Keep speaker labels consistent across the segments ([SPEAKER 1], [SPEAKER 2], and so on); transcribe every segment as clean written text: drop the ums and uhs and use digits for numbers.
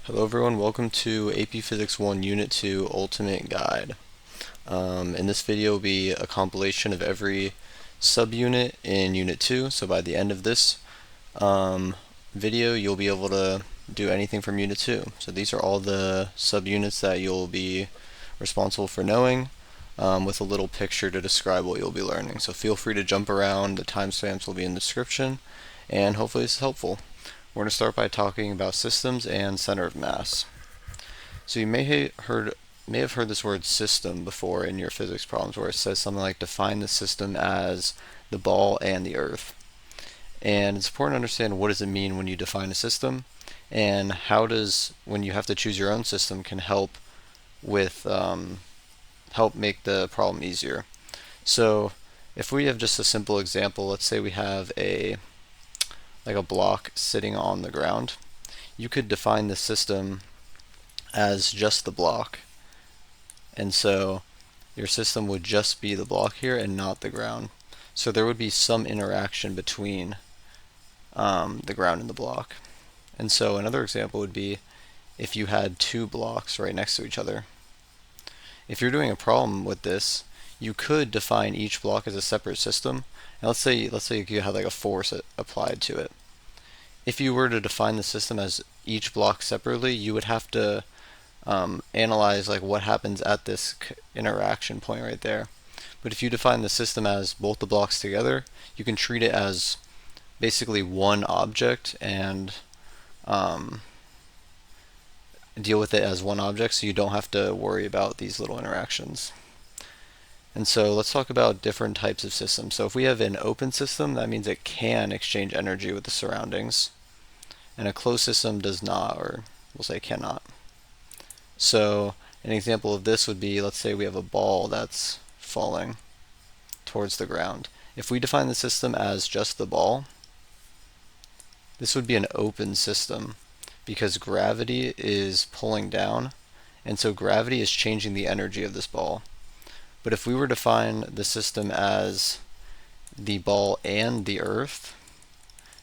[SPEAKER 1] Hello everyone, welcome to AP Physics 1 Unit 2 Ultimate Guide. In this video will be a compilation of every subunit in Unit 2, so by the end of this video you'll be able to do anything from Unit 2. So these are all the subunits that you'll be responsible for knowing, with a little picture to describe what you'll be learning. So feel free to jump around, the timestamps will be in the description, and hopefully this is helpful. We're going to start by talking about systems and center of mass. So you may have heard this word system before in your physics problems, where it says something like define the system as the ball and the earth. And it's important to understand what does it mean when you define a system, and how does, when you have to choose your own system, can help with help make the problem easier. So if we have just a simple example, let's say we have a block sitting on the ground, you could define the system as just the block, and so your system would just be the block here and not the ground. So there would be some interaction between the ground and the block. And so another example would be if you had two blocks right next to each other. If you're doing a problem with this, you could define each block as a separate system. And let's say you have like a force applied to it. If you were to define the system as each block separately, you would have to analyze like what happens at this interaction point right there. But if you define the system as both the blocks together, you can treat it as basically one object and deal with it as one object, so you don't have to worry about these little interactions. And so let's talk about different types of systems. So if we have an open system, that means it can exchange energy with the surroundings. And a closed system does not, or we'll say cannot. So an example of this would be, let's say we have a ball that's falling towards the ground. If we define the system as just the ball, this would be an open system because gravity is pulling down, and so gravity is changing the energy of this ball. But if we were to define the system as the ball and the earth,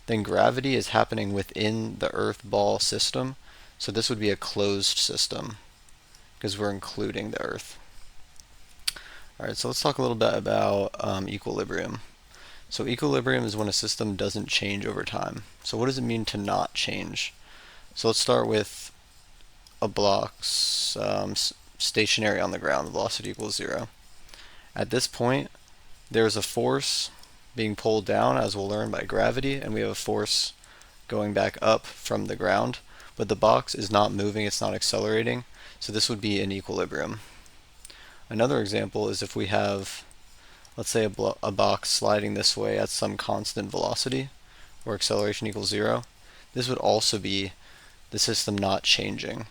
[SPEAKER 1] then gravity is happening within the earth ball system, so this would be a closed system because we're including the earth. Alright, so let's talk a little bit about equilibrium. So equilibrium is when a system doesn't change over time. So what does it mean to not change? So let's start with a block stationary on the ground, velocity equals 0. At this point, there's a force being pulled down, as we'll learn, by gravity, and we have a force going back up from the ground, but the box is not moving, it's not accelerating, so this would be in equilibrium. Another example is if we have, let's say, a box sliding this way at some constant velocity, where acceleration equals 0, this would also be the system not changing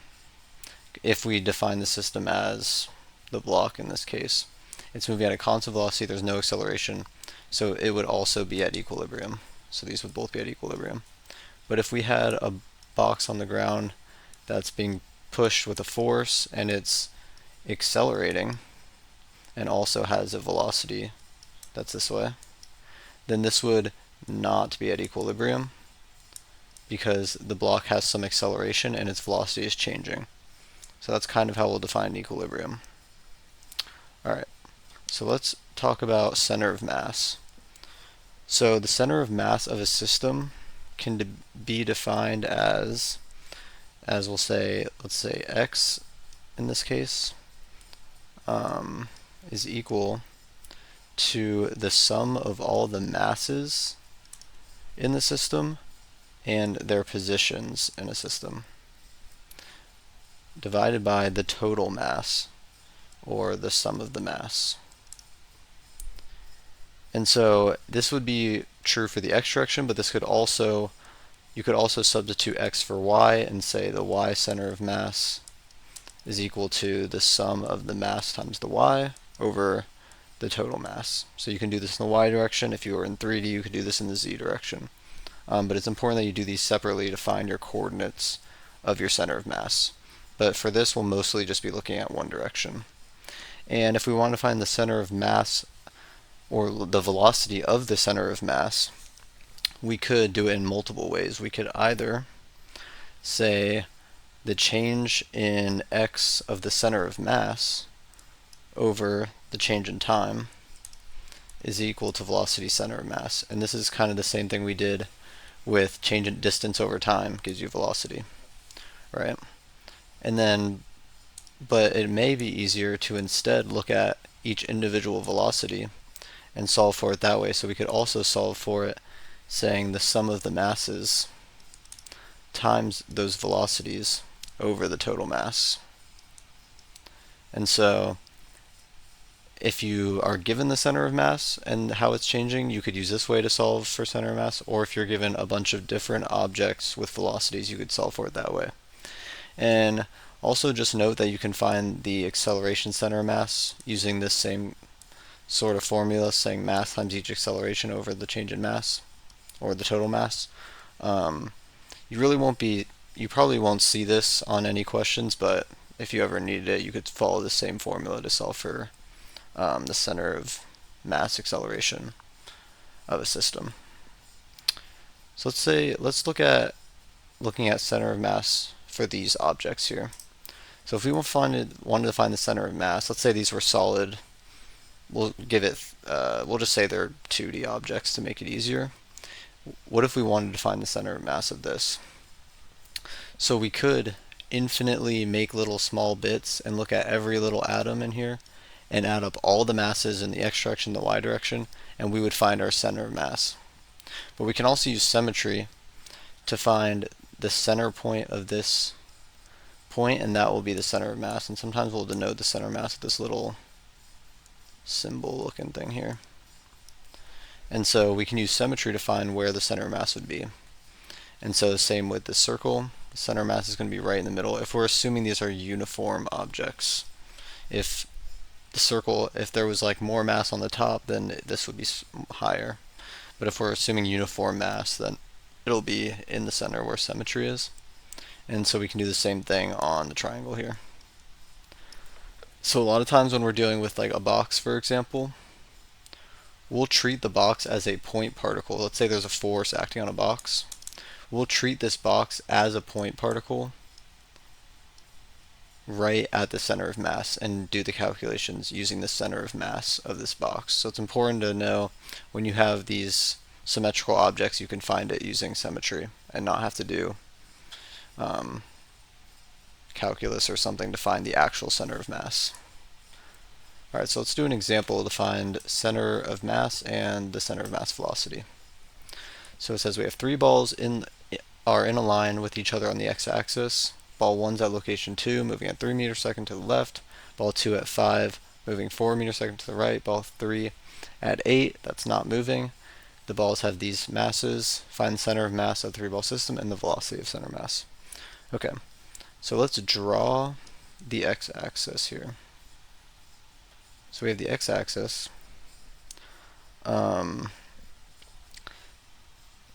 [SPEAKER 1] if we define the system as the block in this case. It's moving at a constant velocity, there's no acceleration, so it would also be at equilibrium. So these would both be at equilibrium. But if we had a box on the ground that's being pushed with a force and it's accelerating and also has a velocity that's this way, then this would not be at equilibrium because the block has some acceleration and its velocity is changing. So that's kind of how we'll define equilibrium. Alright, so let's talk about center of mass. So the center of mass of a system can be defined as we'll say, let's say x in this case is equal to the sum of all the masses in the system and their positions in a system, divided by the total mass, or the sum of the mass. And so this would be true for the x direction, but this could also, you could also substitute x for y and say the y center of mass is equal to the sum of the mass times the y over the total mass. So you can do this in the y direction. If you were in 3D, you could do this in the z direction. But it's important that you do these separately to find your coordinates of your center of mass. But for this, we'll mostly just be looking at one direction. And if we want to find the center of mass, or the velocity of the center of mass, we could do it in multiple ways. We could either say the change in x of the center of mass over the change in time is equal to velocity center of mass. And this is kind of the same thing we did with change in distance over time gives you velocity, right? And then, but it may be easier to instead look at each individual velocity and solve for it that way. So we could also solve for it saying the sum of the masses times those velocities over the total mass. And so if you are given the center of mass and how it's changing, you could use this way to solve for center of mass, or if you're given a bunch of different objects with velocities, you could solve for it that way. And also just note that you can find the acceleration center of mass using this same sort of formula, saying mass times each acceleration over the change in mass, or the total mass. You probably won't see this on any questions, but if you ever needed it, you could follow the same formula to solve for the center of mass acceleration of a system. So let's look at looking at center of mass for these objects here. So if we wanted to find the center of mass, let's say these were solid. We'll just say they're 2D objects to make it easier. What if we wanted to find the center of mass of this? So we could infinitely make little small bits and look at every little atom in here and add up all the masses in the x direction, the y direction, and we would find our center of mass. But we can also use symmetry to find the center point of this point, and that will be the center of mass. And sometimes we'll denote the center of mass with this little symbol looking thing here. And so we can use symmetry to find where the center of mass would be. And so the same with the circle, the center of mass is going to be right in the middle if we're assuming these are uniform objects. If there was like more mass on the top, then this would be higher. But if we're assuming uniform mass, then it'll be in the center where symmetry is. And so we can do the same thing on the triangle here. So a lot of times when we're dealing with like a box, for example, we'll treat the box as a point particle. Let's say there's a force acting on a box. We'll treat this box as a point particle right at the center of mass and do the calculations using the center of mass of this box. So it's important to know when you have these symmetrical objects, you can find it using symmetry and not have to do calculus or something to find the actual center of mass. Alright, so let's do an example to find center of mass and the center of mass velocity. So it says we have three balls are in a line with each other on the x-axis. Ball 1's at location 2, moving at 3 meters per second to the left. Ball 2 at 5, moving 4 meters per second to the right. Ball 3 at 8, that's not moving. The balls have these masses. Find the center of mass of the three-ball system and the velocity of center mass. Okay, so let's draw the x-axis here. So we have the x-axis.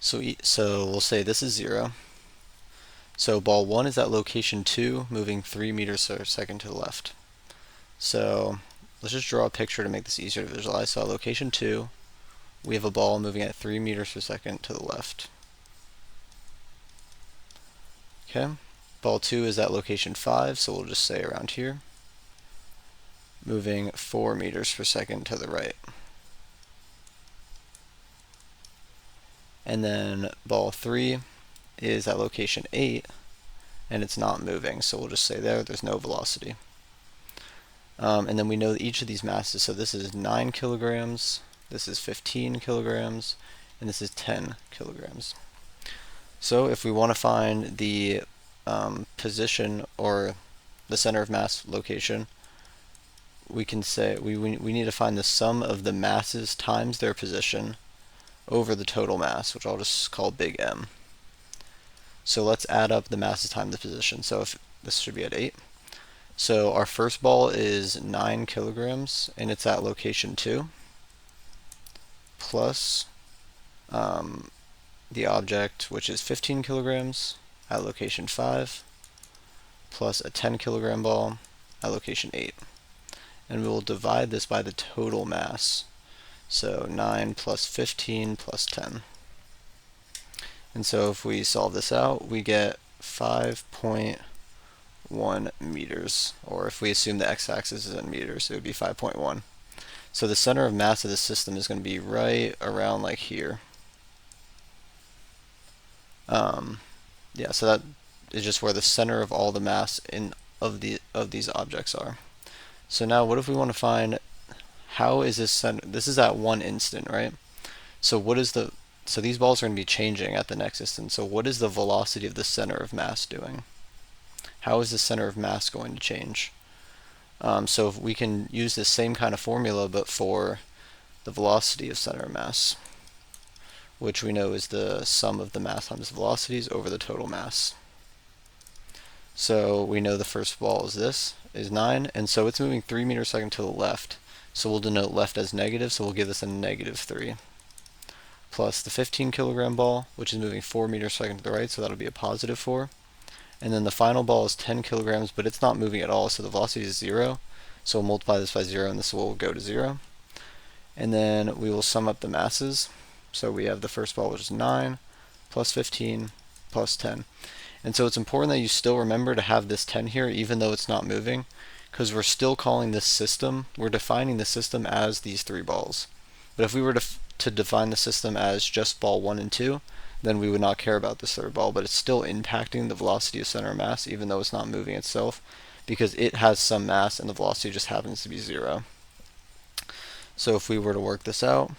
[SPEAKER 1] So we'll say this is 0. So ball 1 is at location 2, moving 3 meters per second to the left. So let's just draw a picture to make this easier to visualize. So at location 2, we have a ball moving at 3 meters per second to the left. Okay, ball 2 is at location 5, so we'll just say around here, moving 4 meters per second to the right. And then ball 3 is at location 8, and it's not moving, so we'll just say there's no velocity. And then we know that each of these masses, so this is 9 kilograms, this is 15 kilograms, and this is 10 kilograms. So if we want to find the position or the center of mass location, we can say we need to find the sum of the masses times their position over the total mass, which I'll just call big M. So let's add up the masses times the position. So if this should be at 8. So our first ball is 9 kilograms, and it's at location 2, plus the object, which is 15 kilograms, at location 5, plus a 10 kilogram ball at location 8. And we will divide this by the total mass. So 9 plus 15 plus 10. And so if we solve this out, we get 5.14 5.1 meters, or if we assume the x-axis is in meters, it would be 5.1. So the center of mass of the system is going to be right around like here. Yeah, so that is just where the center of all the mass of these objects are. So now what if we want to find how is this center? This is at one instant, right? So so these balls are going to be changing at the next instant. So what is the velocity of the center of mass doing? How is the center of mass going to change? So if we can use the same kind of formula but for the velocity of center of mass, which we know is the sum of the mass times velocities over the total mass. So we know the first ball is 9, and so it's moving 3 meters per second to the left. So we'll denote left as negative, so we'll give this a -3. Plus the 15 kilogram ball, which is moving 4 meters per second to the right, so that'll be a +4. And then the final ball is 10 kilograms, but it's not moving at all, so the velocity is 0. So we'll multiply this by 0, and this will go to 0. And then we will sum up the masses. So we have the first ball, which is 9, plus 15, plus 10. And so it's important that you still remember to have this 10 here, even though it's not moving, because we're still calling this system, we're defining the system as these 3 balls. But if we were to define the system as just ball 1 and 2, then we would not care about this third ball, but it's still impacting the velocity of center of mass, even though it's not moving itself, because it has some mass and the velocity just happens to be 0. So if we were to work this out,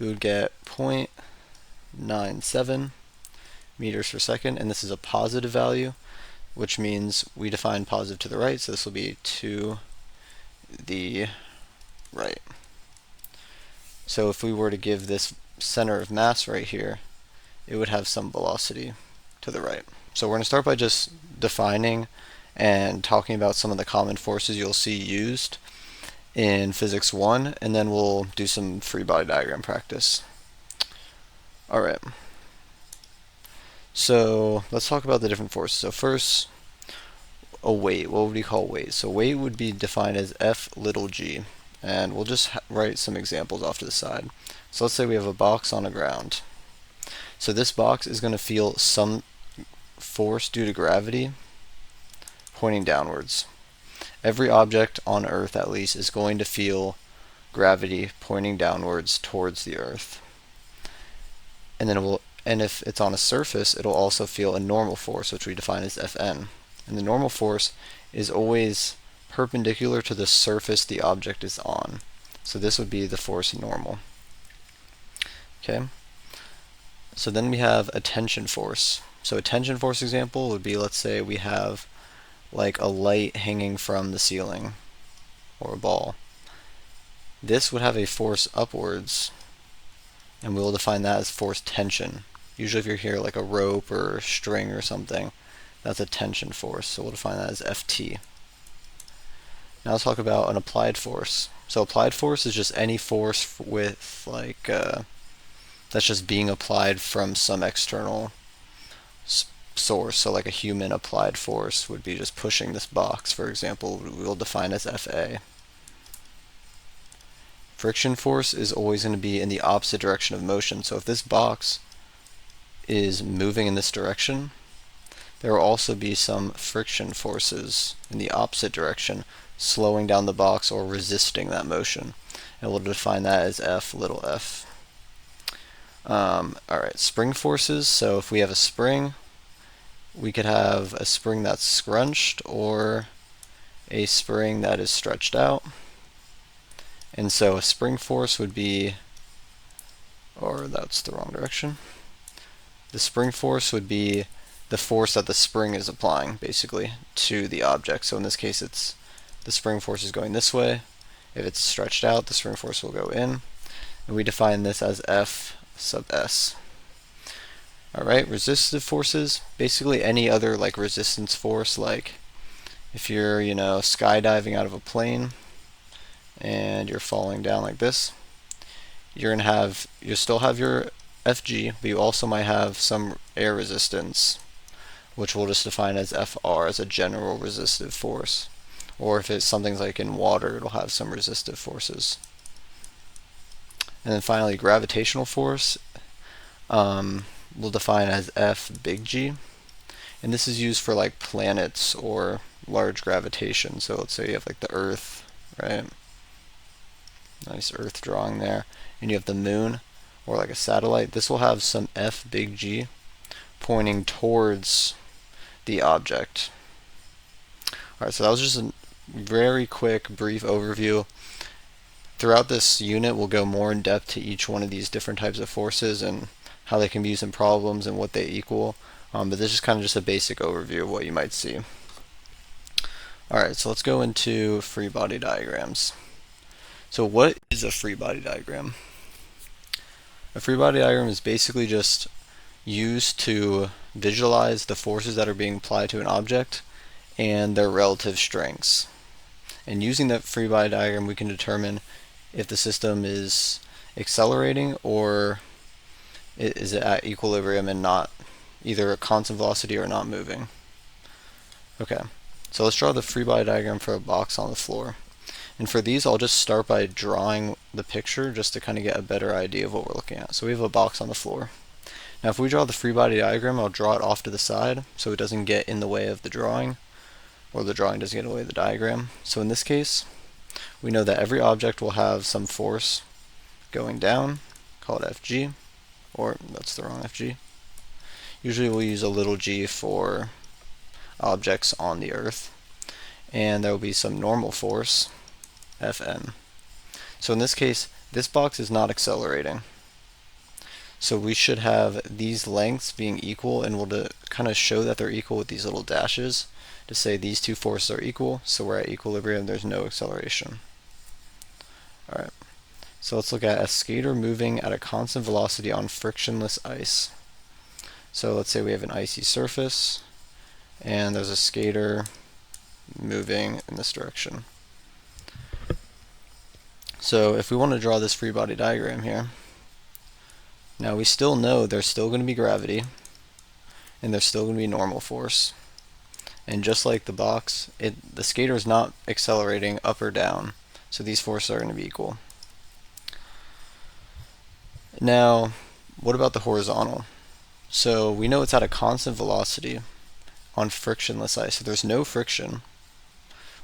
[SPEAKER 1] we would get 0.97 meters per second, and this is a positive value, which means we define positive to the right, so this will be to the right. So if we were to give this center of mass right here, it would have some velocity to the right. So we're going to start by just defining and talking about some of the common forces you'll see used in Physics 1, and then we'll do some free body diagram practice. Alright. So let's talk about the different forces. So first, a weight. What would we call weight? So weight would be defined as F little g. And we'll just write some examples off to the side. So let's say we have a box on the ground. So this box is going to feel some force due to gravity pointing downwards. Every object on Earth, at least, is going to feel gravity pointing downwards towards the Earth. And then if it's on a surface, it'll also feel a normal force, which we define as Fn. And the normal force is always perpendicular to the surface the object is on. So this would be the force normal. Okay. So then we have a tension force. So a tension force example would be, let's say we have like a light hanging from the ceiling or a ball. This would have a force upwards, and we will define that as force tension. Usually if you're here like a rope or a string or something, that's a tension force, so we'll define that as Ft. Now let's talk about an applied force. So applied force is just any force with like that's just being applied from some external source. So like a human applied force would be just pushing this box, for example, we will define as Fa. Friction force is always going to be in the opposite direction of motion. So if this box is moving in this direction, there will also be some friction forces in the opposite direction, slowing down the box or resisting that motion. And we'll define that as F little f. Alright, spring forces. So if we have a spring, we could have a spring that's scrunched or a spring that is stretched out. And so a spring force would be, or that's the wrong direction. The spring force would be the force that the spring is applying, basically, to the object. So in this case, it's the spring force is going this way. If it's stretched out, the spring force will go in. And we define this as F sub s. Alright, resistive forces, basically any other like resistance force, like if you're, skydiving out of a plane and you're falling down like this, you still have your Fg, but you also might have some air resistance, which we'll just define as Fr, as a general resistive force. Or if it's something like in water, it'll have some resistive forces. And then finally, gravitational force we'll define as F big G. And this is used for like planets or large gravitation. So let's say you have like the Earth, right? Nice Earth drawing there. And you have the moon or like a satellite. This will have some F big G pointing towards the object. Alright, so that was just a very quick, brief overview. Throughout this unit, we'll go more in depth to each one of these different types of forces and how they can be used in problems and what they equal. But this is kind of just a basic overview of what you might see. Alright, so let's go into free body diagrams. So what is a free body diagram? A free body diagram is basically just used to visualize the forces that are being applied to an object and their relative strengths. And using that free body diagram, we can determine if the system is accelerating or is it at equilibrium and not either a constant velocity or not moving. Okay, so let's draw the free body diagram for a box on the floor. And for these, I'll just start by drawing the picture just to kind of get a better idea of what we're looking at. So we have a box on the floor. Now if we draw the free body diagram, I'll draw it off to the side so it doesn't get in the way of the drawing, or the drawing doesn't get in the way of the diagram. So in this case, we know that every object will have some force going down, call it Fg, or that's the wrong Fg. Usually we'll use a little g for objects on the Earth, and there will be some normal force, Fn. So in this case, this box is not accelerating. So we should have these lengths being equal, and we'll kind of show that they're equal with these little dashes to say these two forces are equal, so we're at equilibrium, there's no acceleration. Alright, so let's look at a skater moving at a constant velocity on frictionless ice. So let's say we have an icy surface, and there's a skater moving in this direction. So if we want to draw this free body diagram here, now we still know there's still going to be gravity, and there's still going to be normal force. And just like the box, the skater is not accelerating up or down, so these forces are going to be equal. Now, what about the horizontal? So we know it's at a constant velocity on frictionless ice, so there's no friction,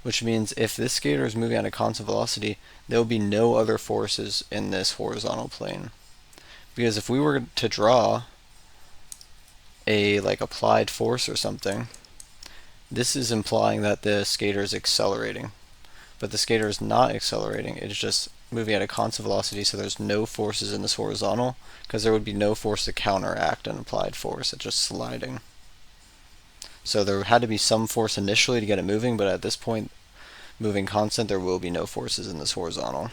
[SPEAKER 1] which means if this skater is moving at a constant velocity, there will be no other forces in this horizontal plane. Because if we were to draw a applied force or something, this is implying that the skater is accelerating. But the skater is not accelerating, it's just moving at a constant velocity, so there's no forces in this horizontal, because there would be no force to counteract an applied force, it's just sliding. So there had to be some force initially to get it moving, but at this point, moving constant, there will be no forces in this horizontal.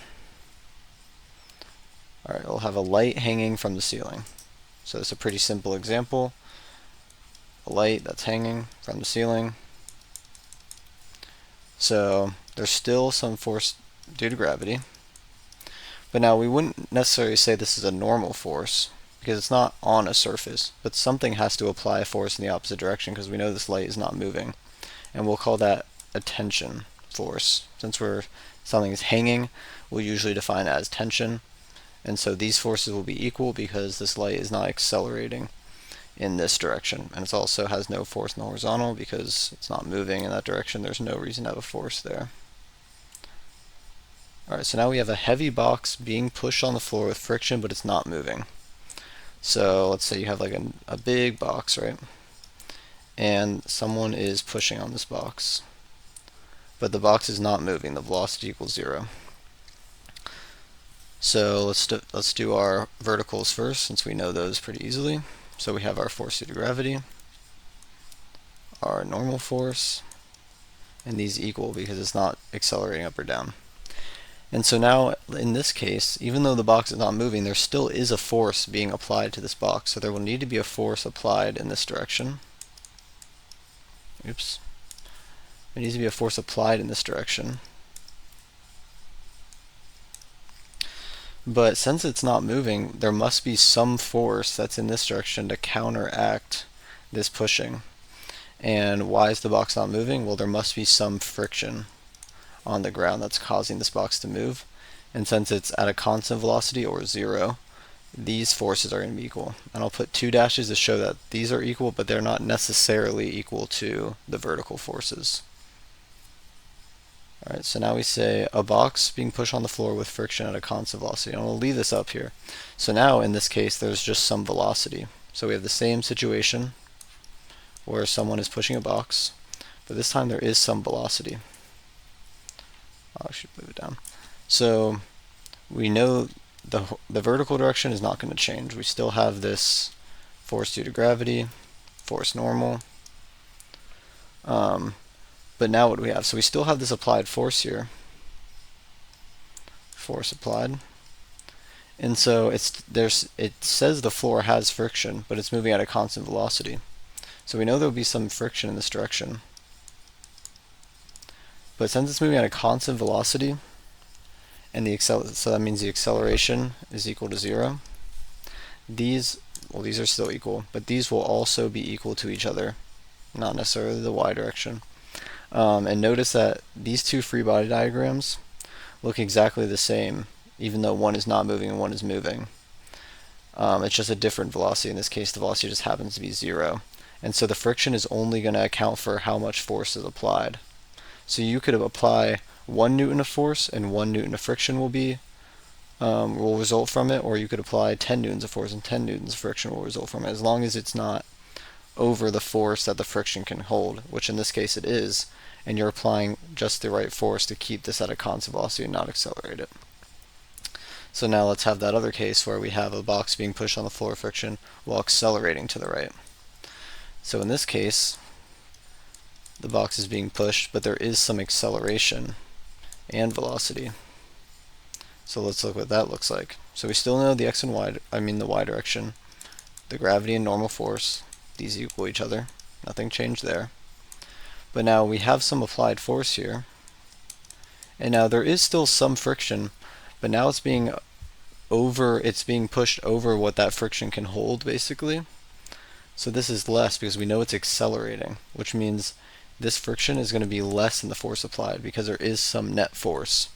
[SPEAKER 1] Alright, we'll have a light hanging from the ceiling. So it's a pretty simple example. A light that's hanging from the ceiling. So there's still some force due to gravity. But now we wouldn't necessarily say this is a normal force, because it's not on a surface, but something has to apply a force in the opposite direction because we know this light is not moving. And we'll call that a tension force. Since something is hanging, we'll usually define it as tension. And so these forces will be equal because this light is not accelerating in this direction. And it also has no force in the horizontal because it's not moving in that direction. There's no reason to have a force there. Alright, so now we have a heavy box being pushed on the floor with friction, but it's not moving. So let's say you have a big box, right? And someone is pushing on this box. But the box is not moving. The velocity equals 0. So let's do our verticals first, since we know those pretty easily. So we have our force due to gravity, our normal force, and these equal because it's not accelerating up or down. And so now, in this case, even though the box is not moving, there still is a force being applied to this box. So there will need to be a force applied in this direction. Oops. There needs to be a force applied in this direction. But since it's not moving, there must be some force that's in this direction to counteract this pushing. And why is the box not moving? Well, there must be some friction on the ground that's causing this box to move. And since it's at a constant velocity or 0, these forces are going to be equal. And I'll put 2 dashes to show that these are equal, but they're not necessarily equal to the vertical forces. Alright, so now we say a box being pushed on the floor with friction at a constant velocity. And we'll leave this up here. So now in this case there's just some velocity. So we have the same situation where someone is pushing a box, but this time there is some velocity. I should move it down. So we know the vertical direction is not going to change. We still have this force due to gravity, force normal. But now what do we have? So we still have this applied force here. Force applied. And so it says the floor has friction, but it's moving at a constant velocity. So we know there will be some friction in this direction. But since it's moving at a constant velocity, and so that means the acceleration is equal to 0. These are still equal, but these will also be equal to each other, not necessarily the y direction. And notice that these two free body diagrams look exactly the same, even though one is not moving and one is moving. It's just a different velocity. In this case, the velocity just happens to be 0. And so the friction is only going to account for how much force is applied. So you could apply 1 Newton of force and 1 Newton of friction will result from it, or you could apply 10 newtons of force and 10 newtons of friction will result from it, as long as it's not over the force that the friction can hold, which in this case it is, and you're applying just the right force to keep this at a constant velocity and not accelerate it. So now let's have that other case where we have a box being pushed on the floor of friction while accelerating to the right. So in this case, the box is being pushed, but there is some acceleration and velocity. So let's look what that looks like. So we still know the x and y, the y direction, the gravity and normal force. These equal each other. Nothing changed there. But now we have some applied force here. And now there is still some friction, but now it's being pushed over what that friction can hold, basically. So this is less because we know it's accelerating, which means this friction is going to be less than the force applied because there is some net force.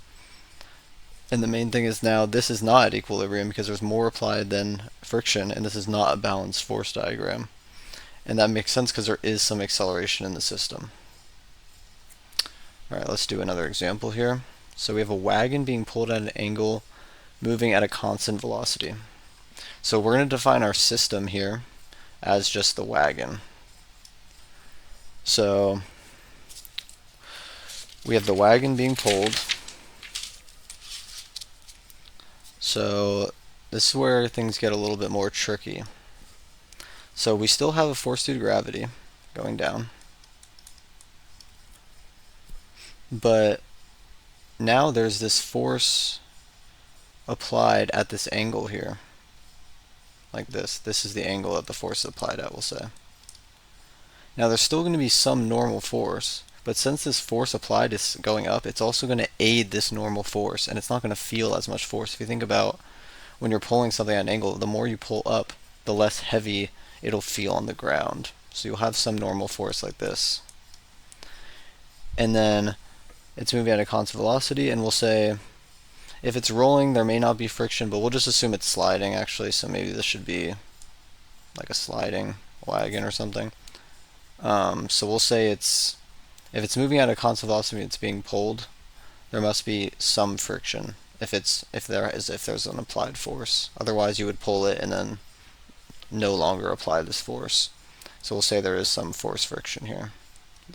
[SPEAKER 1] And the main thing is now this is not at equilibrium because there's more applied than friction, and this is not a balanced force diagram. And that makes sense because there is some acceleration in the system. Alright, let's do another example here. So we have a wagon being pulled at an angle, moving at a constant velocity. So we're going to define our system here as just the wagon. So we have the wagon being pulled. So this is where things get a little bit more tricky. So we still have a force due to gravity going down. But now there's this force applied at this angle here. Like this. This is the angle that the force is applied at, we'll say. Now there's still going to be some normal force, but since this force applied is going up, it's also going to aid this normal force, and it's not going to feel as much force. If you think about when you're pulling something at an angle, the more you pull up, the less heavy it'll feel on the ground. So you'll have some normal force like this. And then it's moving at a constant velocity, and we'll say if it's rolling there may not be friction, but we'll just assume it's sliding actually, so maybe this should be like a sliding wagon or something. So we'll say if it's moving at a constant velocity, it's being pulled, there must be some friction if there's an applied force. Otherwise you would pull it and then no longer apply this force. So we'll say there is some force friction here.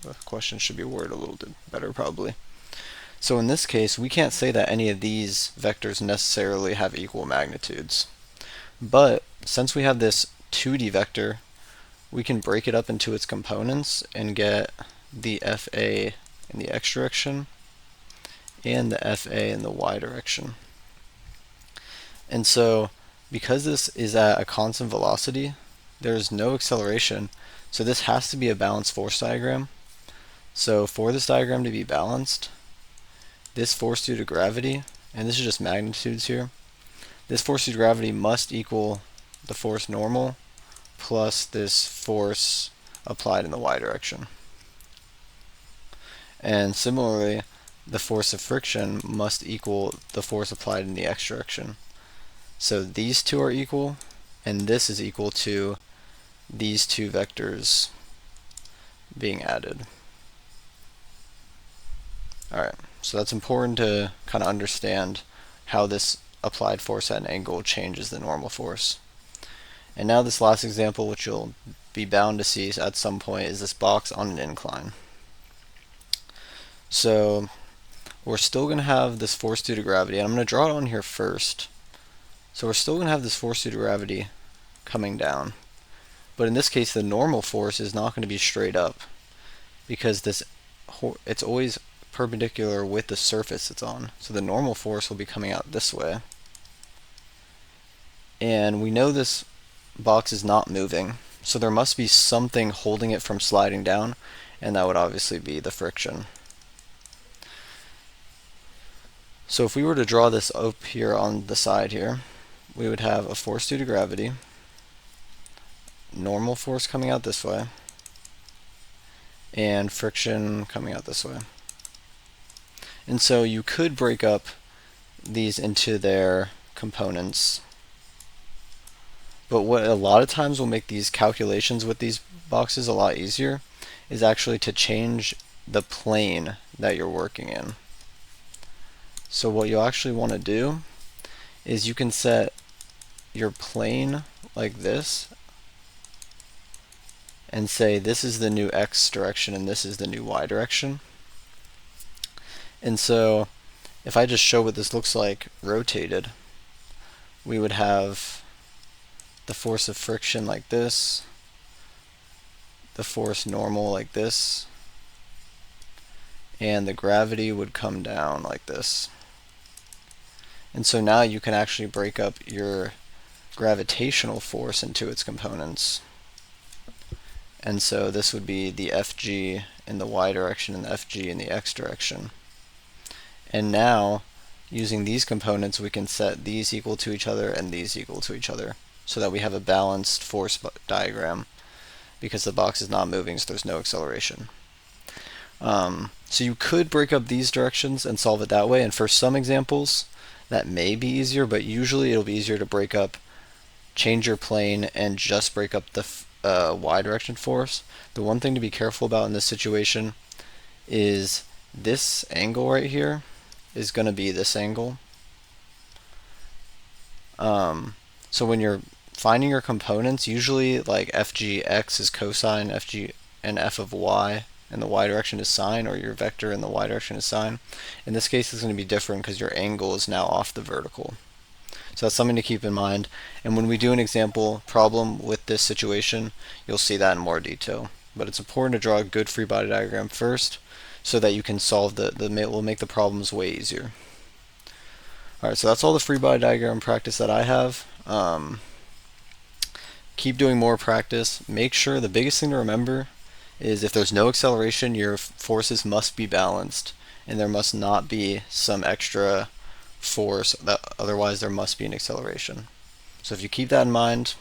[SPEAKER 1] The question should be worded a little bit better probably. So in this case, we can't say that any of these vectors necessarily have equal magnitudes. But since we have this 2D vector, we can break it up into its components and get the FA in the x direction and the FA in the y direction. And so because this is at a constant velocity, there's no acceleration, so this has to be a balanced force diagram. So for this diagram to be balanced, this force due to gravity, and this is just magnitudes here, this force due to gravity must equal the force normal plus this force applied in the y direction. And similarly, the force of friction must equal the force applied in the x direction. So these two are equal, and this is equal to these two vectors being added. Alright, so that's important to kind of understand how this applied force at an angle changes the normal force. And now this last example, which you'll be bound to see at some point, is this box on an incline. So we're still going to have this force due to gravity, and I'm going to draw it on here first. So we're still going to have this force due to gravity coming down. But in this case, the normal force is not going to be straight up, because it's always perpendicular with the surface it's on. So the normal force will be coming out this way. And we know this box is not moving, so there must be something holding it from sliding down, and that would obviously be the friction. So if we were to draw this up here on the side here, we would have a force due to gravity, normal force coming out this way, and friction coming out this way. And so you could break up these into their components. But what a lot of times will make these calculations with these boxes a lot easier is actually to change the plane that you're working in. So what you'll actually want to do is you can set your plane like this and say this is the new x direction and this is the new y direction. And so if I just show what this looks like rotated, we would have the force of friction like this, the force normal like this, and the gravity would come down like this. And so now you can actually break up your gravitational force into its components. And so this would be the Fg in the y direction and the Fg in the x direction. And now, using these components, we can set these equal to each other and these equal to each other, so that we have a balanced force diagram, because the box is not moving, so there's no acceleration. So you could break up these directions and solve it that way, and for some examples that may be easier, but usually it'll be easier to change your plane and just break up the y direction force. The one thing to be careful about in this situation is this angle right here is going to be this angle. So when you're finding your components, usually like Fgx is cosine, Fg and f of y, and the y direction is sine, or your vector in the y direction is sine. In this case, it's going to be different because your angle is now off the vertical. So that's something to keep in mind. And when we do an example problem with this situation, you'll see that in more detail. But it's important to draw a good free body diagram first, so that you can solve will make the problems way easier. Alright, so that's all the free body diagram practice that I have. Keep doing more practice. Make sure the biggest thing to remember is if there's no acceleration, your forces must be balanced, and there must not be some extra force, otherwise there must be an acceleration. So if you keep that in mind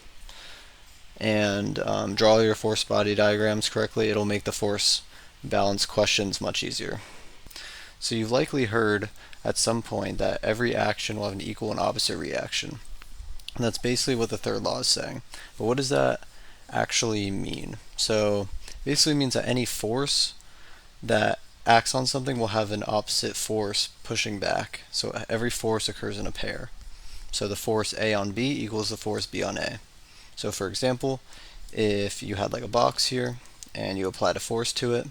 [SPEAKER 1] and draw your force body diagrams correctly, it'll make the force balance questions much easier. So you've likely heard at some point that every action will have an equal and opposite reaction. And that's basically what the third law is saying. But what does that actually mean? So basically means that any force that acts on something will have an opposite force pushing back. So every force occurs in a pair. So the force A on B equals the force B on A. So for example, if you had like a box here and you applied a force to it,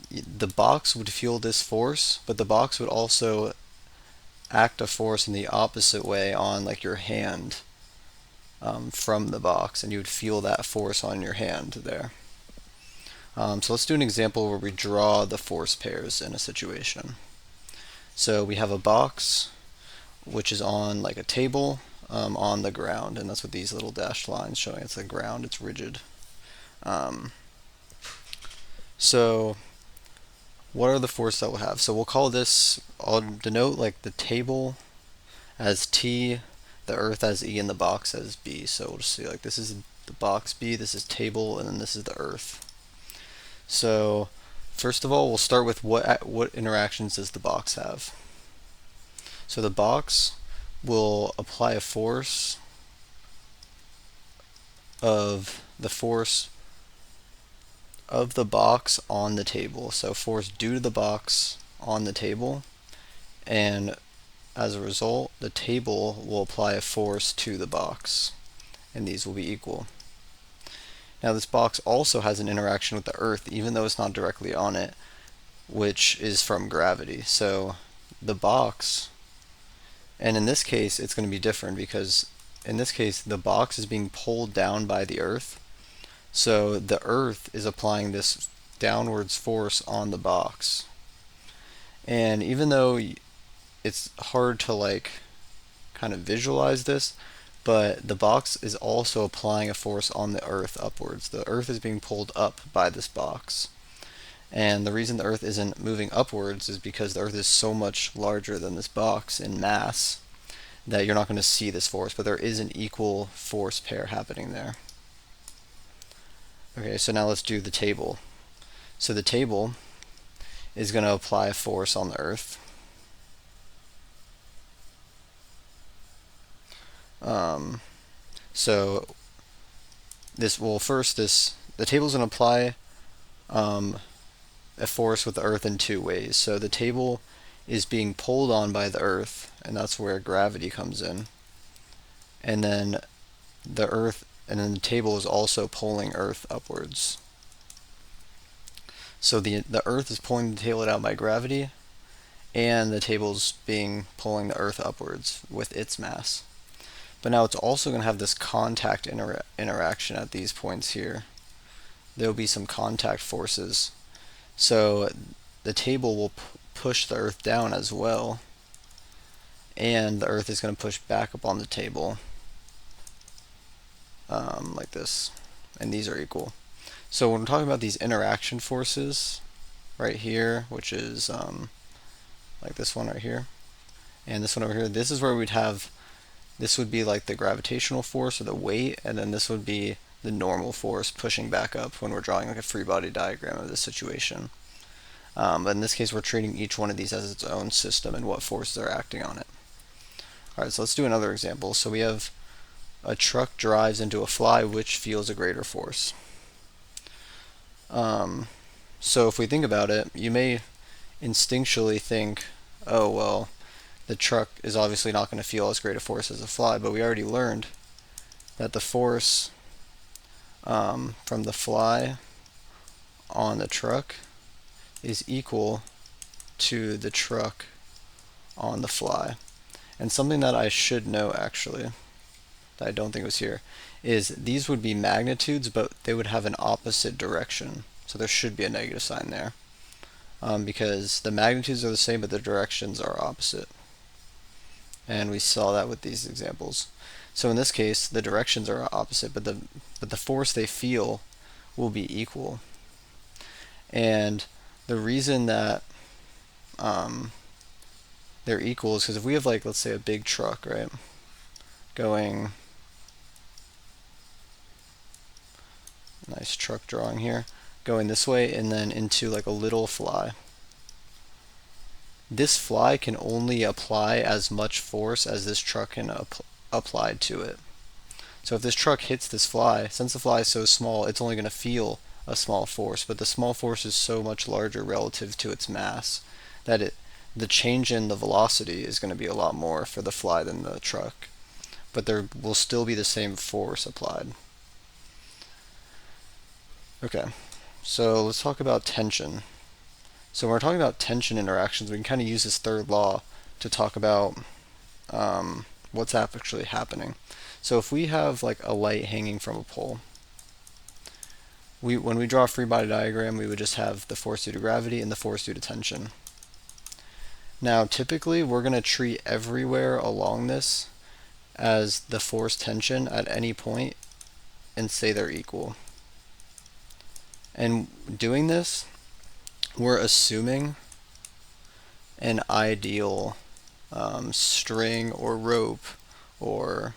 [SPEAKER 1] the box would feel this force, but the box would also act a force in the opposite way on like your hand from the box, and you would feel that force on your hand there. So let's do an example where we draw the force pairs in a situation. So we have a box which is on like a table on the ground, and that's what these little dashed lines showing. It's the ground, it's rigid. So what are the forces that we'll have? So we'll call this, I'll denote like the table as T, the earth as E, and the box as B. So we'll just see like this is the box B, this is table, and then this is the earth. So first of all, we'll start with what interactions does the box have. So the box will apply a force of the force of the box on the table. So force due to the box on the table, and as a result, the table will apply a force to the box, and these will be equal. Now this box also has an interaction with the Earth, even though it's not directly on it, which is from gravity. So the box, and in this case it's going to be different because in this case the box is being pulled down by the Earth. So the Earth is applying this downwards force on the box. And even though it's hard to kind of visualize this, but the box is also applying a force on the Earth upwards. The Earth is being pulled up by this box. And the reason the Earth isn't moving upwards is because the Earth is so much larger than this box in mass that you're not going to see this force, but there is an equal force pair happening there. Okay, so now let's do the table. So the table is going to apply a force on the Earth. So this will the table is going to apply a force with the Earth in two ways. So the table is being pulled on by the Earth, and that's where gravity comes in. And then the table is also pulling Earth upwards. So the Earth is pulling the table down by gravity, and the table's pulling the Earth upwards with its mass. But now it's also going to have this contact interaction at these points here. There will be some contact forces. So the table will push the Earth down as well, and the Earth is going to push back up on the table like this, and these are equal. So when we're talking about these interaction forces right here, which is like this one right here, and this one over here, this is where this would be like the gravitational force or the weight, and then this would be the normal force pushing back up when we're drawing like a free body diagram of this situation. But in this case, we're treating each one of these as its own system and what forces are acting on it. Alright, so let's do another example. So we have a truck drives into a fly, which feels a greater force. So if we think about it, you may instinctually think, oh well, the truck is obviously not going to feel as great a force as a fly, but we already learned that the force from the fly on the truck is equal to the truck on the fly. And something that I should know actually, that I don't think was here, is these would be magnitudes, but they would have an opposite direction. So there should be a negative sign there, because the magnitudes are the same, but the directions are opposite. And we saw that with these examples. So in this case, the directions are opposite, but the force they feel will be equal. And the reason that they're equal is because if we have let's say a big truck, right, going, nice truck drawing here, going this way and then into a little fly. This fly can only apply as much force as this truck can apply to it. So if this truck hits this fly, since the fly is so small, it's only going to feel a small force, but the small force is so much larger relative to its mass that the change in the velocity is going to be a lot more for the fly than the truck, but there will still be the same force applied. Okay, so let's talk about tension. So when we're talking about tension interactions, we can kind of use this third law to talk about what's actually happening. So if we have a light hanging from a pole, when we draw a free body diagram, we would just have the force due to gravity and the force due to tension. Now typically we're going to treat everywhere along this as the force tension at any point and say they're equal. And doing this, we're assuming an ideal string or rope, or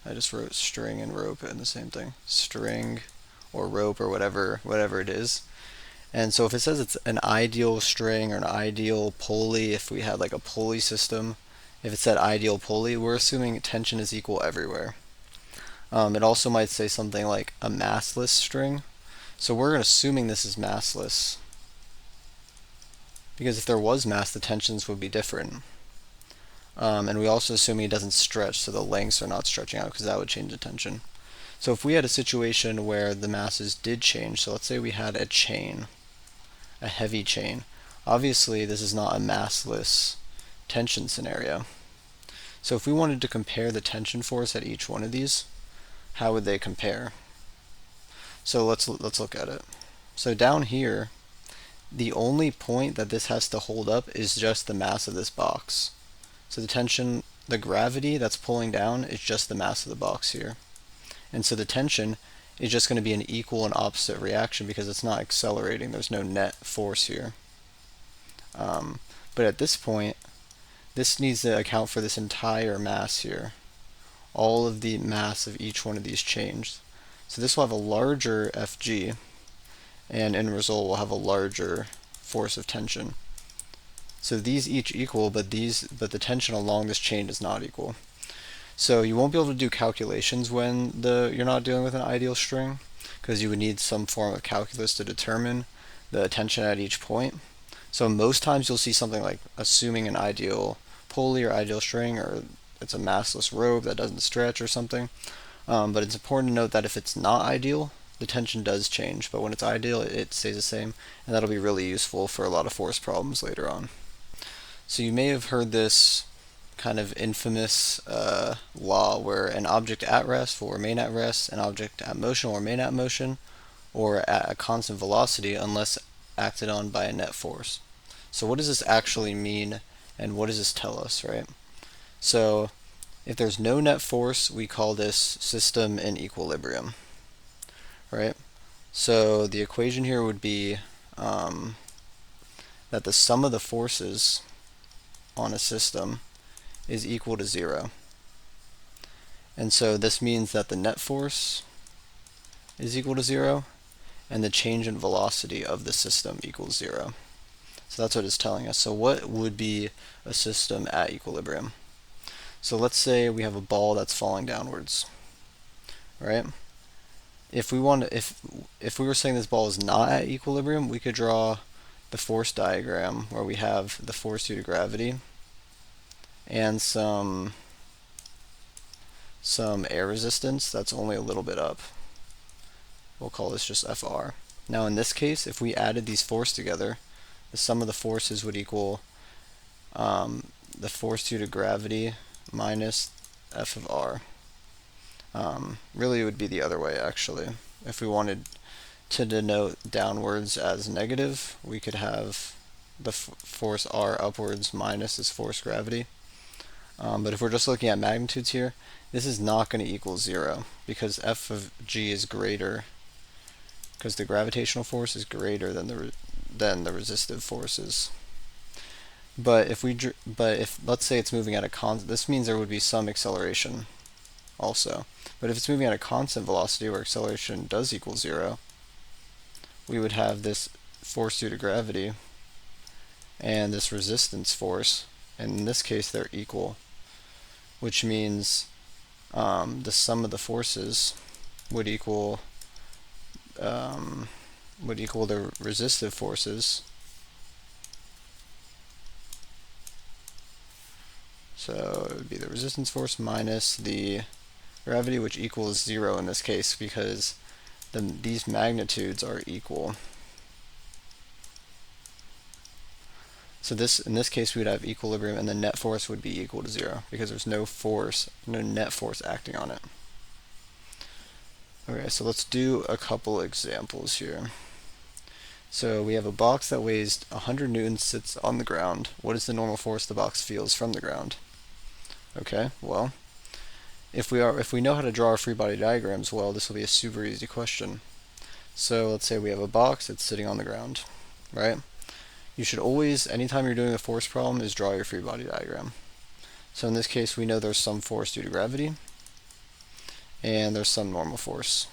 [SPEAKER 1] I just wrote string and rope in the same thing, string or rope or whatever it is. And so if it says it's an ideal string or an ideal pulley, if we had a pulley system If it said ideal pulley, we're assuming tension is equal everywhere. It also might say something like a massless string. So we're assuming this is massless, because if there was mass, the tensions would be different. And we also assume it doesn't stretch, so the lengths are not stretching out, because that would change the tension. So if we had a situation where the masses did change, so let's say we had a chain, a heavy chain, obviously this is not a massless tension scenario. So if we wanted to compare the tension force at each one of these, how would they compare? So let's look at it. So down here, the only point that this has to hold up is just the mass of this box. So the tension, the gravity that's pulling down is just the mass of the box here. And so the tension is just going to be an equal and opposite reaction because it's not accelerating. There's no net force here. But at this point, this needs to account for this entire mass here. All of the mass of each one of these changed. So this will have a larger Fg, and in result will have a larger force of tension. So these each equal, but the tension along this chain is not equal. So you won't be able to do calculations when you're not dealing with an ideal string, because you would need some form of calculus to determine the tension at each point. So most times you'll see something like assuming an ideal pulley or ideal string, or it's a massless rope that doesn't stretch or something. But it's important to note that if it's not ideal, the tension does change, but when it's ideal, it stays the same, and that'll be really useful for a lot of force problems later on. So you may have heard this kind of infamous law where an object at rest will remain at rest, an object at motion will remain at motion, or at a constant velocity unless acted on by a net force. So what does this actually mean, and what does this tell us, right? So if there's no net force, we call this system in equilibrium, right? So the equation here would be that the sum of the forces on a system is equal to 0. And so this means that the net force is equal to 0, and the change in velocity of the system equals 0. So that's what it's telling us. So what would be a system at equilibrium? So let's say we have a ball that's falling downwards, right? If we were saying this ball is not at equilibrium, we could draw the force diagram where we have the force due to gravity and some air resistance that's only a little bit up. We'll call this just Fr. Now in this case, if we added these forces together, the sum of the forces would equal the force due to gravity minus F of R. Really it would be the other way actually. If we wanted to denote downwards as negative, we could have the force R upwards minus this force gravity. But if we're just looking at magnitudes here, this is not going to equal 0 because F of G is greater, because the gravitational force is greater than the resistive forces. But if let's say it's moving at a constant, this means there would be some acceleration also. But if it's moving at a constant velocity where acceleration does equal 0, we would have this force due to gravity and this resistance force, and in this case they're equal, which means the sum of the forces would equal the resistive forces. So it would be the resistance force minus the gravity, which equals 0 in this case because these magnitudes are equal. So in this case we would have equilibrium, and the net force would be equal to 0 because there's no net force acting on it. Okay, so let's do a couple examples here. So we have a box that weighs 100 newtons, sits on the ground. What is the normal force the box feels from the ground? Okay, well, if we know how to draw our free body diagrams well, this will be a super easy question. So let's say we have a box that's sitting on the ground, right? You should always, anytime you're doing a force problem, is draw your free body diagram. So in this case, we know there's some force due to gravity, and there's some normal force.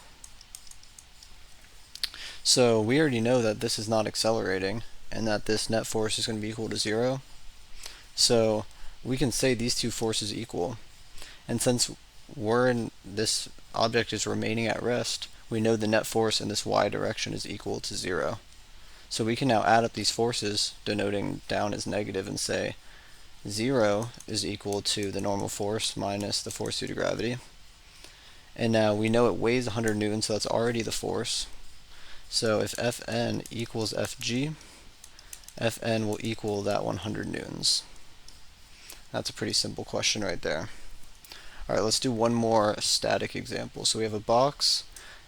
[SPEAKER 1] So we already know that this is not accelerating, and that this net force is going to be equal to 0. So we can say these two forces equal. And since this object is remaining at rest, we know the net force in this y direction is equal to 0. So we can now add up these forces, denoting down as negative, and say 0 is equal to the normal force minus the force due to gravity. And now we know it weighs 100 newtons, so that's already the force. So if Fn equals Fg, Fn will equal that 100 newtons. That's a pretty simple question right there. Alright, let's do one more static example. So we have a box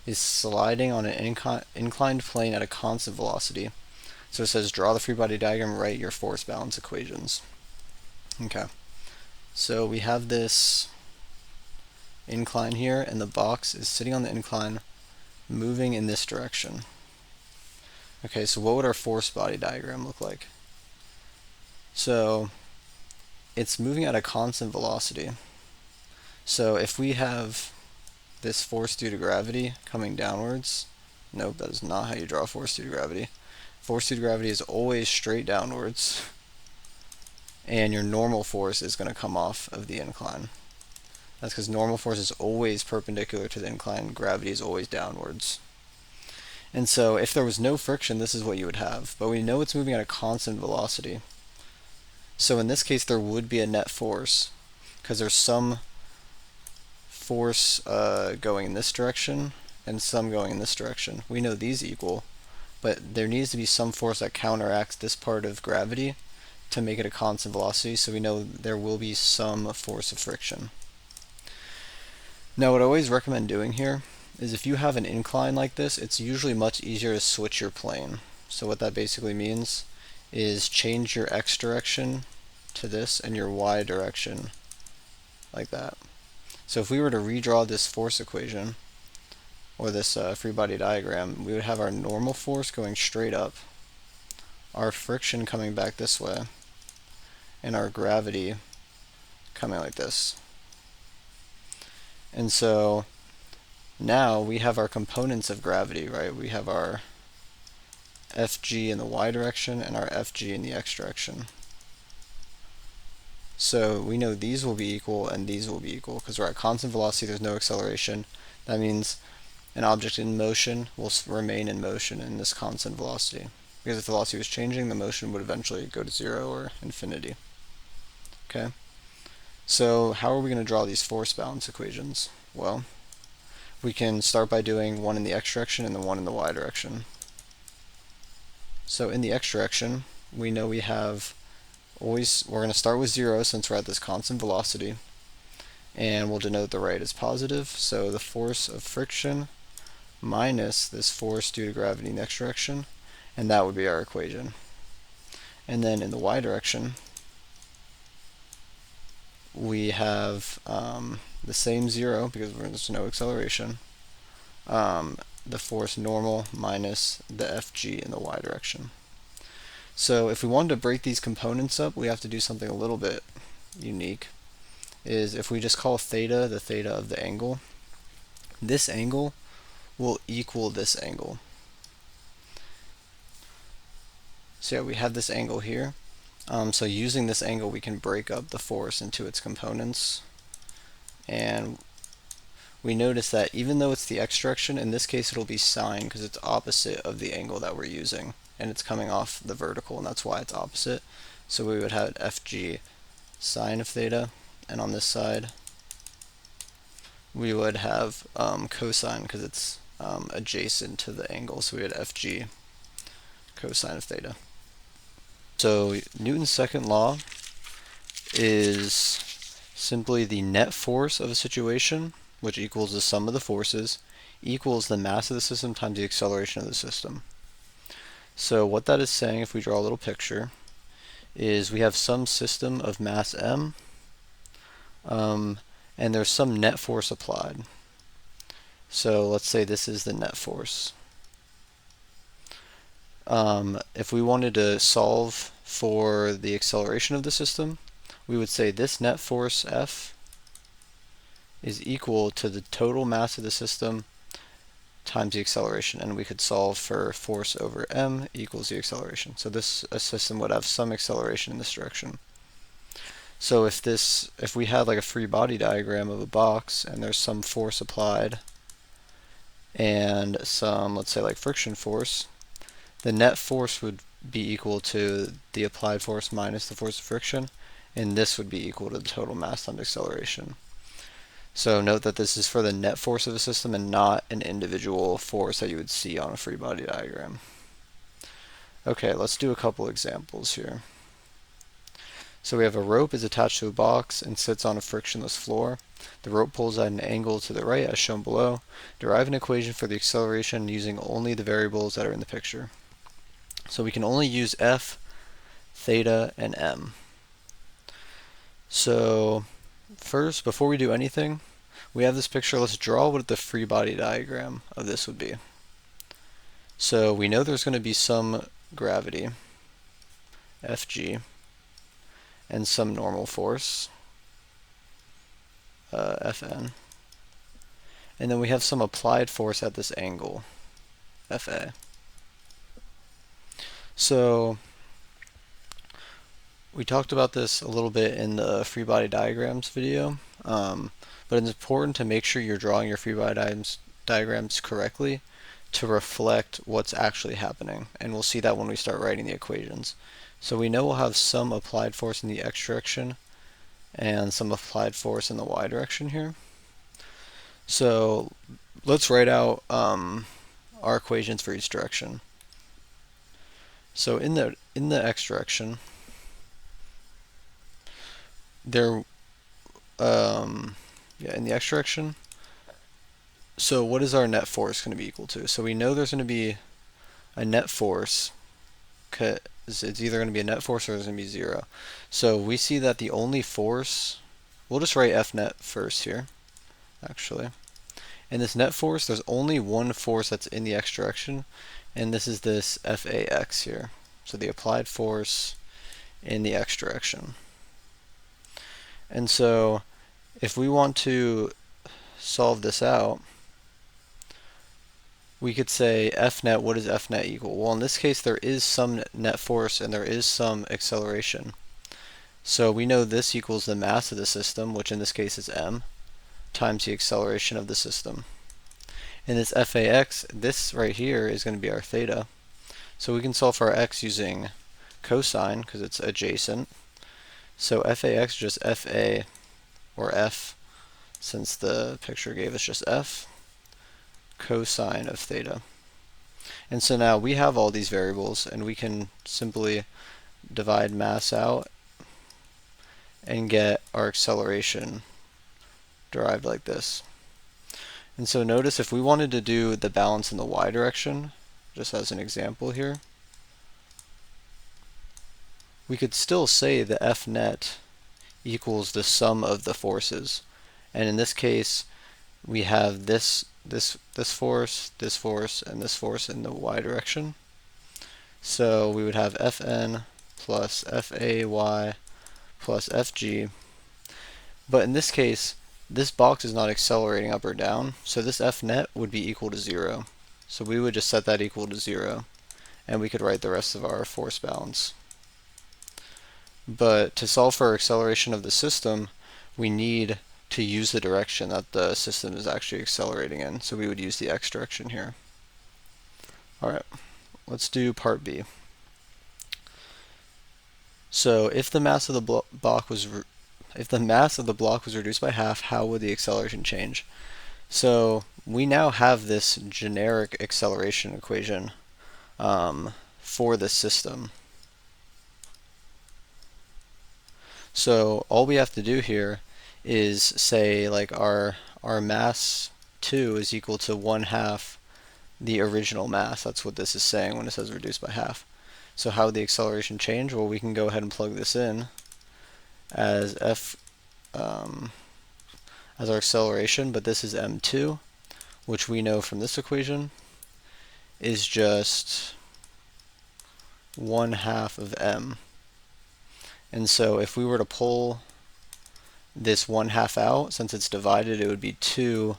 [SPEAKER 1] is sliding on an inclined plane at a constant velocity. So it says draw the free body diagram, write your force balance equations. Okay, so we have this incline here, and the box is sitting on the incline moving in this direction. Okay, so what would our force body diagram look like? So it's moving at a constant velocity. So if we have this force due to gravity coming downwards, nope, that is not how you draw force due to gravity. Force due to gravity is always straight downwards, and your normal force is going to come off of the incline. That's because normal force is always perpendicular to the incline, gravity is always downwards. And so if there was no friction, this is what you would have. But we know it's moving at a constant velocity. So in this case, there would be a net force, because there's some force going in this direction and some going in this direction. We know these equal, but there needs to be some force that counteracts this part of gravity to make it a constant velocity, so we know there will be some force of friction. Now what I always recommend doing here is if you have an incline like this, it's usually much easier to switch your plane. So what that basically means is change your x direction to this and your y direction like that. So if we were to redraw this force equation, or this free body diagram, we would have our normal force going straight up, our friction coming back this way, and our gravity coming like this. And so now we have our components of gravity, right? We have our Fg in the y direction and our Fg in the x direction. So we know these will be equal and these will be equal because we're at constant velocity, there's no acceleration. That means an object in motion will remain in motion in this constant velocity. Because if the velocity was changing, the motion would eventually go to 0 or infinity. Okay? So how are we going to draw these force balance equations? Well, we can start by doing one in the x direction and then one in the y direction. So in the x direction, we know we have we're going to start with 0 since we're at this constant velocity, and we'll denote the right as positive. So the force of friction minus this force due to gravity in the x direction, and that would be our equation. And then in the y direction, we have the same 0 because there's no acceleration, the force normal minus the Fg in the y direction. So if we wanted to break these components up, we have to do something a little bit unique. Is if we just call theta the theta of the angle, this angle will equal this angle. So yeah, we have this angle here. So using this angle, we can break up the force into its components. And we notice that even though it's the x direction, in this case it'll be sine because it's opposite of the angle that we're using. And it's coming off the vertical, and that's why it's opposite. So we would have Fg sine of theta, and on this side we would have cosine because it's adjacent to the angle, so we had Fg cosine of theta. So Newton's second law is simply the net force of a situation, which equals the sum of the forces, equals the mass of the system times the acceleration of the system. So what that is saying, if we draw a little picture, is we have some system of mass m, and there's some net force applied. So let's say this is the net force. If we wanted to solve for the acceleration of the system, we would say this net force F is equal to the total mass of the system times the acceleration, and we could solve for force over m equals the acceleration. So this system would have some acceleration in this direction. So if we had like a free body diagram of a box and there's some force applied and some, let's say like friction force, the net force would be equal to the applied force minus the force of friction, and this would be equal to the total mass times acceleration. So note that this is for the net force of a system and not an individual force that you would see on a free body diagram. Okay, let's do a couple examples here. So we have a rope is attached to a box and sits on a frictionless floor. The rope pulls at an angle to the right as shown below. Derive an equation for the acceleration using only the variables that are in the picture. So we can only use F, theta, and m. So first, before we do anything, we have this picture. Let's draw what the free body diagram of this would be. So we know there's going to be some gravity, Fg, and some normal force, Fn. And then we have some applied force at this angle, Fa. So we talked about this a little bit in the free body diagrams video, but it's important to make sure you're drawing your free body diagrams correctly to reflect what's actually happening. And we'll see that when we start writing the equations. So we know we'll have some applied force in the x direction and some applied force in the y direction here. So let's write out our equations for each direction. So in the x direction, in the x direction, so what is our net force going to be equal to? So we know there's going to be a net force, because it's either going to be a net force or it's going to be 0. So we see that the only force, we'll just write F net first here, actually. In this net force, there's only one force that's in the x direction, and this is this Fax here. So the applied force in the x direction. And so if we want to solve this out, we could say F net, what does F net equal? Well, in this case, there is some net force and there is some acceleration. So we know this equals the mass of the system, which in this case is m, times the acceleration of the system. And this Fax, this right here is going to be our theta. So we can solve for our x using cosine, because it's adjacent. So Fax is just Fa, or F, since the picture gave us just F, cosine of theta. And so now we have all these variables, and we can simply divide mass out and get our acceleration derived like this. And so notice if we wanted to do the balance in the y direction, just as an example here, we could still say the F net equals the sum of the forces. And in this case, we have this force, and this force in the y direction. So we would have Fn plus Fay plus Fg. But in this case, this box is not accelerating up or down, so this F net would be equal to 0. So we would just set that equal to 0, and we could write the rest of our force balance. But to solve for acceleration of the system, we need to use the direction that the system is actually accelerating in. So we would use the x direction here. Alright, let's do part B. So if the mass of the block was reduced by half, how would the acceleration change? So we now have this generic acceleration equation for the system. So all we have to do here is say like our mass 2 is equal to 1/2 the original mass. That's what this is saying when it says reduced by half. So how would the acceleration change? Well, we can go ahead and plug this in as F as our acceleration, but this is m2, which we know from this equation is just 1/2 of m. And so if we were to pull this 1/2 out, since it's divided, it would be 2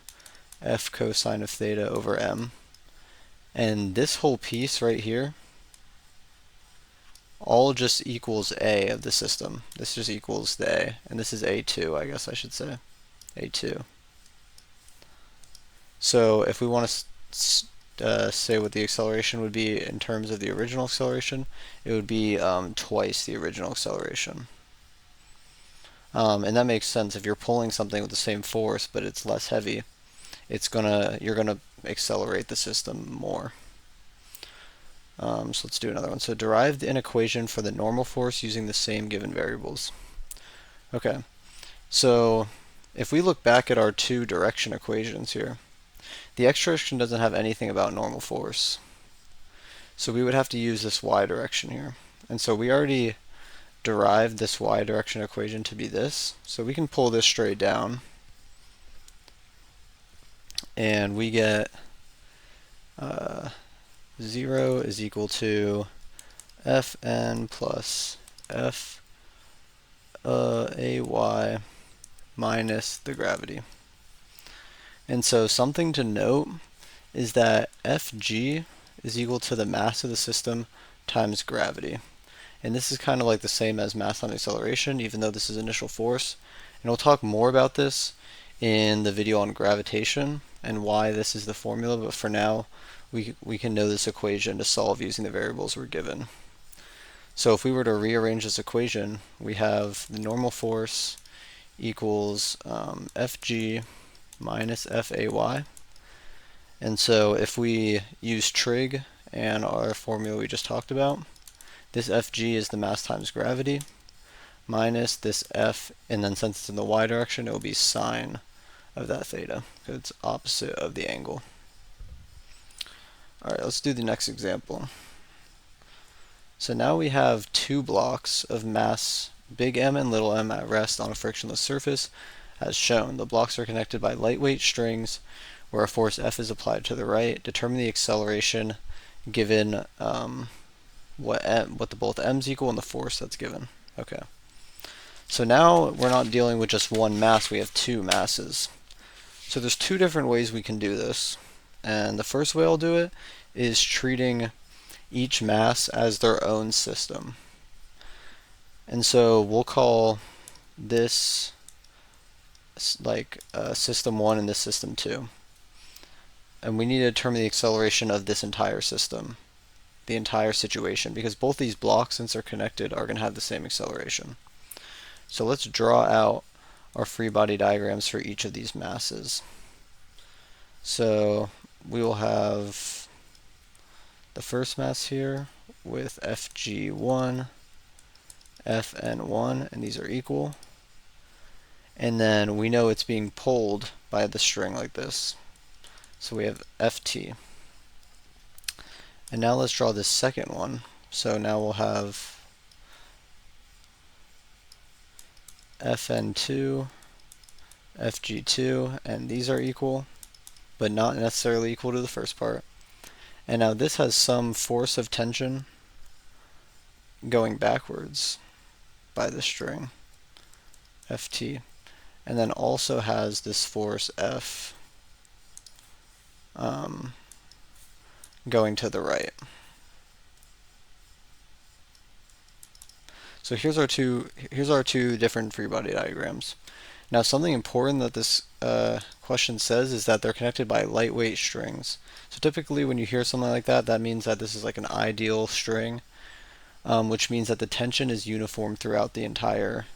[SPEAKER 1] f cosine of theta over m. And this whole piece right here, all just equals A of the system. This just equals the A, and this is A2, I guess I should say. A2. So if we want to say what the acceleration would be in terms of the original acceleration, it would be twice the original acceleration. And that makes sense. If you're pulling something with the same force, but it's less heavy, you're gonna accelerate the system more. So let's do another one. So derive an equation for the normal force using the same given variables. Okay, so if we look back at our two direction equations here, the x direction doesn't have anything about normal force. So we would have to use this y direction here. And so we already derived this y direction equation to be this. So we can pull this straight down. And we get 0 is equal to Fn plus F Ay minus the gravity. And so something to note is that Fg is equal to the mass of the system times gravity. And this is kind of like the same as mass times acceleration, even though this is initial force. And we'll talk more about this in the video on gravitation and why this is the formula, but for now we can know this equation to solve using the variables we're given. So if we were to rearrange this equation, we have the normal force equals Fg minus Fay. And so if we use trig and our formula we just talked about, this Fg is the mass times gravity minus this F, and then since it's in the y direction, it will be sine of that theta, because it's opposite of the angle. Alright, let's do the next example. So now we have two blocks of mass big M and little m at rest on a frictionless surface. As shown, the blocks are connected by lightweight strings where a force F is applied to the right. Determine the acceleration given what both m's equal and the force that's given. Okay. So now we're not dealing with just one mass, we have two masses. So there's two different ways we can do this. And the first way I'll do it is treating each mass as their own system. And so we'll call this like system 1 and this system 2. And we need to determine the acceleration of this entire system, the entire situation, because both these blocks, since they're connected, are going to have the same acceleration. So let's draw out our free body diagrams for each of these masses. So we will have the first mass here with Fg1, Fn1, and these are equal. And then we know it's being pulled by the string like this. So we have Ft. And now let's draw this second one. So now we'll have Fn2, Fg2, and these are equal, but not necessarily equal to the first part. And now this has some force of tension going backwards by the string, Ft, and then also has this force F going to the right. So here's our two different free body diagrams. Now something important that this question says is that they're connected by lightweight strings. So typically when you hear something like that, that means that this is like an ideal string, which means that the tension is uniform throughout the entire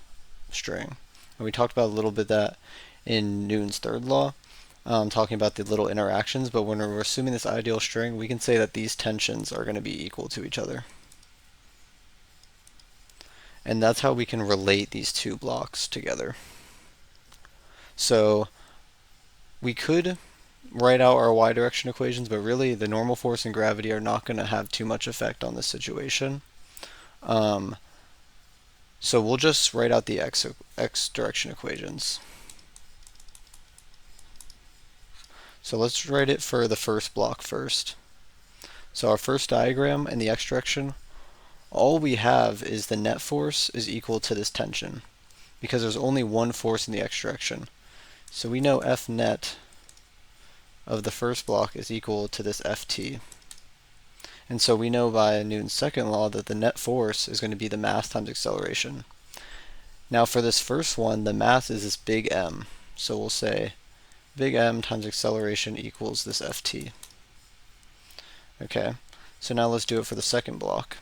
[SPEAKER 1] string. And we talked about a little bit that in Newton's third law, talking about the little interactions, but when we're assuming this ideal string, we can say that these tensions are going to be equal to each other. And that's how we can relate these two blocks together. So we could write out our y direction equations, but really the normal force and gravity are not going to have too much effect on this situation. So we'll just write out the x direction equations. So let's write it for the first block first. So our first diagram in the x direction, all we have is the net force is equal to this tension, because there's only one force in the x direction. So we know F net of the first block is equal to this Ft. And so we know by Newton's second law that the net force is going to be the mass times acceleration. Now for this first one, the mass is this big M. So we'll say big M times acceleration equals this Ft. Okay, so now let's do it for the second block.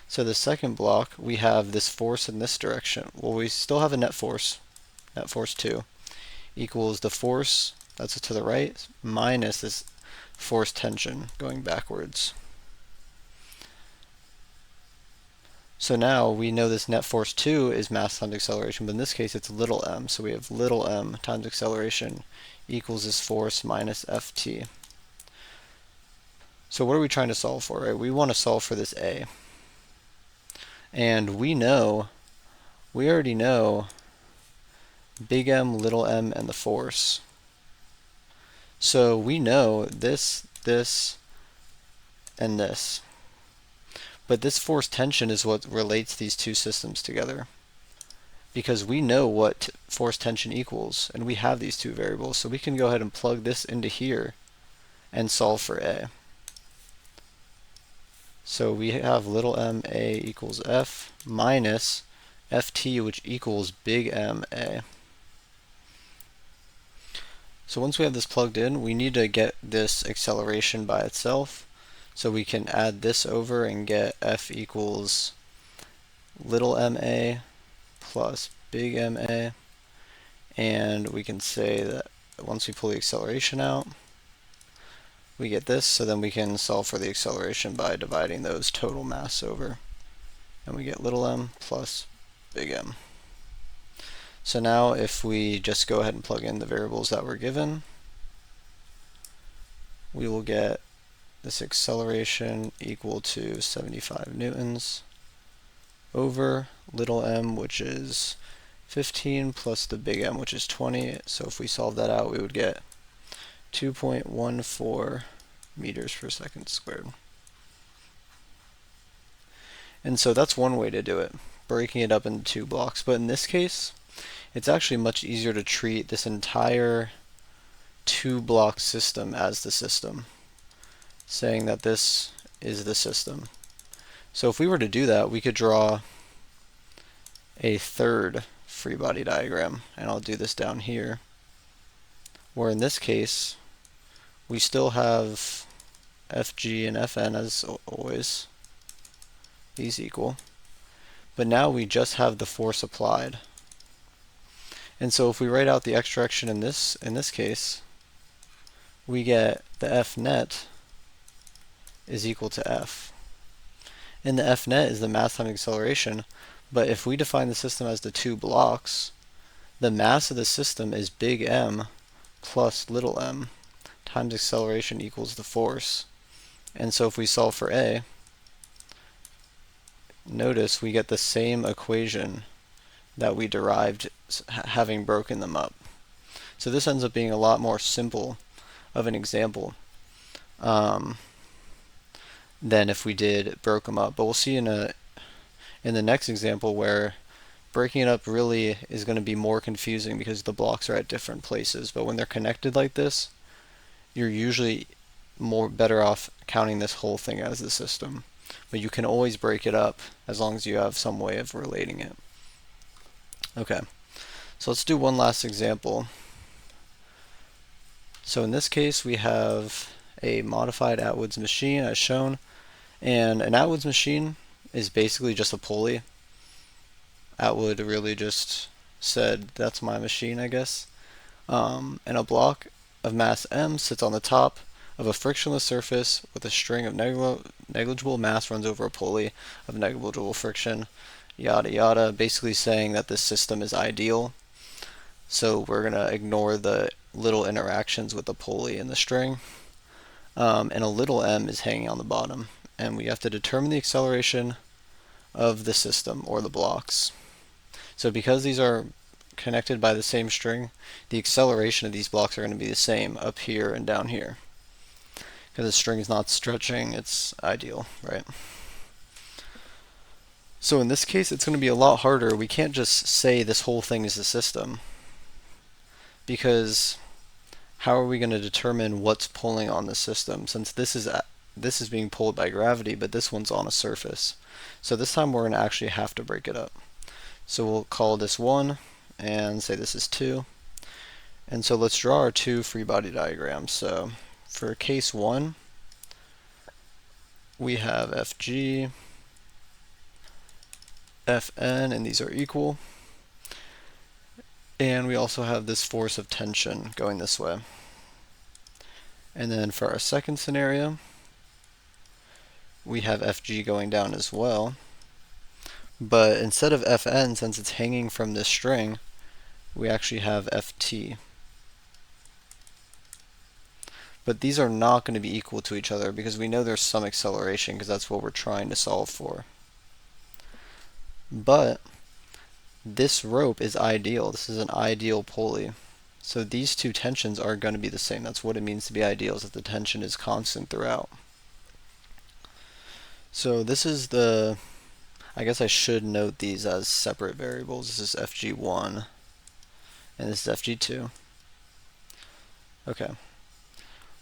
[SPEAKER 1] So the second block, we have this force in this direction. Well, we still have a net force 2, equals the force that's to the right minus this force tension going backwards. So now we know this net force 2 is mass times acceleration, but in this case it's little m. So we have little m times acceleration equals this force minus Ft. So what are we trying to solve for, right? We want to solve for this A. And we already know big M, little m, and the force. So we know this, and this. But this force tension is what relates these two systems together. Because we know what force tension equals, and we have these two variables, so we can go ahead and plug this into here and solve for A. So we have little m A equals F minus Ft, which equals big M A. So once we have this plugged in, we need to get this acceleration by itself. So we can add this over and get F equals little ma plus big Ma. And we can say that once we pull the acceleration out, we get this, so then we can solve for the acceleration by dividing those total mass over. And we get little m plus big M. So now if we just go ahead and plug in the variables that were given, we will get this acceleration equal to 75 newtons over little m, which is 15, plus the big M, which is 20. So if we solve that out, we would get 2.14 meters per second squared. And so that's one way to do it, breaking it up into two blocks. But in this case, it's actually much easier to treat this entire two-block system as the system, saying that this is the system. So if we were to do that, we could draw a third free body diagram, and I'll do this down here, where in this case, we still have Fg and Fn as always, these equal, but now we just have the force applied. And so if we write out the x direction in this case, we get the F net is equal to F. And the F net is the mass times acceleration, but if we define the system as the two blocks, the mass of the system is big M plus little m times acceleration equals the force. And so if we solve for A, notice we get the same equation that we derived having broken them up. So this ends up being a lot more simple of an example than if we broke them up. But we'll see in the next example where breaking it up really is going to be more confusing because the blocks are at different places. But when they're connected like this, you're usually better off counting this whole thing as the system. But you can always break it up as long as you have some way of relating it. Okay, so let's do one last example. So in this case, we have a modified Atwood's machine as shown, and an Atwood's machine is basically just a pulley. Atwood really just said, that's my machine, I guess. And a block of mass m sits on the top of a frictionless surface with a string of negligible mass runs over a pulley of negligible friction, yada yada, basically saying that this system is ideal. So we're going to ignore the little interactions with the pulley and the string. And a little m is hanging on the bottom. And we have to determine the acceleration of the system, or the blocks. So because these are connected by the same string, the acceleration of these blocks are going to be the same up here and down here. Because the string is not stretching, it's ideal, right? So in this case, it's going to be a lot harder. We can't just say this whole thing is the system, because how are we going to determine what's pulling on the system, since this is this is being pulled by gravity, but this one's on a surface. So this time we're going to actually have to break it up. So we'll call this 1 and say this is 2. And so let's draw our two free body diagrams. So for case 1, we have Fg, Fn, and these are equal. And we also have this force of tension going this way. And then for our second scenario, we have Fg going down as well. But instead of Fn, since it's hanging from this string, we actually have Ft. But these are not going to be equal to each other because we know there's some acceleration because that's what we're trying to solve for. But this rope is ideal. This is an ideal pulley. So these two tensions are going to be the same. That's what it means to be ideal, is that the tension is constant throughout. So this is the, I guess I should note these as separate variables. This is Fg1 and this is Fg2. Okay.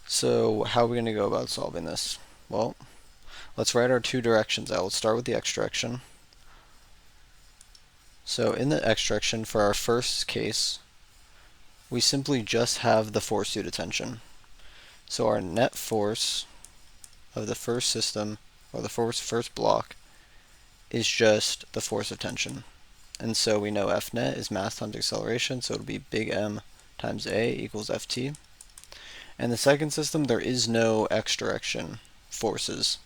[SPEAKER 1] So how are we going to go about solving this? Well, let's write our two directions out. Let's start with the x direction. So in the x direction, for our first case, we simply just have the force due to tension. So our net force of the first system, or the first block, is just the force of tension. And so we know F net is mass times acceleration, so it'll be big M times A equals Ft. And the second system, there is no x direction forces,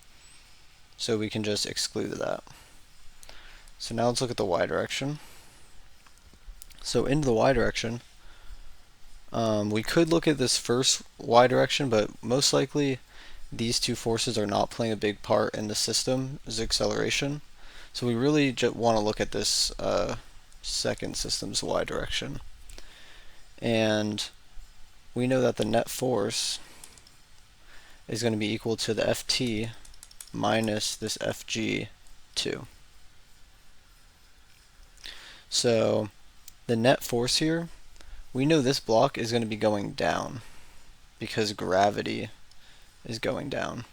[SPEAKER 1] so we can just exclude that. So now let's look at the y direction. So into the y direction, we could look at this first y direction, but most likely these two forces are not playing a big part in the system's acceleration. So we really just want to look at this second system's y direction. And we know that the net force is going to be equal to the Ft minus this Fg2. So the net force here, we know this block is going to be going down because gravity is going down.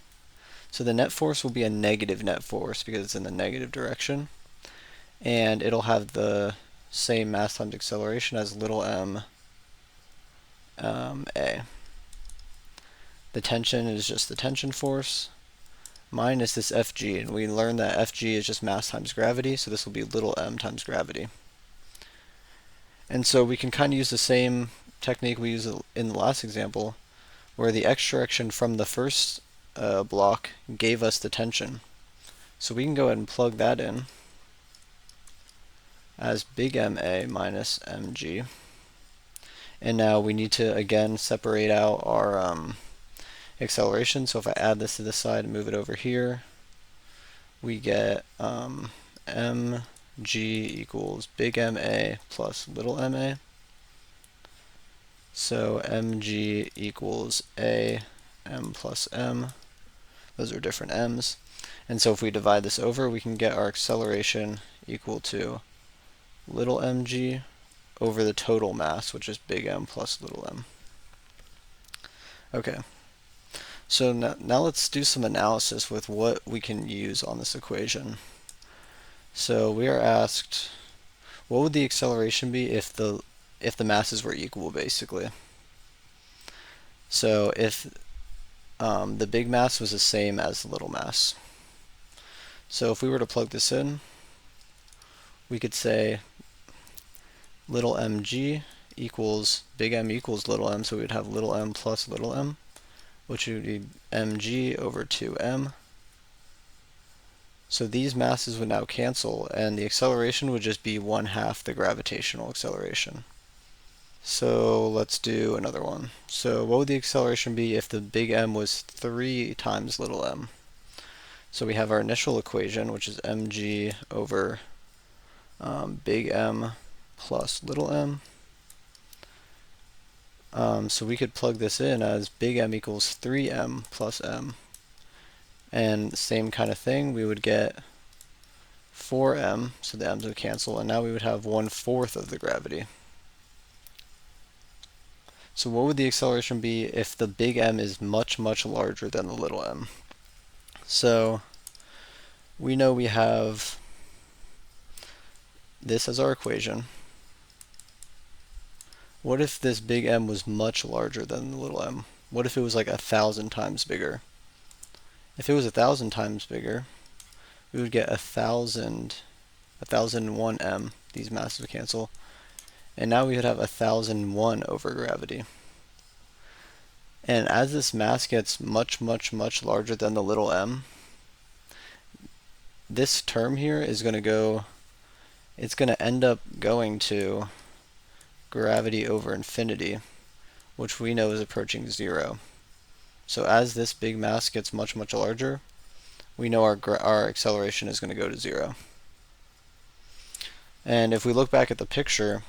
[SPEAKER 1] So the net force will be a negative net force because it's in the negative direction, and it'll have the same mass times acceleration as little m a. The tension is just the tension force minus this Fg, and we learned that Fg is just mass times gravity, so this will be little m times gravity. And so we can kind of use the same technique we used in the last example, where the x direction from the first block gave us the tension. So we can go ahead and plug that in as big MA minus mg. And now we need to again separate out our acceleration. So if I add this to this side and move it over here, we get mg equals big MA plus little ma. So mg equals a m plus m. Those are different m's. And so if we divide this over, we can get our acceleration equal to little mg over the total mass, which is big M plus little m. Okay, so now let's do some analysis with what we can use on this equation. So we are asked, what would the acceleration be if the masses were equal, basically? So if the big mass was the same as the little mass. So if we were to plug this in, we could say little mg equals big M equals little m, so we'd have little m plus little m, which would be mg over 2m. So these masses would now cancel, and the acceleration would just be 1/2 the gravitational acceleration. So let's do another one. So what would the acceleration be if the big M was 3 times little m? So we have our initial equation, which is mg over big M plus little m. So we could plug this in as big M equals 3m plus m. And same kind of thing, we would get 4m, so the m's would cancel, and now we would have 1/4 of the gravity. So what would the acceleration be if the big M is much, much larger than the little m? So we know we have this as our equation. What if this big M was much larger than the little m? What if it was like 1,000 times bigger? If it was 1,000 times bigger, we would get 1,001 m. These masses would cancel. And now we would have 1,001 over gravity. And as this mass gets much, much, much larger than the little m, this term here is going to go, it's going to end up going to gravity over infinity, which we know is approaching 0. So as this big mass gets much, much larger, we know our acceleration is going to go to 0. And if we look back at the picture,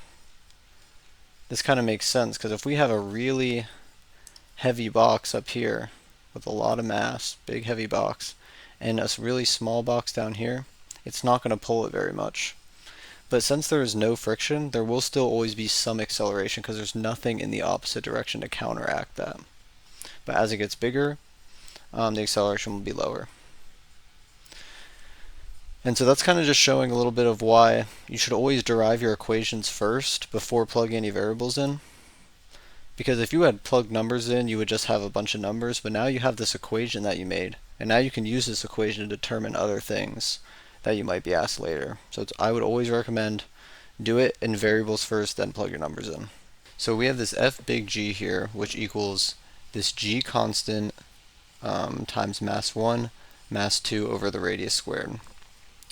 [SPEAKER 1] this kind of makes sense, because if we have a really heavy box up here with a lot of mass, big heavy box, and a really small box down here, it's not going to pull it very much. But since there is no friction, there will still always be some acceleration because there's nothing in the opposite direction to counteract that. But as it gets bigger, the acceleration will be lower. And so that's kind of just showing a little bit of why you should always derive your equations first before plugging any variables in. Because if you had plugged numbers in, you would just have a bunch of numbers, but now you have this equation that you made, and now you can use this equation to determine other things that you might be asked later. So I would always recommend do it in variables first, then plug your numbers in. So we have this F big G here, which equals this G constant times mass 1, mass 2 over the radius squared.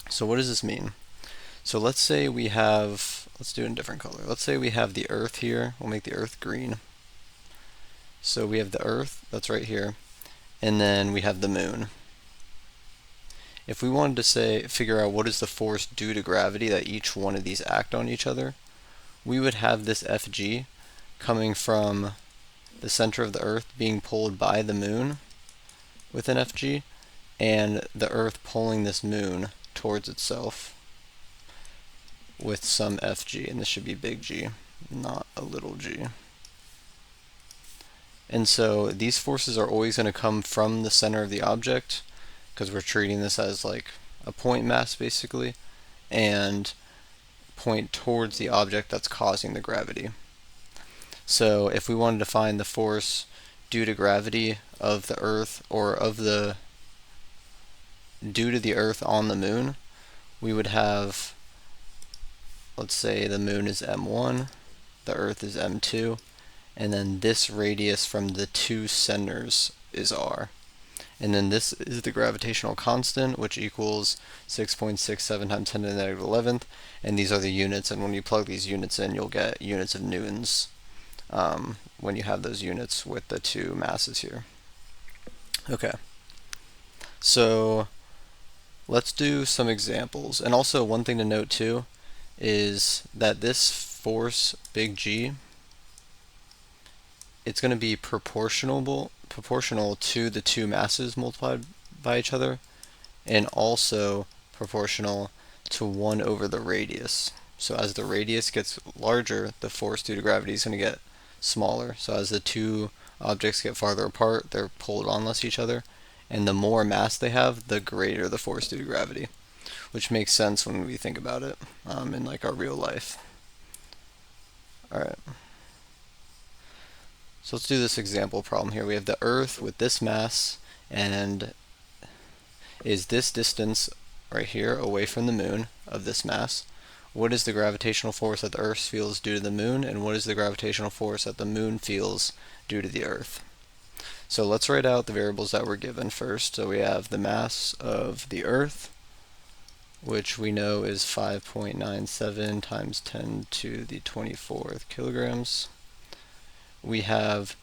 [SPEAKER 1] So what does this mean? So let's say we have, let's do it in a different color. Let's say we have the Earth here. We'll make the Earth green. So we have the Earth, that's right here, and then we have the Moon. If we wanted to figure out what is the force due to gravity that each one of these act on each other, we would have this Fg coming from the center of the Earth being pulled by the Moon with an Fg, and the Earth pulling this Moon towards itself with some Fg, and this should be big G, not a little g. And so these forces are always going to come from the center of the object, because we're treating this as like a point mass basically, and point towards the object that's causing the gravity. So if we wanted to find the force due to gravity of the Earth, or due to the Earth on the Moon, we would have, let's say the Moon is m1, the Earth is m2, and then this radius from the two centers is r. And then this is the gravitational constant, which equals 6.67 times 10 to the negative 11th, and these are the units, and when you plug these units in, you'll get units of newtons when you have those units with the two masses here. Okay, so let's do some examples. And also one thing to note too is that this force, big G, it's going to be proportional to the two masses multiplied by each other, and also proportional to 1 over the radius. So as the radius gets larger, the force due to gravity is going to get smaller. So as the two objects get farther apart, they're pulled on less each other, and the more mass they have, the greater the force due to gravity, which makes sense when we think about it in like our real life. Alright. So let's do this example problem here. We have the Earth with this mass, and is this distance right here away from the Moon of this mass. What is the gravitational force that the Earth feels due to the Moon, and what is the gravitational force that the Moon feels due to the Earth? So let's write out the variables that were given first. So we have the mass of the Earth, which we know is 5.97 times 10 to the 24th kilograms. We have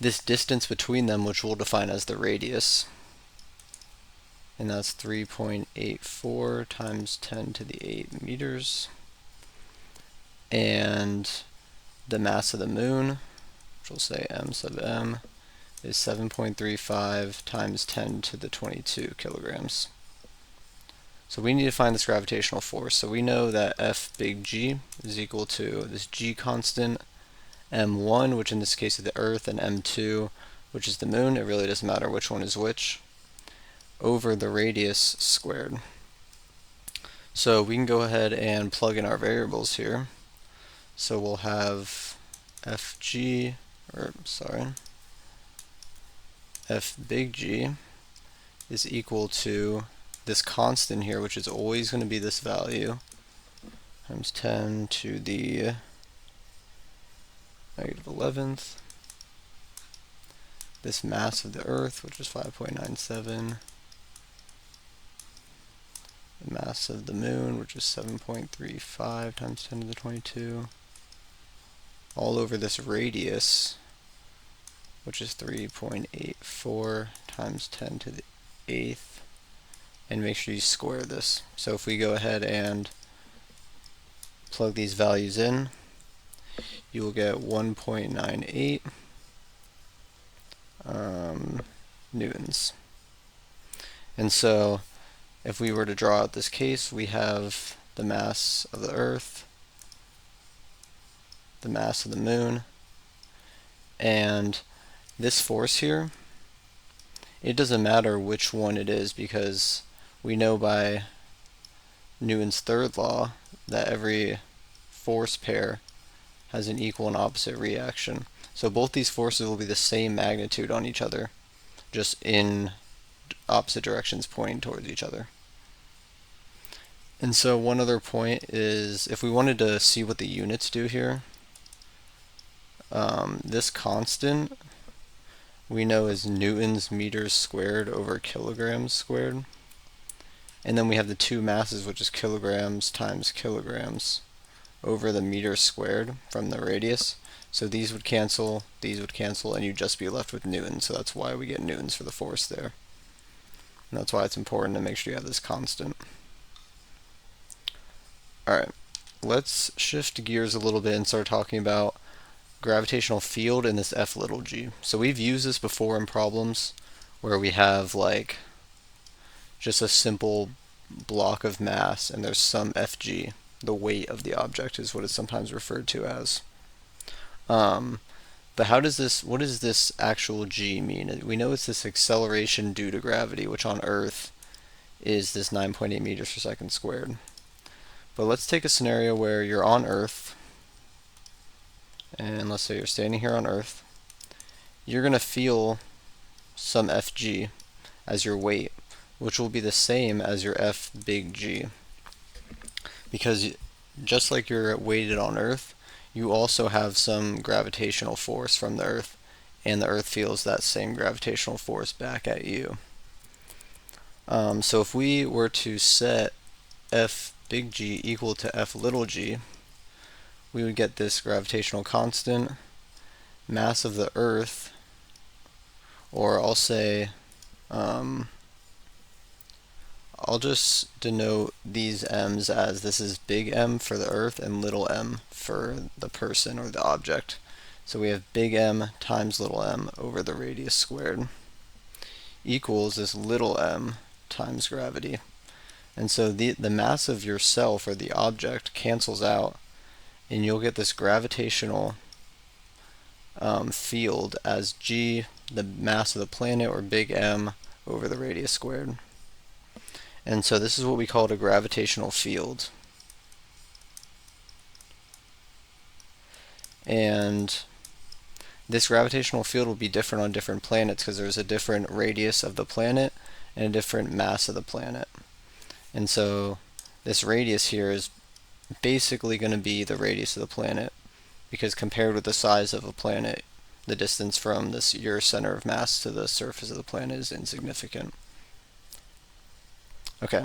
[SPEAKER 1] this distance between them, which we'll define as the radius, and that's 3.84 times 10 to the 8 meters. And the mass of the Moon, which we'll say m sub m, is 7.35 times 10 to the 22 kilograms. So we need to find this gravitational force. So we know that F big G is equal to this G constant, m1, which in this case is the Earth, and m2, which is the Moon. It really doesn't matter which one is which. over the radius squared. So we can go ahead and plug in our variables here. So we'll have f big G is equal to this constant here, which is always going to be this value, times 10 to the -11th, this mass of the Earth, which is 5.97, the mass of the Moon, which is 7.35 times 10 to the 22, all over this radius, which is 3.84 times 10 to the 8th, and make sure you square this. So if we go ahead and plug these values in, you will get 1.98 newtons. And so if we were to draw out this case, we have the mass of the Earth, the mass of the Moon, and this force here, it doesn't matter which one it is, because we know by Newton's third law that every force pair has an equal and opposite reaction. So both these forces will be the same magnitude on each other, just in opposite directions pointing towards each other. And so one other point is, if we wanted to see what the units do here, this constant we know is newtons meters squared over kilograms squared. And then we have the two masses, which is kilograms times kilograms over the meters squared from the radius. So these would cancel, and you'd just be left with newtons. So that's why we get newtons for the force there. And that's why it's important to make sure you have this constant. Alright, let's shift gears a little bit and start talking about gravitational field and this F little g. So we've used this before in problems where we have like just a simple block of mass and there's some Fg. The weight of the object is what it's sometimes referred to as. But what does this actual g mean? We know it's this acceleration due to gravity, which on Earth is this 9.8 meters per second squared. But let's take a scenario where you're on Earth, and let's say you're standing here on Earth. You're going to feel some Fg as your weight, which will be the same as your F big G. Because just like you're weighted on Earth, you also have some gravitational force from the Earth, and the Earth feels that same gravitational force back at you. So if we were to set F big G equal to F little g, we would get this gravitational constant, mass of the Earth, or I'll say, I'll just denote these m's as this is big M for the Earth and little m for the person or the object. So we have big M times little m over the radius squared equals this little m times gravity. And so the mass of yourself or the object cancels out, and you'll get this gravitational field as g, the mass of the planet, or big M over the radius squared. And so this is what we call a gravitational field. And this gravitational field will be different on different planets because there's a different radius of the planet and a different mass of the planet. And so this radius here is basically going to be the radius of the planet, because compared with the size of a planet, the distance from your center of mass to the surface of the planet is insignificant. Okay,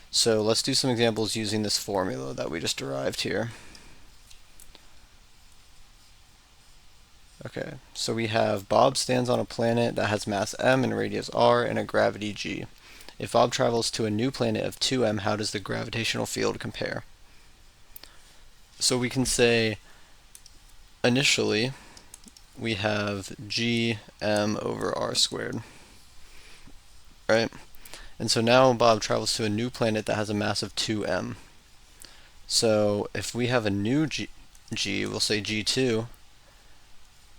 [SPEAKER 1] so let's do some examples using this formula that we just derived here. Okay, so we have Bob stands on a planet that has mass m and radius r and a gravity g. If Bob travels to a new planet of 2m, how does the gravitational field compare? So we can say initially we have gm over r squared, right? And so now Bob travels to a new planet that has a mass of 2m. So if we have a new g, we'll say g2,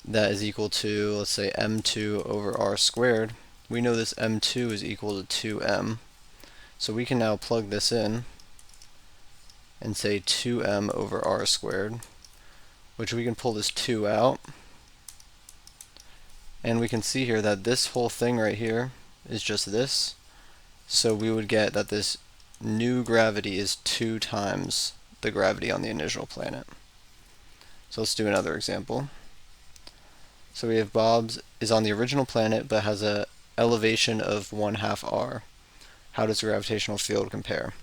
[SPEAKER 1] that is equal to, let's say, m2 over r squared. we know this m2 is equal to 2m. So we can now plug this in and say 2m over r squared, which we can pull this 2 out. And we can see here that this whole thing right here is just this. So we would get that this new gravity is 2 times the gravity on the initial planet. So let's do another example. So we have Bob is on the original planet but has a elevation of 1/2 r. How does the gravitational field compare?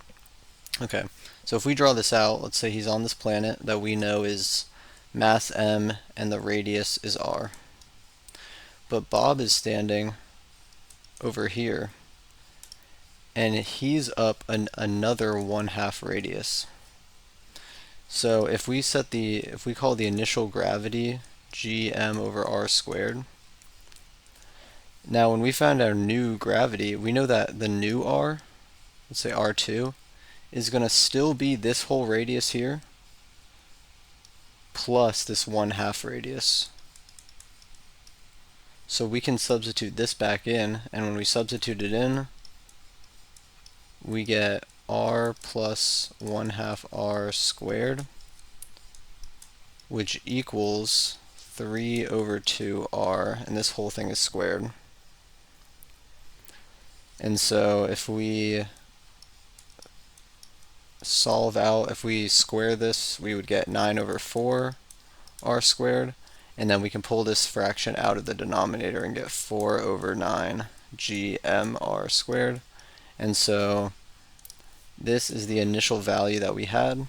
[SPEAKER 1] Okay, so if we draw this out, let's say he's on this planet that we know is mass m and the radius is r. But Bob is standing over here and he's up another 1/2 radius. So if we call the initial gravity gm over r squared, now when we find our new gravity, we know that the new r, let's say r2, is going to still be this whole radius here plus this 1/2 radius. So we can substitute this back in, and when we substitute it in, we get r plus 1/2 r squared, which equals 3 over 2r, and this whole thing is squared. And so if we solve out, if we square this, we would get 9 over 4 r squared, and then we can pull this fraction out of the denominator and get 4 over 9 gm r squared. And so this is the initial value that we had.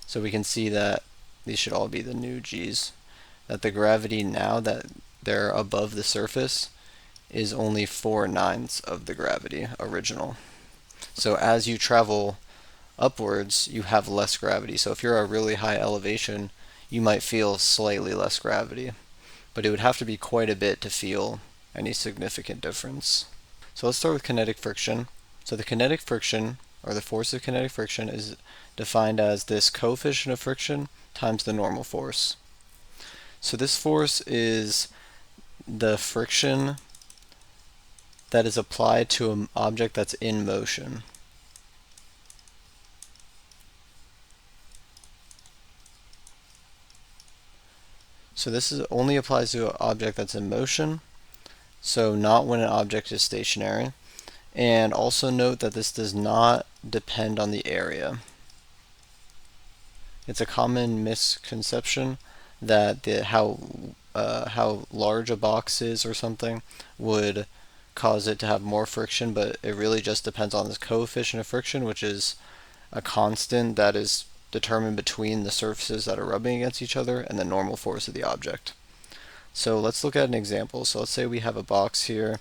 [SPEAKER 1] So we can see that these should all be the new g's. That the gravity now that they're above the surface is only 4/9 of the gravity original. So as you travel upwards, you have less gravity. So if you're at a really high elevation, you might feel slightly less gravity, but it would have to be quite a bit to feel any significant difference. So let's start with kinetic friction. So the kinetic friction, or the force of kinetic friction, is defined as this coefficient of friction times the normal force. So this force is the friction that is applied to an object that's in motion. So this only applies to an object that's in motion, so not when an object is stationary. And also note that this does not depend on the area. It's a common misconception that how large a box is or something would cause it to have more friction, but it really just depends on this coefficient of friction, which is a constant that is determined between the surfaces that are rubbing against each other and the normal force of the object. So let's look at an example. So let's say we have a box here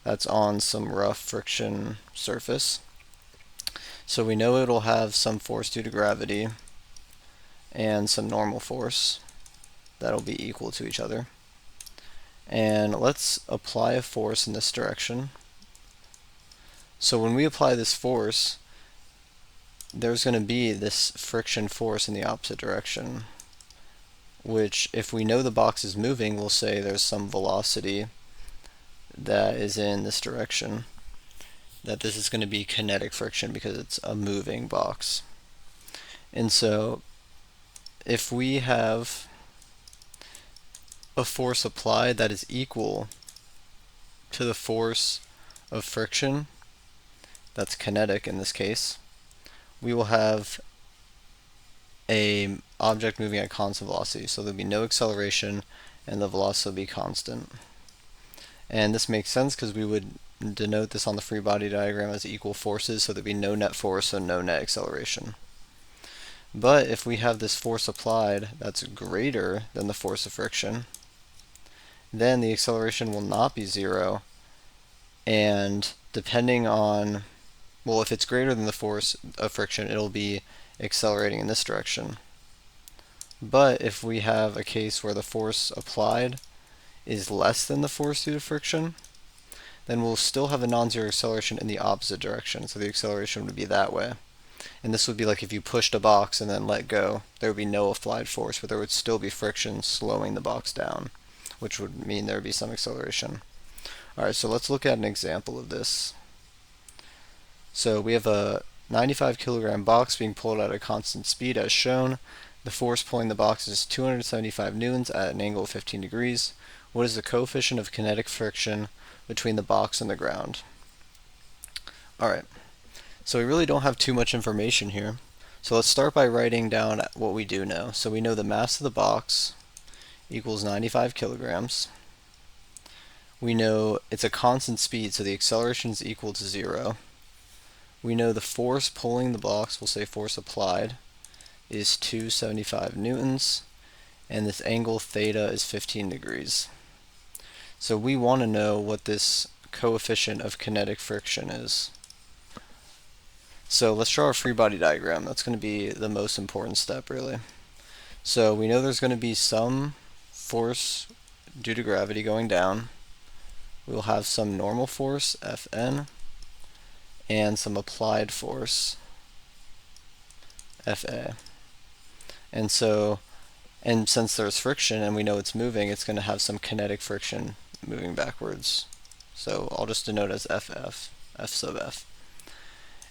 [SPEAKER 1] that's on some rough friction surface. So we know it'll have some force due to gravity and some normal force that'll be equal to each other. And let's apply a force in this direction. So when we apply this force, there's going to be this friction force in the opposite direction, which if we know the box is moving, we'll say there's some velocity that is in this direction, that this is going to be kinetic friction because it's a moving box. And so if we have a force applied that is equal to the force of friction, that's kinetic in this case, we will have an object moving at constant velocity. So there'll be no acceleration and the velocity will be constant. And this makes sense because we would denote this on the free body diagram as equal forces, so there'd be no net force and no net acceleration. But if we have this force applied that's greater than the force of friction, then the acceleration will not be 0, and depending on, well, if it's greater than the force of friction, it'll be accelerating in this direction. But if we have a case where the force applied is less than the force due to friction, then we'll still have a non-zero acceleration in the opposite direction, so the acceleration would be that way. And this would be like if you pushed a box and then let go, there would be no applied force, but there would still be friction slowing the box down, which would mean there would be some acceleration. Alright, so let's look at an example of this. So we have a 95 kilogram box being pulled at a constant speed as shown. The force pulling the box is 275 newtons at an angle of 15 degrees. What is the coefficient of kinetic friction between the box and the ground? Alright, so we really don't have too much information here. So let's start by writing down what we do know. So we know the mass of the box equals 95 kilograms. We know it's a constant speed, so the acceleration is equal to 0. We know the force pulling the box, we'll say force applied, is 275 newtons, and this angle theta is 15 degrees. So we want to know what this coefficient of kinetic friction is. So let's draw a free body diagram. That's going to be the most important step, really. So we know there's going to be some force due to gravity going down. We'll have some normal force, Fn, and some applied force, Fa. And since there's friction and we know it's moving, it's going to have some kinetic friction moving backwards. So I'll just denote as Ff, F sub F.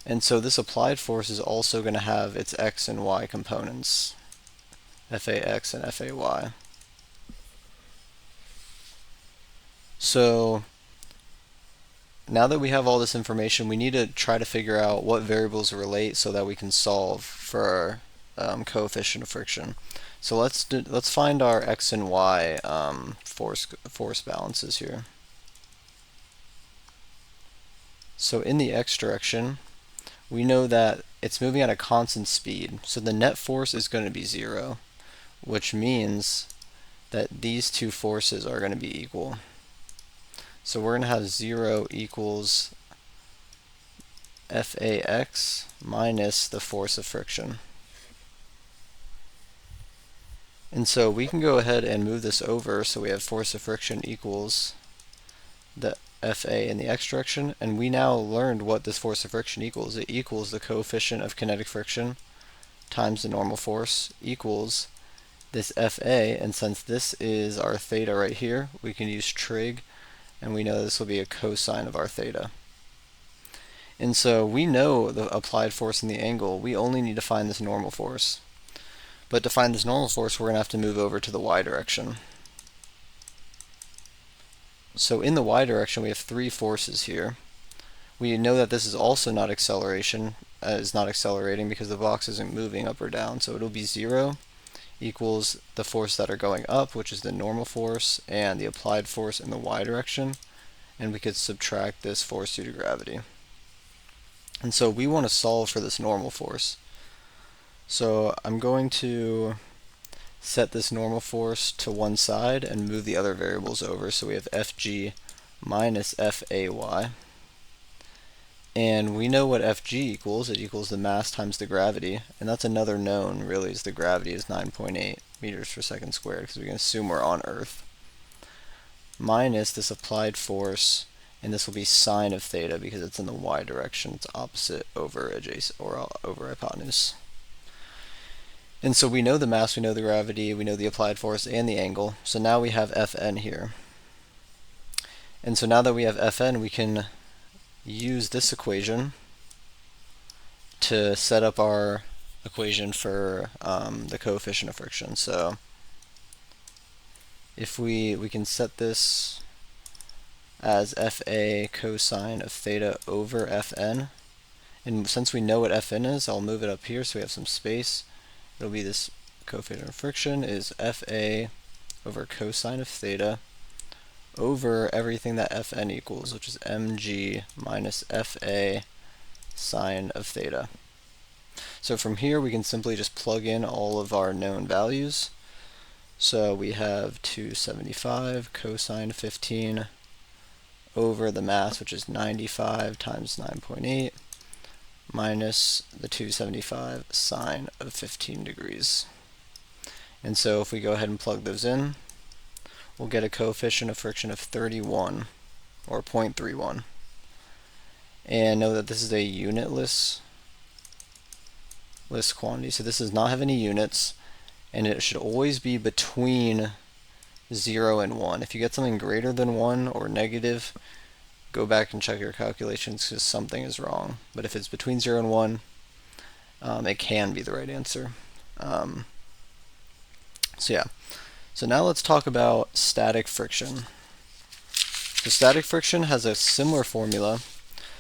[SPEAKER 1] And so this applied force is also going to have its x and y components, Fax and Fay. So now that we have all this information, we need to try to figure out what variables relate so that we can solve for our coefficient of friction. So let's find our x and y force balances here. So in the x direction, we know that it's moving at a constant speed, so the net force is going to be 0, which means that these two forces are going to be equal. So we're going to have 0 equals Fax minus the force of friction. And so we can go ahead and move this over, so we have force of friction equals the Fa in the x direction, and we now learned what this force of friction equals. It equals the coefficient of kinetic friction times the normal force equals this Fa, and since this is our theta right here, we can use trig, and we know this will be a cosine of our theta. And so we know the applied force and the angle, we only need to find this normal force. But to find this normal force, we're going to have to move over to the y direction. So in the y direction, we have 3 forces here. We know that this is also not acceleration, is not accelerating because the box isn't moving up or down. So it'll be 0 equals the force that are going up, which is the normal force, and the applied force in the y direction. And we could subtract this force due to gravity. And so we want to solve for this normal force. So I'm going to set this normal force to one side and move the other variables over. So we have Fg minus Fay. And we know what Fg equals. It equals the mass times the gravity. And that's another known, really, is the gravity is 9.8 meters per second squared, because we can assume we're on Earth. Minus this applied force, and this will be sine of theta because it's in the y direction. It's opposite over adjacent, or over hypotenuse. And so we know the mass, we know the gravity, we know the applied force and the angle. So now we have Fn here. And so now that we have Fn, we can use this equation to set up our equation for the coefficient of friction. So if we can set this as Fa cosine of theta over Fn. And since we know what Fn is, I'll move it up here so we have some space. It'll be this coefficient of friction is Fa over cosine of theta over everything that Fn equals, which is mg minus Fa sine of theta. So from here we can simply just plug in all of our known values. So we have 275 cosine 15 over the mass, which is 95 times 9.8 minus the 275 sine of 15 degrees. And so if we go ahead and plug those in, we'll get a coefficient of friction of 31, or 0.31. And know that this is a unitless quantity, so this does not have any units, and it should always be between 0 and 1. If you get something greater than 1 or negative, go back and check your calculations because something is wrong. But if it's between 0 and 1, it can be the right answer. So yeah. So now let's talk about static friction. So static friction has a similar formula,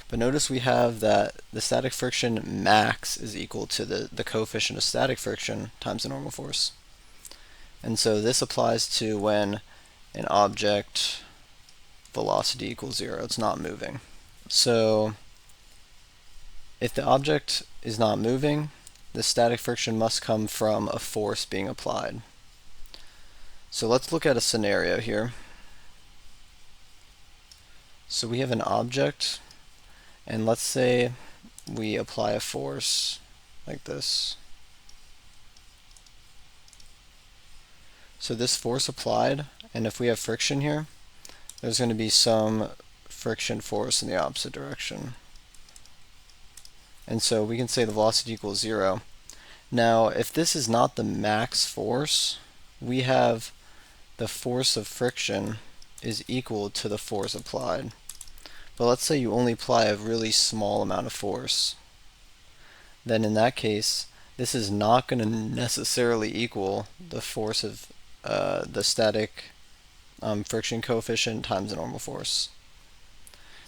[SPEAKER 1] but notice we have that the static friction max is equal to the coefficient of static friction times the normal force. And so this applies to when an object velocity equals 0. It's not moving. So if the object is not moving, the static friction must come from a force being applied. So let's look at a scenario here. So we have an object, and let's say we apply a force like this. So this force applied, and if we have friction here, there's going to be some friction force in the opposite direction. And so we can say the velocity equals 0. Now, if this is not the max force, we have the force of friction is equal to the force applied. But let's say you only apply a really small amount of force. Then in that case, this is not going to necessarily equal the force of the static friction coefficient times the normal force.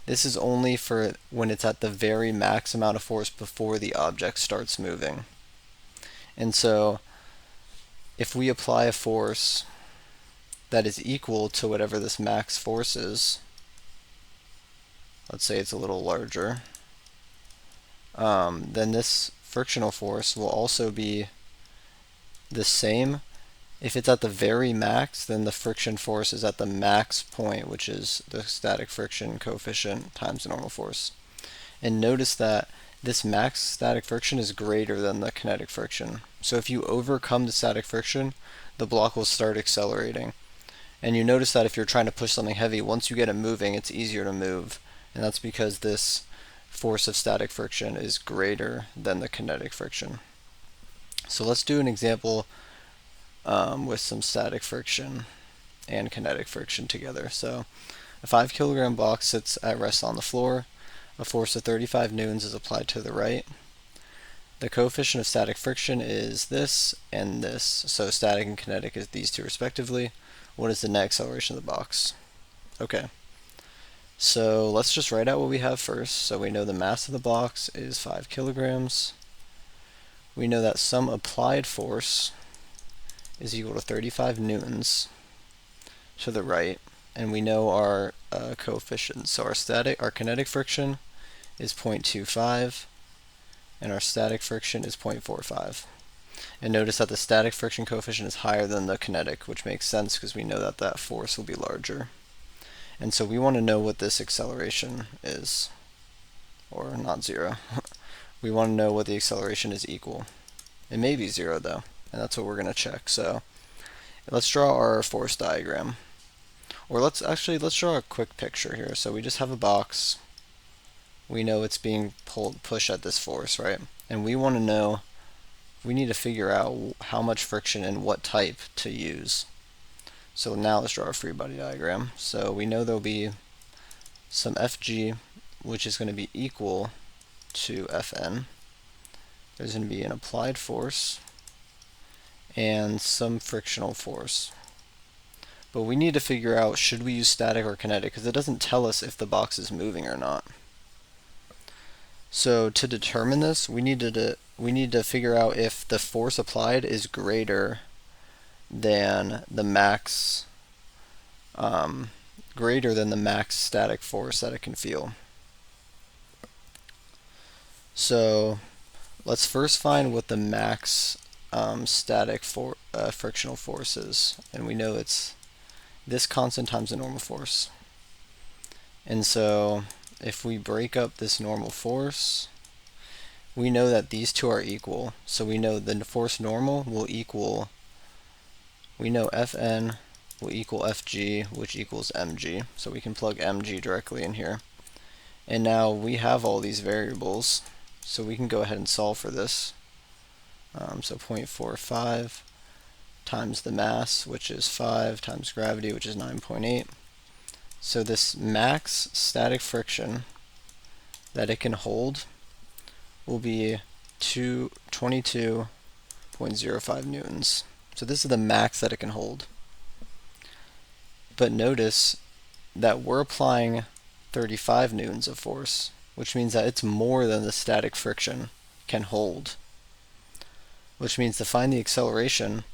[SPEAKER 1] This is only for when it's at the very max amount of force before the object starts moving. And so if we apply a force that is equal to whatever this max force is, let's say it's a little larger, then this frictional force will also be the same. If it's at the very max, then the friction force is at the max point, which is the static friction coefficient times the normal force. And notice that this max static friction is greater than the kinetic friction. So if you overcome the static friction, the block will start accelerating. And you notice that if you're trying to push something heavy, once you get it moving, it's easier to move. And that's because this force of static friction is greater than the kinetic friction. So let's do an example with some static friction and kinetic friction together. So a 5 kilogram box sits at rest on the floor. A force of 35 newtons is applied to the right. The coefficient of static friction is this and this. So static and kinetic is these two respectively. What is the net acceleration of the box? Okay. So let's just write out what we have first. So we know the mass of the box is 5 kilograms. We know that some applied force is equal to 35 newtons to the right, and we know our coefficients. So our kinetic friction is 0.25, and our static friction is 0.45. And notice that the static friction coefficient is higher than the kinetic, which makes sense because we know that that force will be larger. And so we want to know what this acceleration is, or not 0. We want to know what the acceleration is equal. It may be 0 though, and that's what we're going to check. So let's draw our force diagram. Or let's draw a quick picture here. So we just have a box. We know it's being pushed at this force, right? And we want to know, we need to figure out how much friction and what type to use. So now let's draw a free body diagram. So we know there'll be some Fg, which is going to be equal to Fn. There's going to be an applied force and some frictional force. But we need to figure out, should we use static or kinetic, because it doesn't tell us if the box is moving or not. So to determine this, we need to figure out if the force applied is greater than the max static force that it can feel. So let's first find what the max static frictional force is, and we know it's this constant times the normal force. And so if we break up this normal force, we know that these two are equal. So we know the force normal will equal, we know Fn will equal Fg, which equals mg. So we can plug mg directly in here. And now we have all these variables, so we can go ahead and solve for this. So 0.45 times the mass, which is 5, times gravity, which is 9.8, So this max static friction that it can hold will be 22.05 newtons. So this is the max that it can hold. But notice that we're applying 35 newtons of force, which means that it's more than the static friction can hold. Which means to find the acceleration,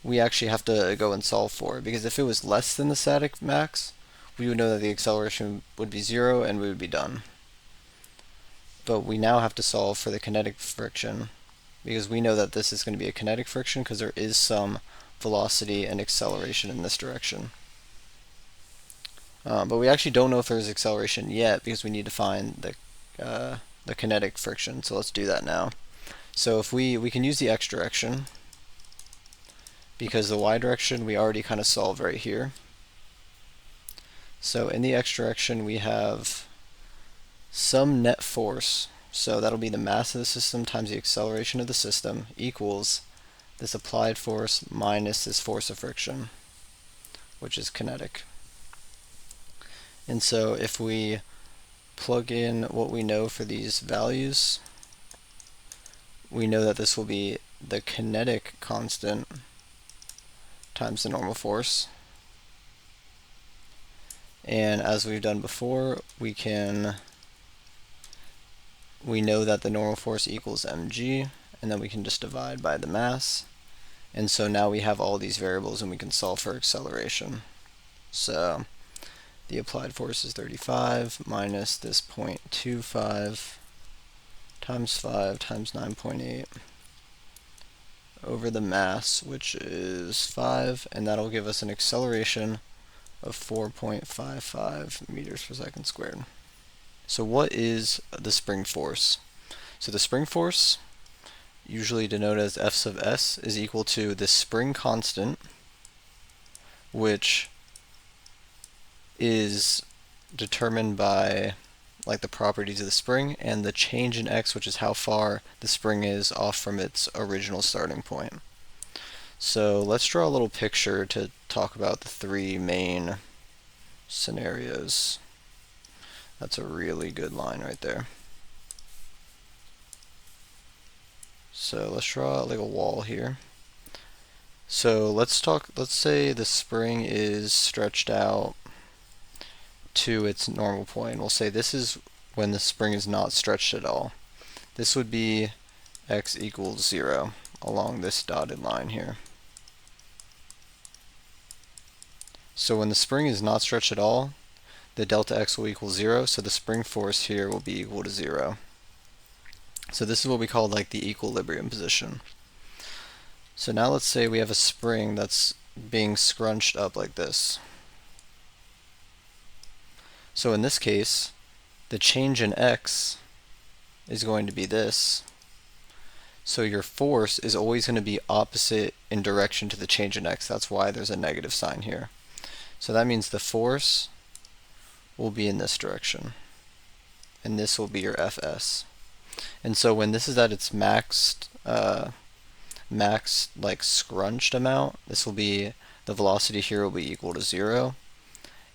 [SPEAKER 1] we actually have to go and solve for it, because if it was less than the static max, we would know that the acceleration would be 0 and we would be done. But we now have to solve for the kinetic friction, because we know that this is going to be a kinetic friction because there is some velocity and acceleration in this direction. But we actually don't know if there's acceleration yet, because we need to find the kinetic friction. So let's do that now. So if we can use the x direction, because the y direction we already kind of solved right here. So in the x direction we have some net force, so that'll be the mass of the system times the acceleration of the system, equals this applied force minus this force of friction, which is kinetic. And so if we plug in what we know for these values, we know that this will be the kinetic constant times the normal force. And as we've done before, we know that the normal force equals mg, and then we can just divide by the mass. And so now we have all these variables and we can solve for acceleration. So the applied force is 35 minus this 0.25 times 5 times 9.8 over the mass, which is 5, and that'll give us an acceleration of 4.55 meters per second squared. So what is the spring force? So the spring force, usually denoted as F sub s, is equal to the spring constant, which is determined by like the properties of the spring, and the change in x, which is how far the spring is off from its original starting point. So let's draw a little picture to talk about the three main scenarios. That's a really good line right there. So let's draw like a wall here. So let's say the spring is stretched out to its normal point. We'll say this is when the spring is not stretched at all. This would be x equals 0 along this dotted line here. So when the spring is not stretched at all, the delta x will equal 0, so the spring force here will be equal to 0. So this is what we call like the equilibrium position. So now let's say we have a spring that's being scrunched up like this. So in this case, the change in x is going to be this. So your force is always going to be opposite in direction to the change in x. That's why there's a negative sign here. So that means the force will be in this direction, and this will be your Fs. And so when this is at its maxed like scrunched amount, this will be, the velocity here will be equal to 0,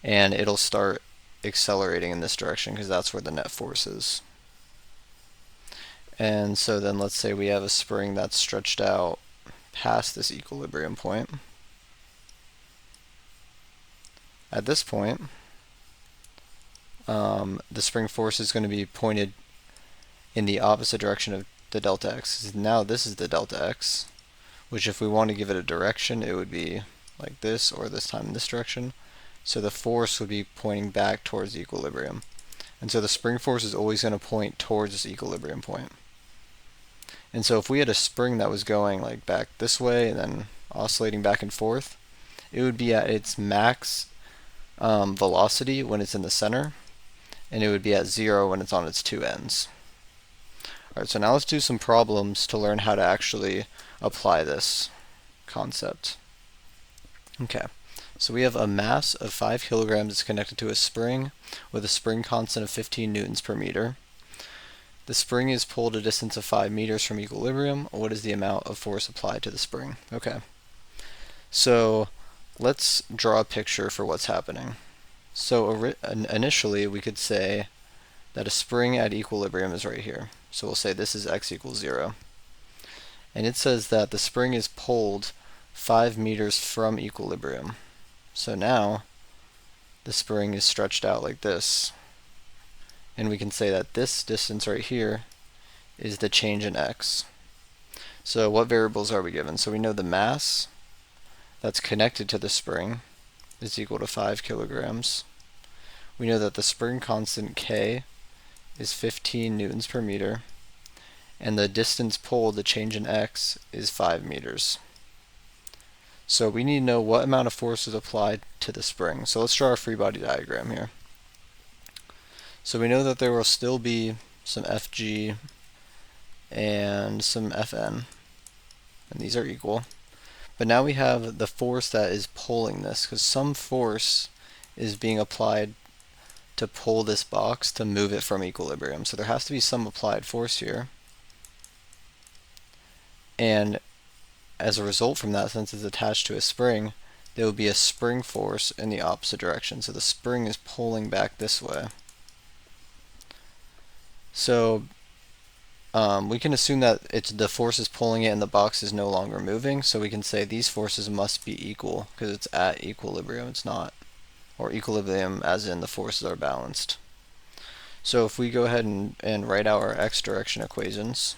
[SPEAKER 1] and it'll start accelerating in this direction because that's where the net force is. And so then let's say we have a spring that's stretched out past this equilibrium point. At this point, the spring force is going to be pointed in the opposite direction of the delta x. Now this is the delta x, which if we want to give it a direction, it would be like this, or this time in this direction. So the force would be pointing back towards the equilibrium. And so the spring force is always going to point towards this equilibrium point. And so if we had a spring that was going like back this way and then oscillating back and forth, it would be at its max velocity when it's in the center, and it would be at 0 when it's on its two ends. Alright, so now let's do some problems to learn how to actually apply this concept. Okay, so we have a mass of 5 kilograms that's connected to a spring with a spring constant of 15 newtons per meter. The spring is pulled a distance of 5 meters from equilibrium. What is the amount of force applied to the spring? Okay, so let's draw a picture for what's happening. So initially we could say that a spring at equilibrium is right here. So we'll say this is x equals 0. And it says that the spring is pulled 5 meters from equilibrium. So now the spring is stretched out like this. And we can say that this distance right here is the change in x. So what variables are we given? So we know the mass that's connected to the spring is equal to 5 kilograms. We know that the spring constant K is 15 newtons per meter, and the distance pulled, the change in x, is 5 meters. So we need to know what amount of force is applied to the spring. So let's draw a free body diagram here. So we know that there will still be some Fg and some Fn, and these are equal. But now we have the force that is pulling this, because some force is being applied to pull this box to move it from equilibrium. So there has to be some applied force here. And as a result from that, since it's attached to a spring, there will be a spring force in the opposite direction. So the spring is pulling back this way. So we can assume that the force is pulling it and the box is no longer moving. So we can say these forces must be equal because it's at equilibrium. It's not, or equilibrium as in the forces are balanced. So if we go ahead and write out our x direction equations,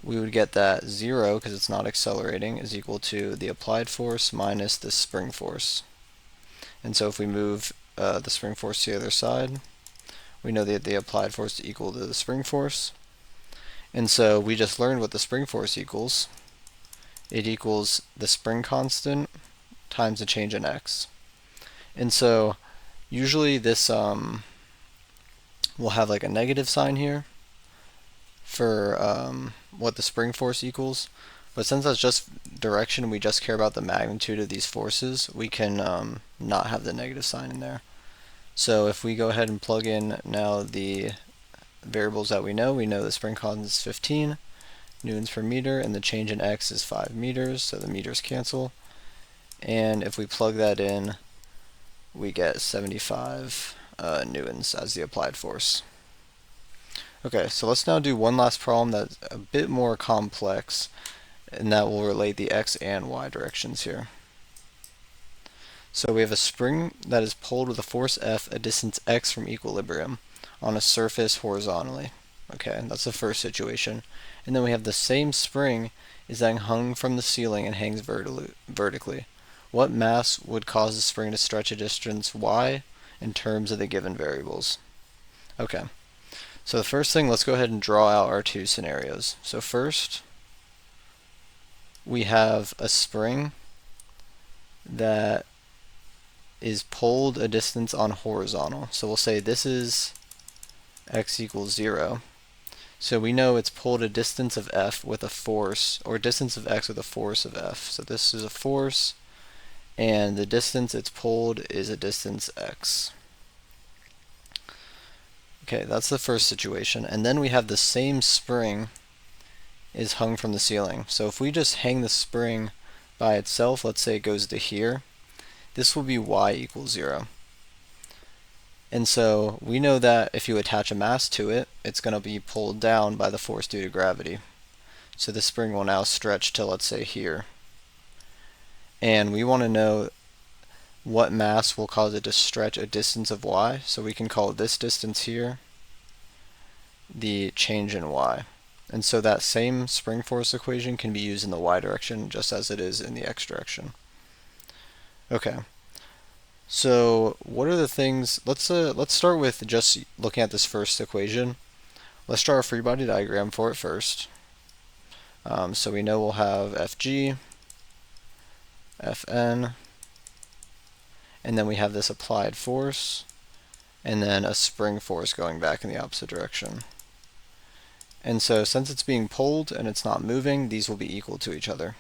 [SPEAKER 1] we would get that 0, because it's not accelerating, is equal to the applied force minus the spring force. And so if we move the spring force to the other side, we know that the applied force is equal to the spring force. And so we just learned what the spring force equals. It equals the spring constant times the change in x. And so usually this will have like a negative sign here for what the spring force equals. But since that's just direction, we just care about the magnitude of these forces, we can not have the negative sign in there. So if we go ahead and plug in now the variables that we know the spring constant is 15 newtons per meter and the change in x is 5 meters, so the meters cancel. And if we plug that in, we get 75 newtons as the applied force. Okay, so let's now do one last problem that's a bit more complex, and that will relate the x and y directions here. So we have a spring that is pulled with a force F a distance x from equilibrium on a surface horizontally. Okay, that's the first situation. And then we have the same spring is then hung from the ceiling and hangs vertically. What mass would cause the spring to stretch a distance y in terms of the given variables? Okay, so the first thing, let's go ahead and draw out our two scenarios. So first, we have a spring that is pulled a distance on horizontal. So we'll say this is x equals 0. So we know it's pulled a distance of f with a force, or distance of x with a force of f. So this is a force, and the distance it's pulled is a distance x. Okay, that's the first situation. And then we have the same spring is hung from the ceiling. So if we just hang the spring by itself, let's say it goes to here, this will be y equals 0. And so we know that if you attach a mass to it, it's going to be pulled down by the force due to gravity. So the spring will now stretch to, let's say, here. And we want to know what mass will cause it to stretch a distance of y. So we can call this distance here the change in y. And so that same spring force equation can be used in the y direction just as it is in the x direction. Okay. So what are the things, let's start with just looking at this first equation. Let's draw a free body diagram for it first. So we know we'll have Fg, Fn, and then we have this applied force, and then a spring force going back in the opposite direction. And so since it's being pulled and it's not moving, these will be equal to each other.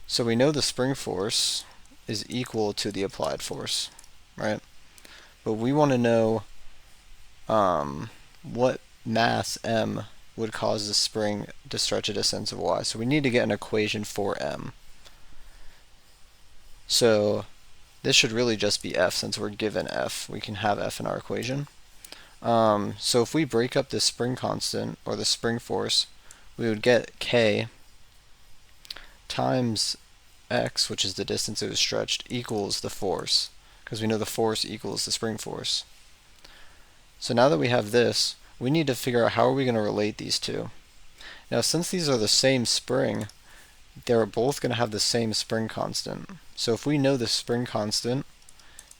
[SPEAKER 1] So we know the spring force is equal to the applied force, right? But we want to know what mass m would cause the spring to stretch a distance of y. So we need to get an equation for m. So this should really just be F since we're given F. We can have F in our equation. So if we break up this spring constant, or the spring force, we would get K times X, which is the distance it was stretched, equals the force, because we know the force equals the spring force. So now that we have this, we need to figure out how are we going to relate these two. Now since these are the same spring, they're both going to have the same spring constant. So if we know the spring constant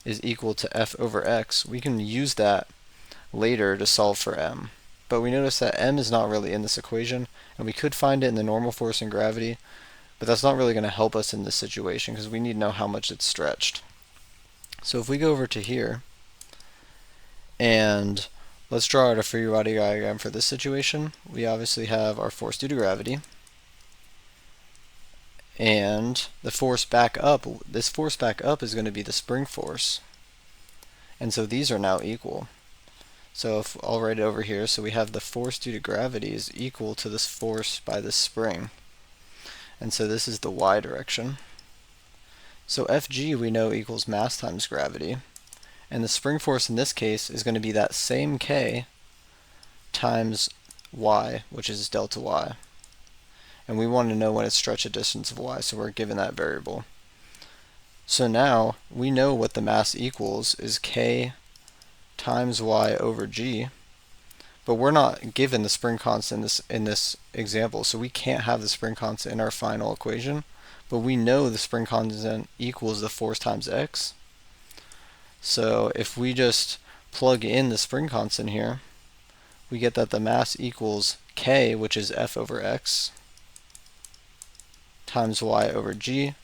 [SPEAKER 1] is equal to F over X, we can use that later to solve for M. But we notice that M is not really in this equation, and we could find it in the normal force and gravity, but that's not really going to help us in this situation because we need to know how much it's stretched. So if we go over to here, and let's draw out a free body diagram for this situation. We obviously have our force due to gravity, and the force back up, this force back up is going to be the spring force. And so these are now equal. So if I'll write it over here, so we have the force due to gravity is equal to this force by this spring. And so this is the y direction. So Fg we know equals mass times gravity. And the spring force in this case is going to be that same K times y, which is delta y. And we want to know when it's stretched a distance of y, so we're given that variable. So now we know what the mass equals is K times y over g, but we're not given the spring constant in this example, so we can't have the spring constant in our final equation, but we know the spring constant equals the force times x. So if we just plug in the spring constant here, we get that the mass equals K, which is F over X, times y over g,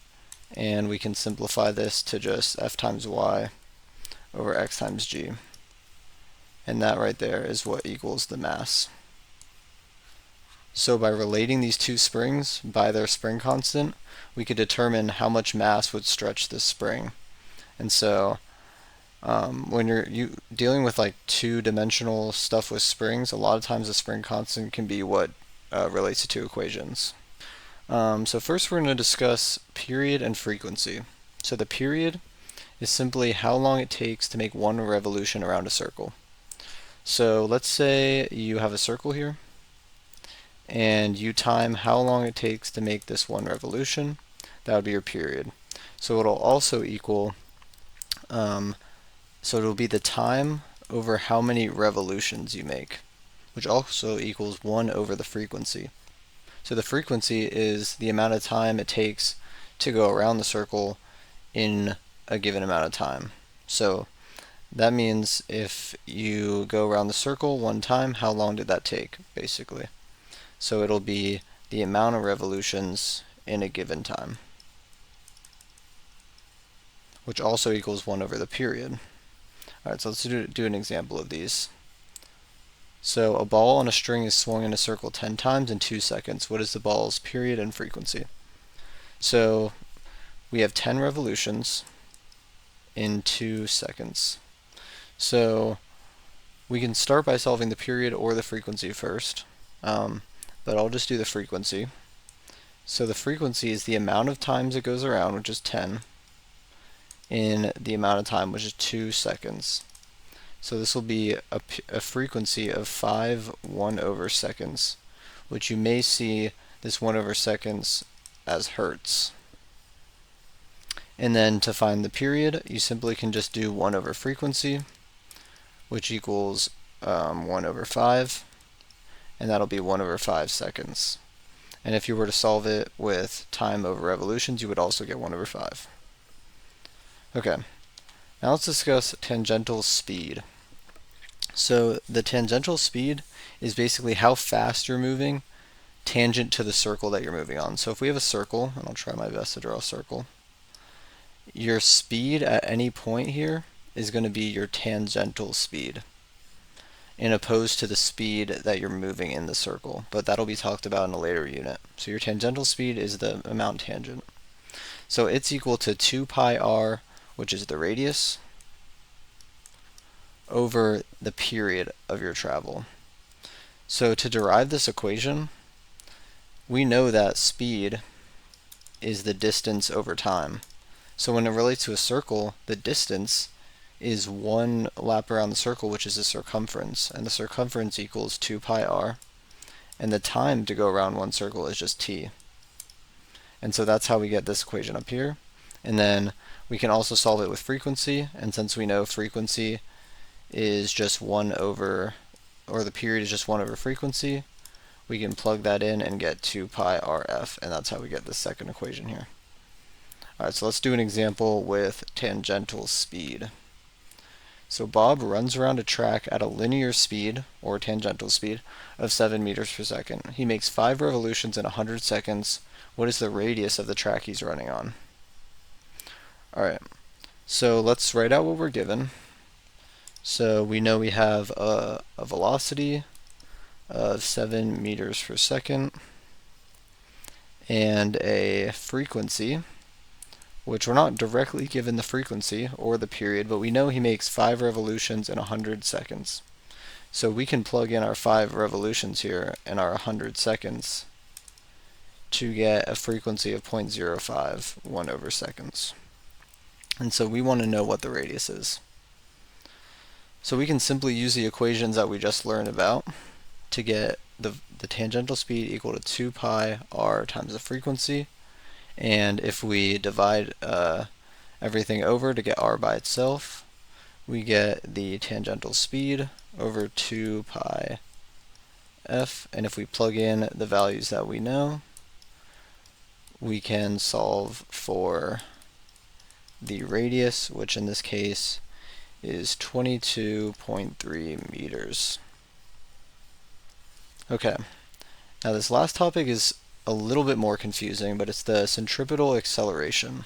[SPEAKER 1] and we can simplify this to just F times y over X times g. And that right there is what equals the mass. So by relating these two springs by their spring constant, we could determine how much mass would stretch this spring. And so when you're dealing with like two-dimensional stuff with springs, a lot of times the spring constant can be what relates to two equations. So first we're going to discuss period and frequency. So the period is simply how long it takes to make one revolution around a circle. So let's say you have a circle here, and you time how long it takes to make this one revolution. That would be your period. So it'll also equal, so it'll be the time over how many revolutions you make, which also equals 1 over the frequency. So the frequency is the amount of time it takes to go around the circle in a given amount of time. So that means if you go around the circle one time, how long did that take, basically? So it'll be the amount of revolutions in a given time, which also equals 1 over the period. Alright, so let's do an example of these. So a ball on a string is swung in a circle 10 times in 2 seconds. What is the ball's period and frequency? So we have 10 revolutions in 2 seconds. So we can start by solving the period or the frequency first, but I'll just do the frequency. So the frequency is the amount of times it goes around, which is 10, in the amount of time, which is 2 seconds. So this will be a frequency of 5 1/over seconds, which you may see this 1/over seconds as hertz. And then to find the period, you simply can just do 1 over frequency, which equals 1 over 5, and that'll be 1 over 5 seconds. And if you were to solve it with time over revolutions, you would also get 1 over 5. Okay, now let's discuss tangential speed. So the tangential speed is basically how fast you're moving tangent to the circle that you're moving on. So if we have a circle, and I'll try my best to draw a circle, your speed at any point here is going to be your tangential speed, in opposed to the speed that you're moving in the circle, but that'll be talked about in a later unit. So your tangential speed is the amount tangent. So it's equal to 2 pi r, which is the radius, over the period of your travel. So to derive this equation, we know that speed is the distance over time. So when it relates to a circle, the distance is one lap around the circle, which is the circumference, and the circumference equals 2 pi r, and the time to go around one circle is just t. And so that's how we get this equation up here. And then we can also solve it with frequency, and since we know frequency is just 1 over, or the period is just 1 over frequency, we can plug that in and get 2 pi rf, and that's how we get the second equation here. Alright, so let's do an example with tangential speed. So Bob runs around a track at a linear speed, or tangential speed, of 7 meters per second. He makes 5 revolutions in 100 seconds. What is the radius of the track he's running on? Alright, so let's write out what we're given. So we know we have a velocity of 7 meters per second and a frequency, which we're not directly given the frequency or the period, but we know he makes 5 revolutions in 100 seconds. So we can plug in our 5 revolutions here and our 100 seconds to get a frequency of 0.05, 1 over seconds. And so we want to know what the radius is. So we can simply use the equations that we just learned about to get the tangential speed equal to 2 pi r times the frequency. And if we divide everything over to get r by itself, we get the tangential speed over 2 pi f. And if we plug in the values that we know, we can solve for the radius, which in this case is 22.3 meters. Okay, now this last topic is a little bit more confusing, but it's the centripetal acceleration.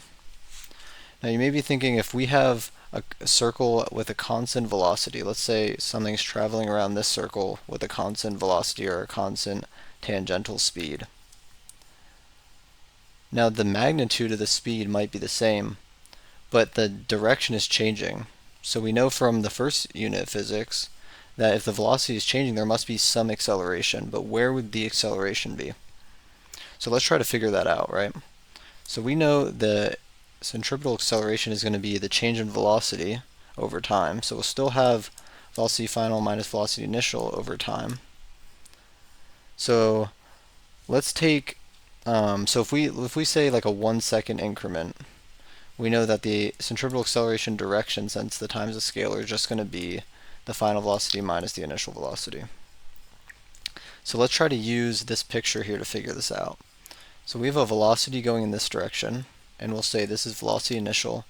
[SPEAKER 1] Now you may be thinking, if we have a circle with a constant velocity, let's say something's traveling around this circle with a constant velocity or a constant tangential speed. Now the magnitude of the speed might be the same, but the direction is changing. So we know from the first unit of physics that if the velocity is changing, there must be some acceleration, but where would the acceleration be? So let's try to figure that out, right? So we know the centripetal acceleration is going to be the change in velocity over time. So we'll still have velocity final minus velocity initial over time. So let's take, so if we say like a 1 second increment, we know that the centripetal acceleration direction, since the times the scalar, is just going to be the final velocity minus the initial velocity. So let's try to use this picture here to figure this out. So we have a velocity going in this direction, and we'll say this is velocity initial,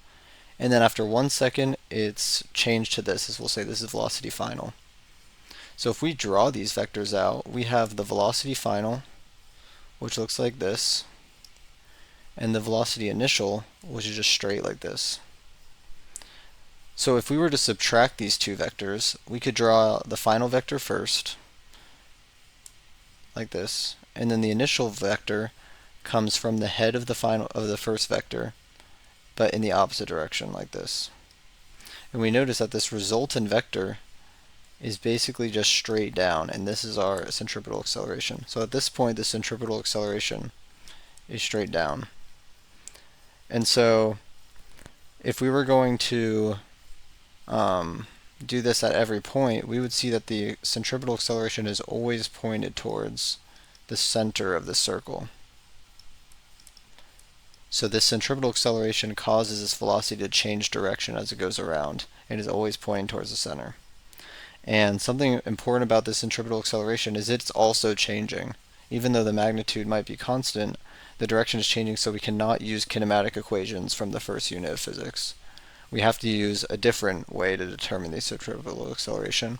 [SPEAKER 1] and then after 1 second it's changed to this, as we'll say this is velocity final. So if we draw these vectors out, we have the velocity final, which looks like this, and the velocity initial, which is just straight like this. So if we were to subtract these two vectors, we could draw the final vector first, like this, and then the initial vector comes from the head of the first vector, but in the opposite direction, like this. And we notice that this resultant vector is basically just straight down, and this is our centripetal acceleration. So at this point, the centripetal acceleration is straight down. And so if we were going to do this at every point, we would see that the centripetal acceleration is always pointed towards the center of the circle. So this centripetal acceleration causes this velocity to change direction as it goes around, and is always pointing towards the center. And something important about this centripetal acceleration is it's also changing. Even though the magnitude might be constant, the direction is changing, so we cannot use kinematic equations from the first unit of physics. We have to use a different way to determine the centripetal acceleration,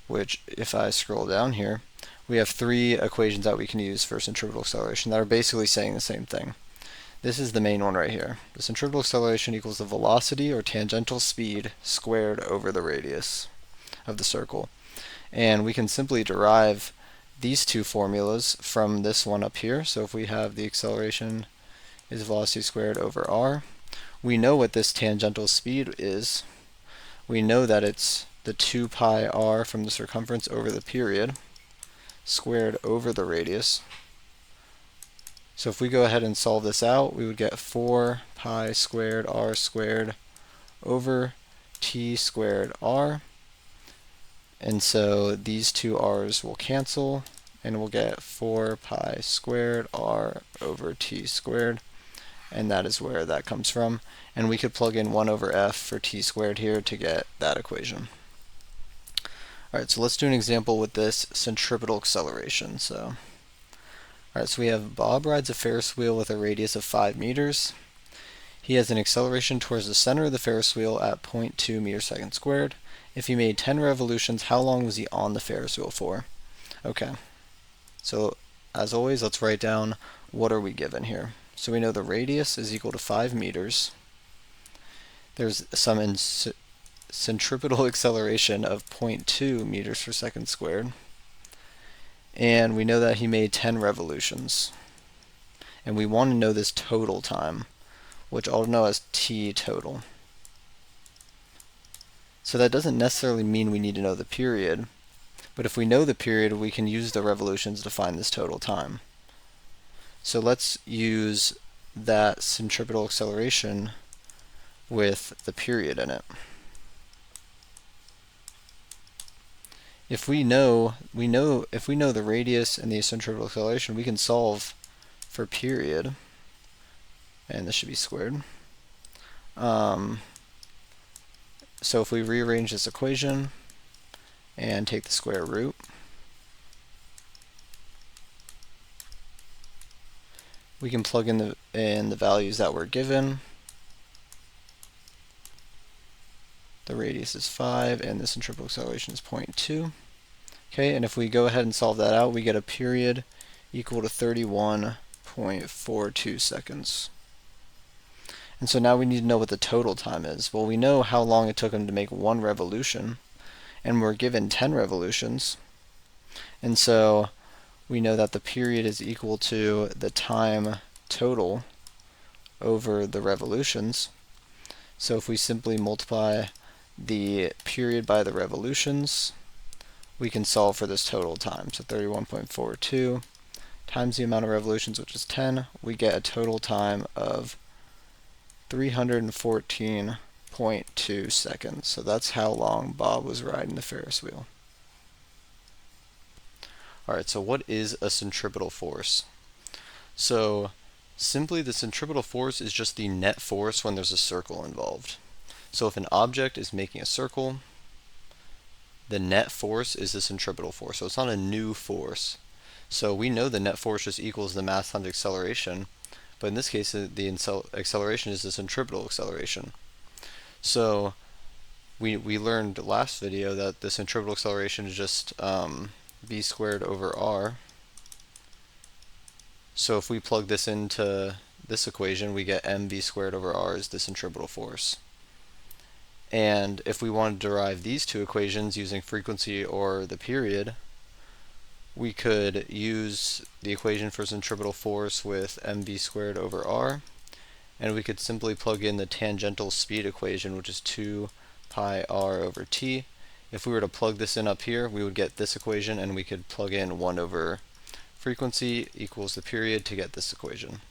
[SPEAKER 1] which, if I scroll down here, we have 3 equations that we can use for centripetal acceleration that are basically saying the same thing. This is the main one right here. The centripetal acceleration equals the velocity or tangential speed squared over the radius of the circle. And we can simply derive these two formulas from this one up here. So if we have the acceleration is velocity squared over r, we know what this tangential speed is. We know that it's the 2 pi r from the circumference over the period squared over the radius. So if we go ahead and solve this out, we would get 4 pi squared r squared over t squared r. And so these two r's will cancel, and we'll get 4 pi squared r over t squared. And that is where that comes from. And we could plug in 1 over f for t squared here to get that equation. Alright, so let's do an example with this centripetal acceleration. Alright, so we have Bob rides a Ferris wheel with a radius of 5 meters. He has an acceleration towards the center of the Ferris wheel at 0.2 meters second squared. If he made 10 revolutions, how long was he on the Ferris wheel for? Okay, so as always, let's write down what are we given here. So we know the radius is equal to 5 meters. There's some centripetal acceleration of 0.2 meters per second squared. And we know that he made 10 revolutions. And we want to know this total time, which I'll know as t total. So that doesn't necessarily mean we need to know the period, but if we know the period, we can use the revolutions to find this total time. So let's use that centripetal acceleration with the period in it. If we know the radius and the centripetal acceleration, we can solve for period, and this should be squared. So if we rearrange this equation and take the square root, we can plug in the values that were given. The radius is 5 and the centripetal acceleration is 0.2. Okay, and if we go ahead and solve that out, we get a period equal to 31.42 seconds. And so now we need to know what the total time is. Well, we know how long it took him to make 1 revolution, and we're given 10 revolutions. And so we know that the period is equal to the time total over the revolutions. So if we simply multiply the period by the revolutions, we can solve for this total time. So 31.42 times the amount of revolutions, which is 10, we get a total time of 314.2 seconds. So that's how long Bob was riding the Ferris wheel. Alright, so what is a centripetal force? So simply the centripetal force is just the net force when there's a circle involved. So if an object is making a circle, the net force is the centripetal force. So it's not a new force. So we know the net force just equals the mass times acceleration, but in this case the acceleration is the centripetal acceleration. So we learned last video that the centripetal acceleration is just b squared over r. So if we plug this into this equation, we get mv squared over r is the centripetal force. And if we want to derive these two equations using frequency or the period, we could use the equation for centripetal force with mv squared over r, and we could simply plug in the tangential speed equation, which is 2 pi r over t. If we were to plug this in up here, we would get this equation, and we could plug in 1 over frequency equals the period to get this equation.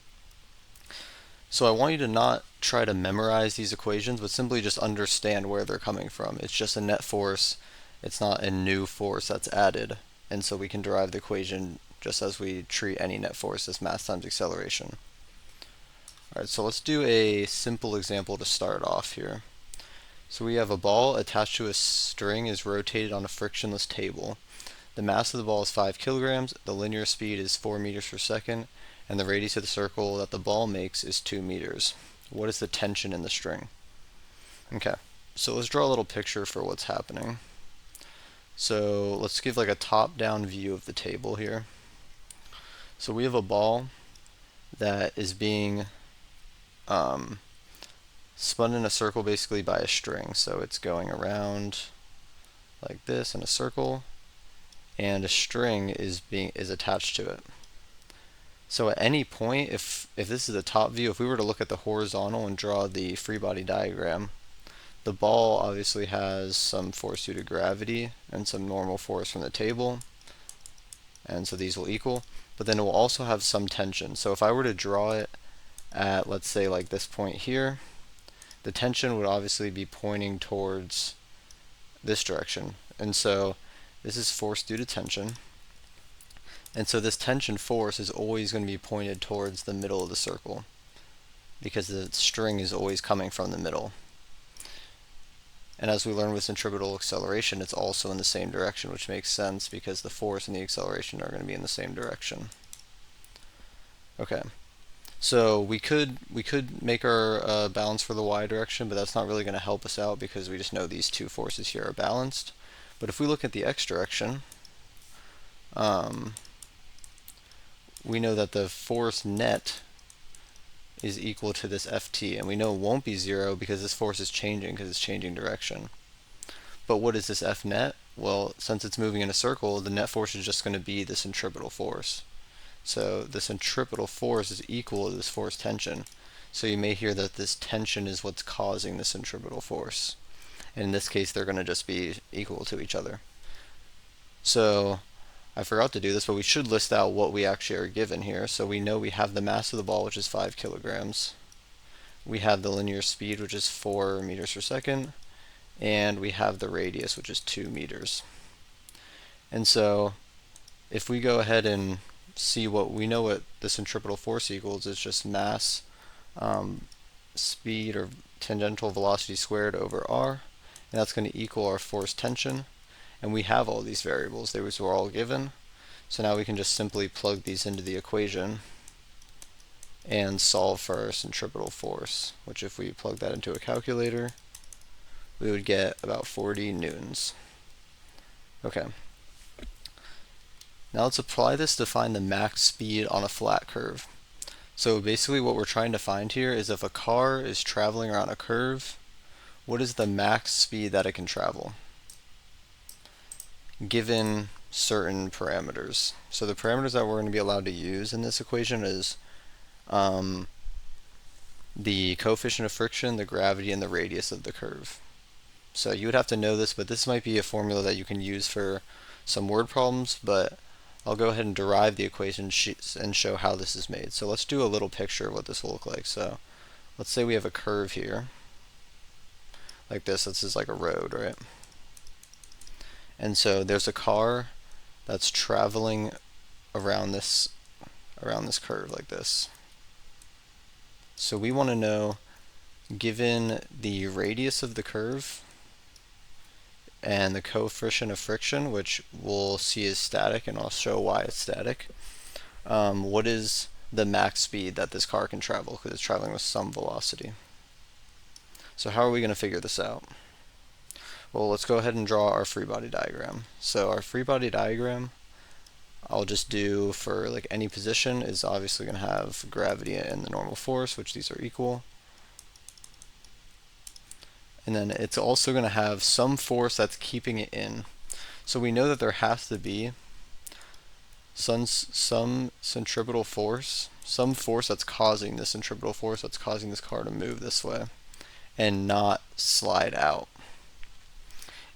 [SPEAKER 1] So I want you to not try to memorize these equations, but simply just understand where they're coming from. It's just a net force. It's not a new force that's added. And so we can derive the equation just as we treat any net force as mass times acceleration. Alright, so let's do a simple example to start off here. So we have a ball attached to a string is rotated on a frictionless table. The mass of the ball is 5 kilograms, the linear speed is 4 meters per second, and the radius of the circle that the ball makes is 2 meters. What is the tension in the string? Okay, so let's draw a little picture for what's happening. So let's give like a top-down view of the table here. So we have a ball that is being spun in a circle basically by a string. So it's going around like this in a circle, and a string is attached to it. So at any point, if this is the top view, if we were to look at the horizontal and draw the free body diagram, the ball obviously has some force due to gravity and some normal force from the table. and so these will equal, but then it will also have some tension. So if I were to draw it at, let's say, like this point here, the tension would obviously be pointing towards this direction. And so this is force due to tension. And so this tension force is always going to be pointed towards the middle of the circle, because the string is always coming from the middle. And as we learned with centripetal acceleration, it's also in the same direction, which makes sense because the force and the acceleration are going to be in the same direction. Okay, so we could make our balance for the y direction, but that's not really going to help us out because we just know these two forces here are balanced. But if we look at the x direction, we know that the force net is equal to this Ft, and we know it won't be 0 because this force is changing because it's changing direction. But what is this F net? Well, since it's moving in a circle, the net force is just going to be the centripetal force. So the centripetal force is equal to this force tension. So you may hear that this tension is what's causing the centripetal force. And in this case, they're going to just be equal to each other. So I forgot to do this, but we should list out what we actually are given here. So we know we have the mass of the ball, which is 5 kilograms. We have the linear speed, which is 4 meters per second. And we have the radius, which is 2 meters. And so if we go ahead and see what we know what the centripetal force equals, is just mass, speed, or tangential velocity squared over r. And that's going to equal our force tension. And we have all these variables. These were all given. So now we can just simply plug these into the equation and solve for our centripetal force, which if we plug that into a calculator, we would get about 40 newtons. Okay. Now let's apply this to find the max speed on a flat curve. So basically what we're trying to find here is if a car is traveling around a curve, what is the max speed that it can travel, given certain parameters. So the parameters that we're going to be allowed to use in this equation is the coefficient of friction, the gravity, and the radius of the curve. So you would have to know this, but this might be a formula that you can use for some word problems, but I'll go ahead and derive the equation and show how this is made. So let's do a little picture of what this will look like. So let's say we have a curve here, like this. This is like a road, right? And so there's a car that's traveling around this curve like this. So we want to know, given the radius of the curve and the coefficient of friction, which we'll see is static, and I'll show why it's static, what is the max speed that this car can travel, because it's traveling with some velocity. So how are we going to figure this out? Well, let's go ahead and draw our free body diagram. So our free body diagram, I'll just do for like any position, is obviously going to have gravity and the normal force, which these are equal. And then it's also going to have some force that's keeping it in. So we know that there has to be some centripetal force, some force that's causing this centripetal force that's causing this car to move this way and not slide out.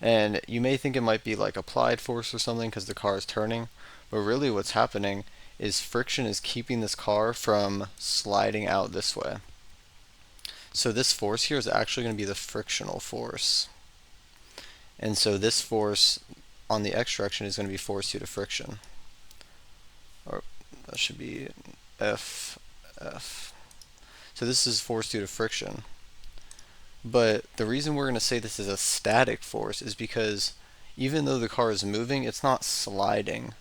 [SPEAKER 1] And you may think it might be like applied force or something because the car is turning, but really what's happening is friction is keeping this car from sliding out this way. So this force here is actually going to be the frictional force. And so this force on the x direction is going to be force due to friction. Or that should be F. So this is force due to friction. But the reason we're going to say this is a static force is because even though the car is moving, it's not sliding,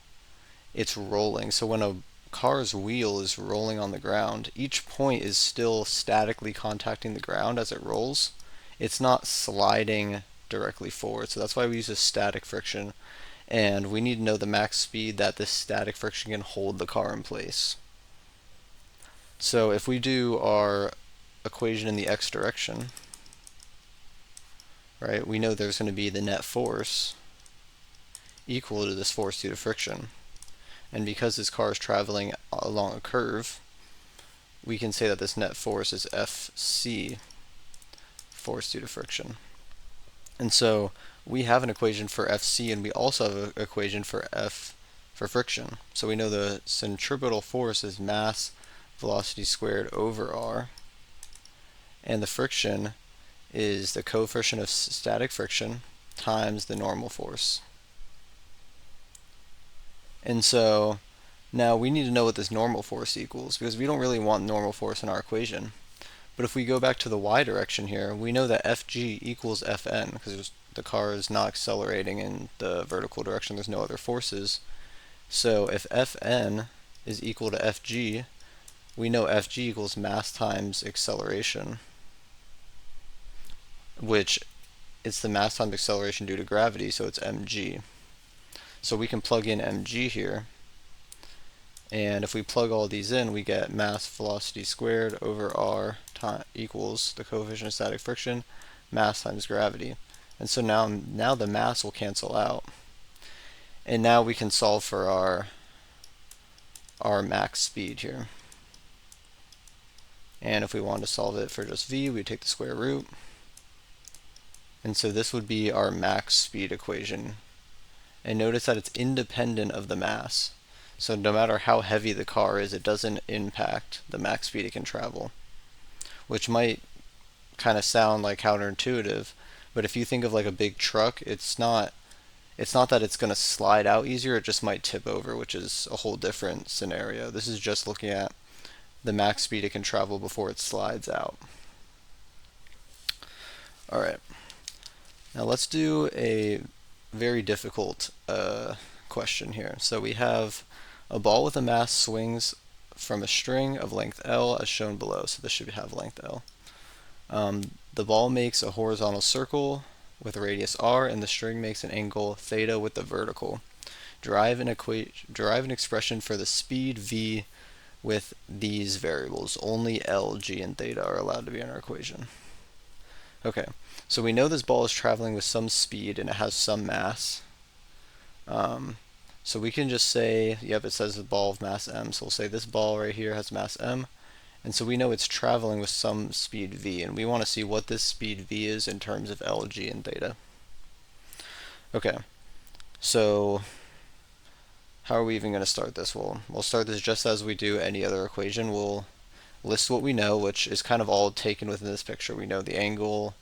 [SPEAKER 1] it's rolling. So when a car's wheel is rolling on the ground, each point is still statically contacting the ground as it rolls. It's not sliding directly forward. So that's why we use a static friction. And we need to know the max speed that this static friction can hold the car in place. So if we do our equation in the x direction, right, we know there's going to be the net force equal to this force due to friction. And because this car is traveling along a curve, we can say that this net force is Fc, force due to friction. And so we have an equation for Fc, and we also have an equation for F for friction. So we know the centripetal force is mass velocity squared over r, and the friction is the coefficient of static friction times the normal force. And so now we need to know what this normal force equals, because we don't really want normal force in our equation. But if we go back to the y direction here, we know that Fg equals Fn, because the car is not accelerating in the vertical direction, there's no other forces. So if Fn is equal to Fg, we know Fg equals mass times acceleration, which it's the mass times acceleration due to gravity, so it's mg. So we can plug in mg here, and if we plug all these in, we get mass velocity squared over r equals the coefficient of static friction, mass times gravity. And so now the mass will cancel out. And now we can solve for our max speed here. And if we wanted to solve it for just v, we take the square root. And so this would be our max speed equation. And notice that it's independent of the mass. So no matter how heavy the car is, it doesn't impact the max speed it can travel. Which might kind of sound like counterintuitive, but if you think of like a big truck, it's not that it's going to slide out easier, it just might tip over, which is a whole different scenario. This is just looking at the max speed it can travel before it slides out. Alright, now let's do a very difficult question here. So we have a ball with a mass swings from a string of length L as shown below, so this should have length L. The ball makes a horizontal circle with a radius r, and the string makes an angle theta with the vertical. Derive an expression for the speed v with these variables. Only L, g, and theta are allowed to be in our equation. Okay, so we know this ball is traveling with some speed and it has some mass. So we can just say, yep, it says a ball of mass m, so we'll say this ball right here has mass m. And so we know it's traveling with some speed v, and we want to see what this speed v is in terms of L, g, and theta. Okay, so how are we even going to start this? Well, we'll start this just as we do any other equation. We'll list what we know, which is kind of all taken within this picture. We know the angle,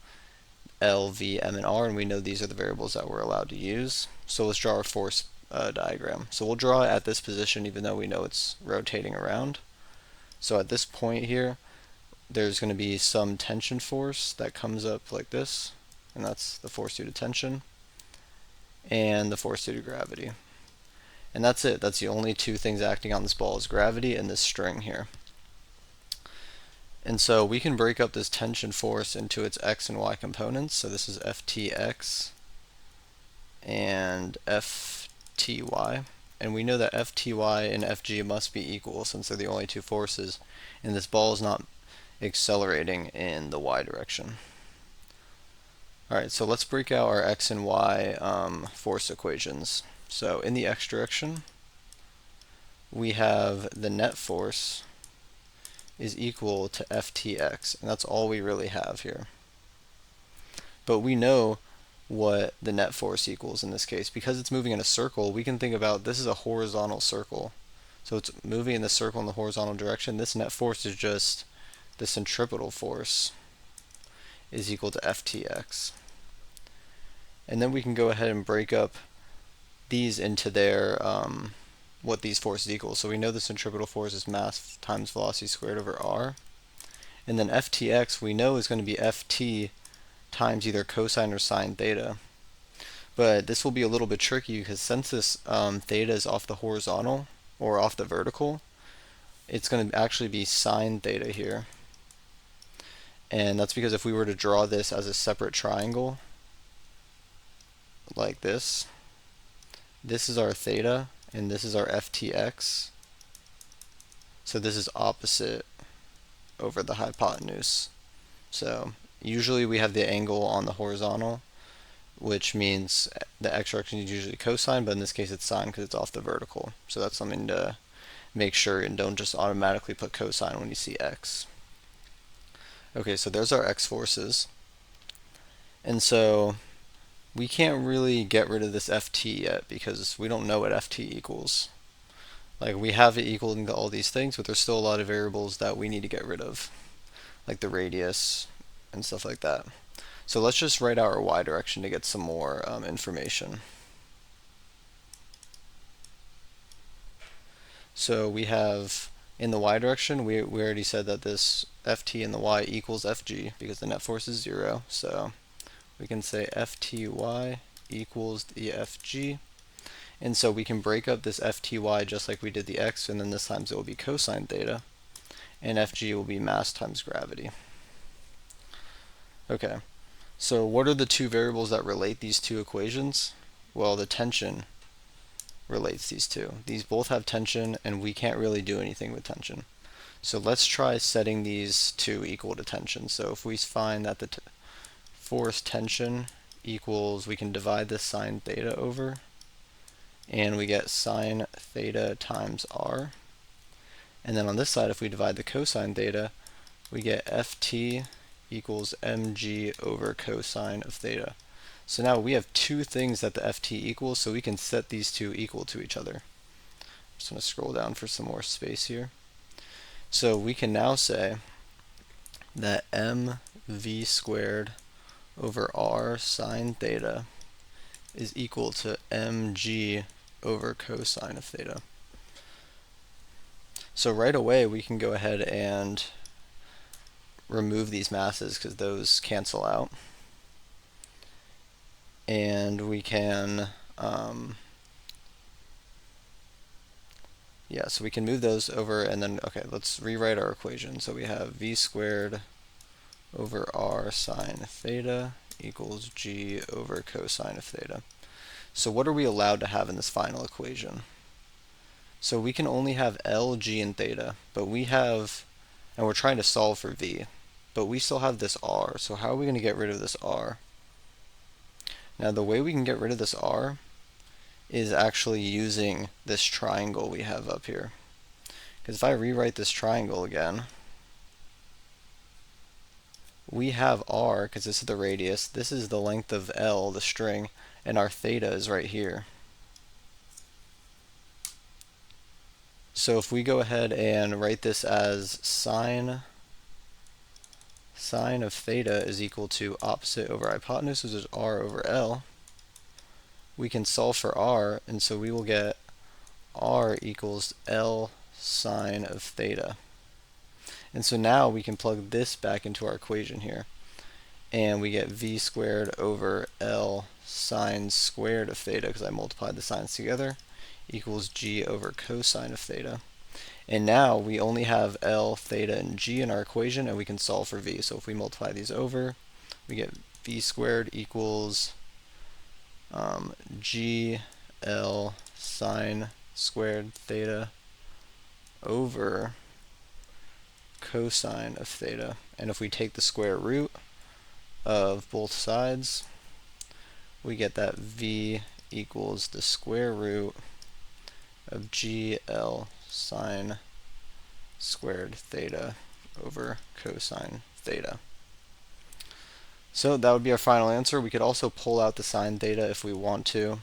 [SPEAKER 1] L, V, M, and R, and we know these are the variables that we're allowed to use. So let's draw our force diagram. So we'll draw it at this position even though we know it's rotating around. So at this point here, there's going to be some tension force that comes up like this, and that's the force due to tension, and the force due to gravity. And that's it. That's the only two things acting on this ball is gravity and this string here. And so we can break up this tension force into its x and y components. So this is Ftx and Fty. And we know that Fty and Fg must be equal since they're the only two forces, and this ball is not accelerating in the y direction. Alright, so let's break out our x and y force equations. So in the x direction, we have the net force is equal to Ftx, and that's all we really have here. But we know what the net force equals in this case. Because it's moving in a circle, we can think about this is a horizontal circle. So it's moving in the circle in the horizontal direction. This net force is just the centripetal force is equal to Ftx. And then we can go ahead and break up these into their what these forces equal. So we know the centripetal force is mass times velocity squared over r. And then Ftx we know is going to be Ft times either cosine or sine theta. But this will be a little bit tricky because since this theta is off the horizontal or off the vertical, it's going to actually be sine theta here. And that's because if we were to draw this as a separate triangle like this, this is our theta and this is our Ftx. So this is opposite over the hypotenuse. So usually we have the angle on the horizontal, which means the x direction is usually cosine, but in this case it's sine because it's off the vertical. So that's something to make sure, and don't just automatically put cosine when you see x. Okay, so there's our x forces. And so we can't really get rid of this ft yet because we don't know what ft equals. Like, we have it equaling to all these things, but there's still a lot of variables that we need to get rid of, like the radius and stuff like that. So let's just write our y direction to get some more information. So we have, in the y direction, we already said that this ft in the y equals fg because the net force is 0. So we can say fty equals the fg. And so we can break up this fty just like we did the x, and then this times it will be cosine theta, and fg will be mass times gravity. Okay, so what are the two variables that relate these two equations? Well, the tension relates these two. These both have tension, and we can't really do anything with tension. So let's try setting these two equal to tension. So if we find that the force tension equals, we can divide this sine theta over, and we get sine theta times r. And then on this side, if we divide the cosine theta, we get ft equals mg over cosine of theta. So now we have two things that the ft equals, so we can set these two equal to each other. I'm just going to scroll down for some more space here. So we can now say that mv squared over r sine theta is equal to mg over cosine of theta. So right away we can go ahead and remove these masses because those cancel out. And we can, so we can move those over, and then, okay, let's rewrite our equation. So we have v squared over r sine theta equals g over cosine of theta. So what are we allowed to have in this final equation? So we can only have L, G, and theta, but we have, and we're trying to solve for v, but we still have this r. So how are we going to get rid of this r? Now the way we can get rid of this r is actually using this triangle we have up here. Because if I rewrite this triangle again, we have r, because this is the radius, this is the length of L, the string, and our theta is right here. So if we go ahead and write this as sine of theta is equal to opposite over hypotenuse, which is r over L, we can solve for r, and so we will get r equals L sine of theta. And so now we can plug this back into our equation here, and we get v squared over L sine squared of theta, because I multiplied the sines together, equals g over cosine of theta. And now we only have L, theta, and g in our equation, and we can solve for v. So if we multiply these over, we get v squared equals g L sine squared theta over cosine of theta. And if we take the square root of both sides, we get that v equals the square root of GL sine squared theta over cosine theta. So that would be our final answer. We could also pull out the sine theta if we want to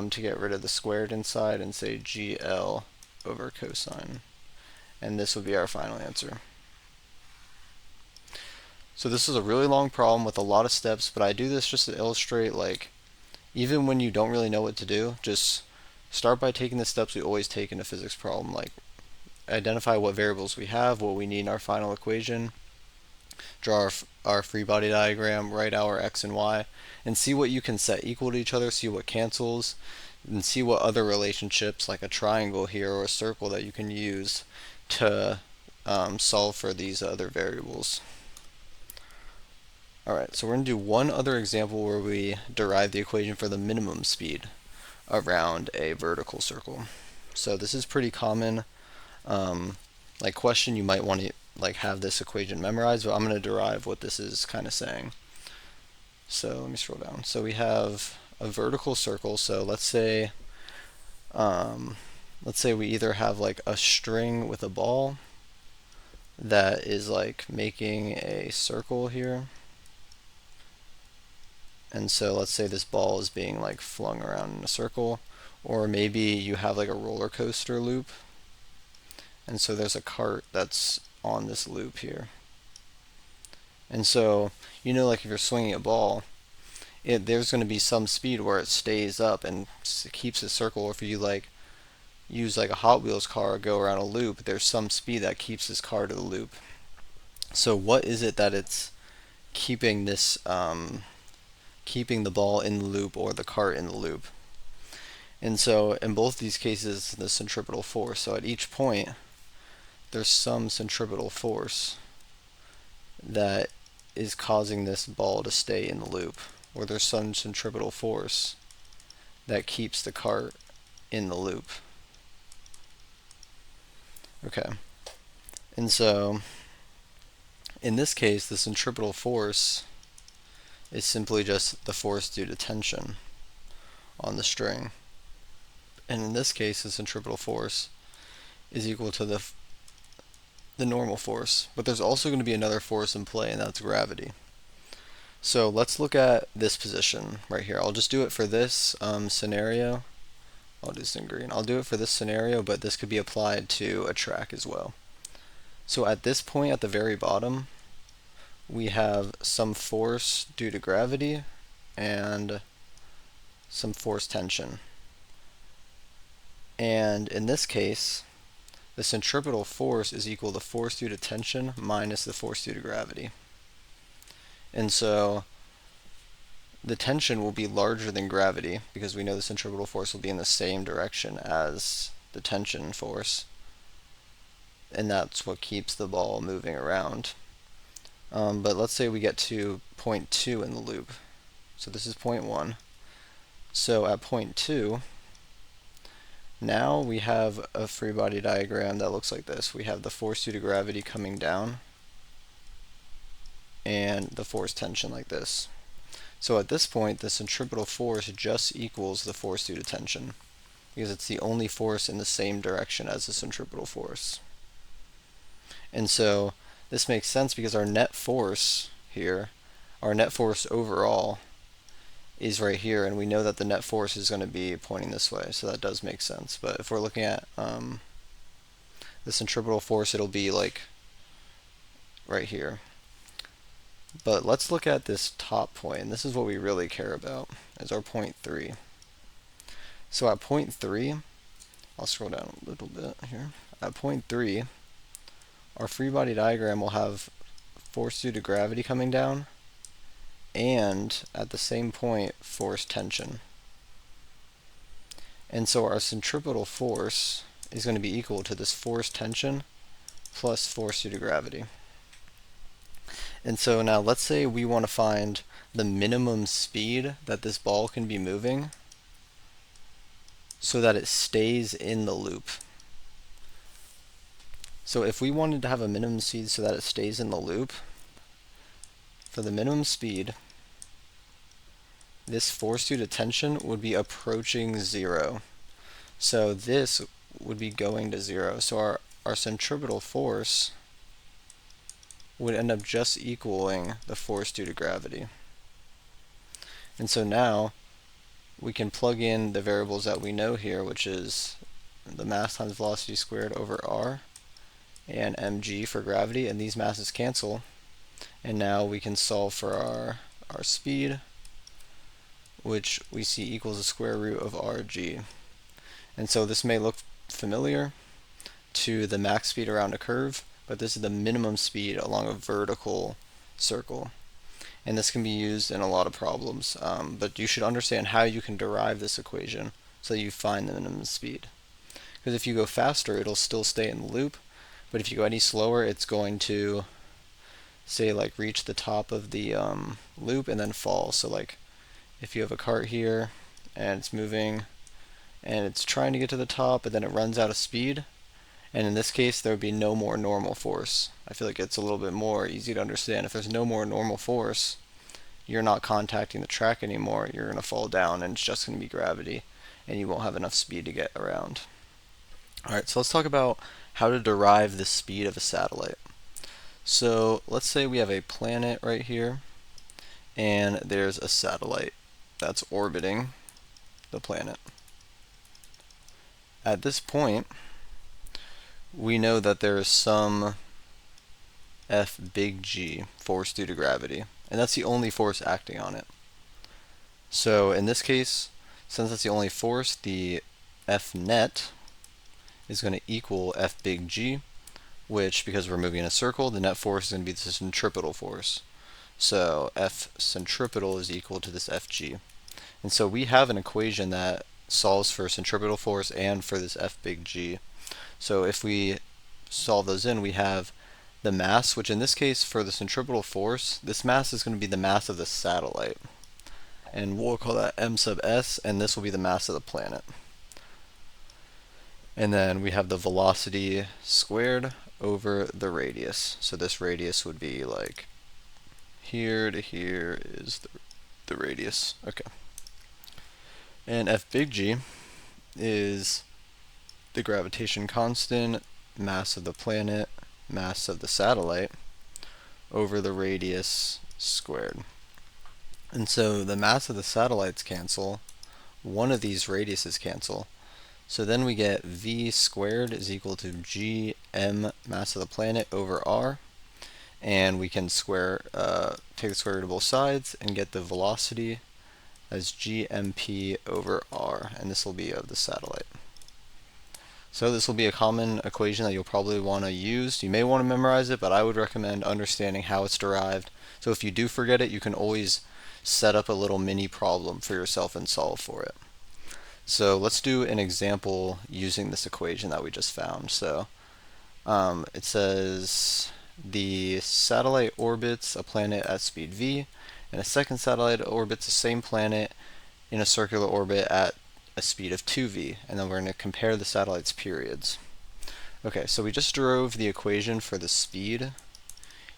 [SPEAKER 1] get rid of the squared inside and say GL over cosine. And this would be our final answer. So this is a really long problem with a lot of steps, but I do this just to illustrate, like, even when you don't really know what to do, just start by taking the steps we always take in a physics problem, like identify what variables we have, what we need in our final equation, draw our free body diagram, write our x and y, and see what you can set equal to each other, see what cancels, and see what other relationships, like a triangle here or a circle, that you can use to solve for these other variables. Alright, so we're going to do one other example where we derive the equation for the minimum speed around a vertical circle. So this is pretty common like question. You might want to like have this equation memorized, but I'm going to derive what this is kind of saying. So let me scroll down. So we have a vertical circle. So let's say we either have like a string with a ball that is like making a circle here, And so let's say this ball is being like flung around in a circle, or maybe you have like a roller coaster loop, and so there's a cart that's on this loop here. And so, like if you're swinging a ball, there's going to be some speed where it stays up and keeps a circle. Or if you like use like a Hot Wheels car, go around a loop, there's some speed that keeps this car to the loop. So what is it that it's keeping this keeping the ball in the loop or the cart in the loop? And so in both these cases, the centripetal force. So at each point, there's some centripetal force that is causing this ball to stay in the loop, or there's some centripetal force that keeps the cart in the loop. Okay, and so in this case, the centripetal force is simply just the force due to tension on the string. And in this case, the centripetal force is equal to the normal force. But there's also going to be another force in play, and that's gravity. So let's look at this position right here. I'll just do it for this scenario. I'll do this in green. I'll do it for this scenario, but this could be applied to a track as well. So at this point at the very bottom, we have some force due to gravity and some force tension. And in this case, the centripetal force is equal to force due to tension minus the force due to gravity. And so the tension will be larger than gravity because we know the centripetal force will be in the same direction as the tension force. And that's what keeps the ball moving around. But let's say we get to point 2 in the loop. So this is point 1. So at point 2, now we have a free body diagram that looks like this. We have the force due to gravity coming down and the force tension like this. So at this point, the centripetal force just equals the force due to tension because it's the only force in the same direction as the centripetal force. And so this makes sense because our net force here, our net force overall, is right here, and we know that the net force is going to be pointing this way, so that does make sense. But if we're looking at the centripetal force, it'll be like right here. But let's look at this top point, and this is what we really care about, is our point 3. So at point 3, I'll scroll down a little bit here. At point 3, our free body diagram will have force due to gravity coming down, and at the same point, force tension. And so our centripetal force is going to be equal to this force tension plus force due to gravity. And so now let's say we want to find the minimum speed that this ball can be moving so that it stays in the loop. So if we wanted to have a minimum speed so that it stays in the loop, for the minimum speed, this force due to tension would be approaching 0. So this would be going to 0. So our centripetal force would end up just equaling the force due to gravity. And so now we can plug in the variables that we know here, which is the mass times velocity squared over r and mg for gravity, and these masses cancel. And now we can solve for our speed, which we see equals the square root of rg. And so this may look familiar to the max speed around a curve, but this is the minimum speed along a vertical circle. And this can be used in a lot of problems, but you should understand how you can derive this equation so that you find the minimum speed. Because if you go faster, it'll still stay in the loop, but if you go any slower, it's going to, say, like reach the top of the loop and then fall. So like if you have a cart here and it's moving and it's trying to get to the top, but then it runs out of speed, and in this case there would be no more normal force. I feel like it's a little bit more easy to understand. If there's no more normal force, you're not contacting the track anymore, you're going to fall down and it's just going to be gravity and you won't have enough speed to get around. Alright, so let's talk about how to derive the speed of a satellite. So let's say we have a planet right here, and there's a satellite that's orbiting the planet. At this point, we know that there is some F big G force due to gravity, and that's the only force acting on it. So in this case, since that's the only force, the F net is going to equal F big G, which, because we're moving in a circle, the net force is going to be the centripetal force. So F centripetal is equal to this Fg. And so we have an equation that solves for centripetal force and for this F big G. So if we solve those in, we have the mass, which in this case for the centripetal force, this mass is going to be the mass of the satellite. And we'll call that m sub s, and this will be the mass of the planet. And then we have the velocity squared over the radius. So this radius would be like here to here is the radius. Okay. And F big G is the gravitation constant, mass of the planet, mass of the satellite, over the radius squared. And so the mass of the satellites cancel, one of these radiuses cancel, so then we get v squared is equal to gm mass of the planet over r, and we can take the square root of both sides and get the velocity as gmp over r, and this will be of the satellite. So this will be a common equation that you'll probably want to use. You may want to memorize it, but I would recommend understanding how it's derived. So if you do forget it, you can always set up a little mini problem for yourself and solve for it. So let's do an example using this equation that we just found. So it says the satellite orbits a planet at speed v, and a second satellite orbits the same planet in a circular orbit at a speed of 2v, and then we're going to compare the satellites' periods. Okay, so we just drove the equation for the speed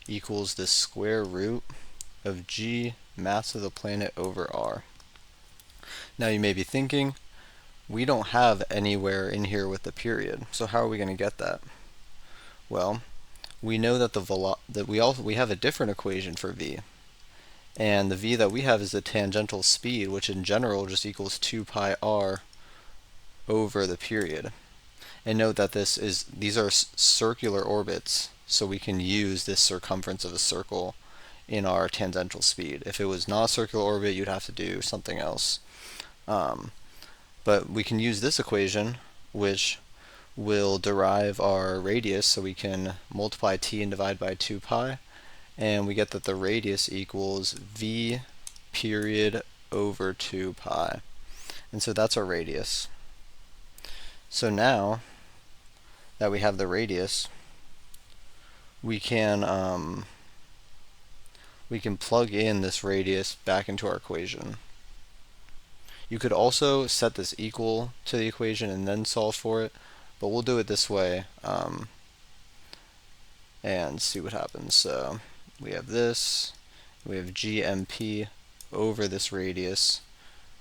[SPEAKER 1] equals the square root of g mass of the planet over r. Now you may be thinking, we don't have anywhere in here with the period, so how are we going to get that? Well, we know that we have a different equation for v, and the v that we have is the tangential speed, which in general just equals 2 pi r over the period. And note that these are circular orbits, so we can use this circumference of a circle in our tangential speed. If it was not a circular orbit, you'd have to do something else. But we can use this equation, which will derive our radius, so we can multiply t and divide by 2 pi, and we get that the radius equals v period over 2 pi. And so that's our radius. So now that we have the radius, we can plug in this radius back into our equation. You could also set this equal to the equation and then solve for it, but we'll do it this way and see what happens. So we have this, we have gmp over this radius,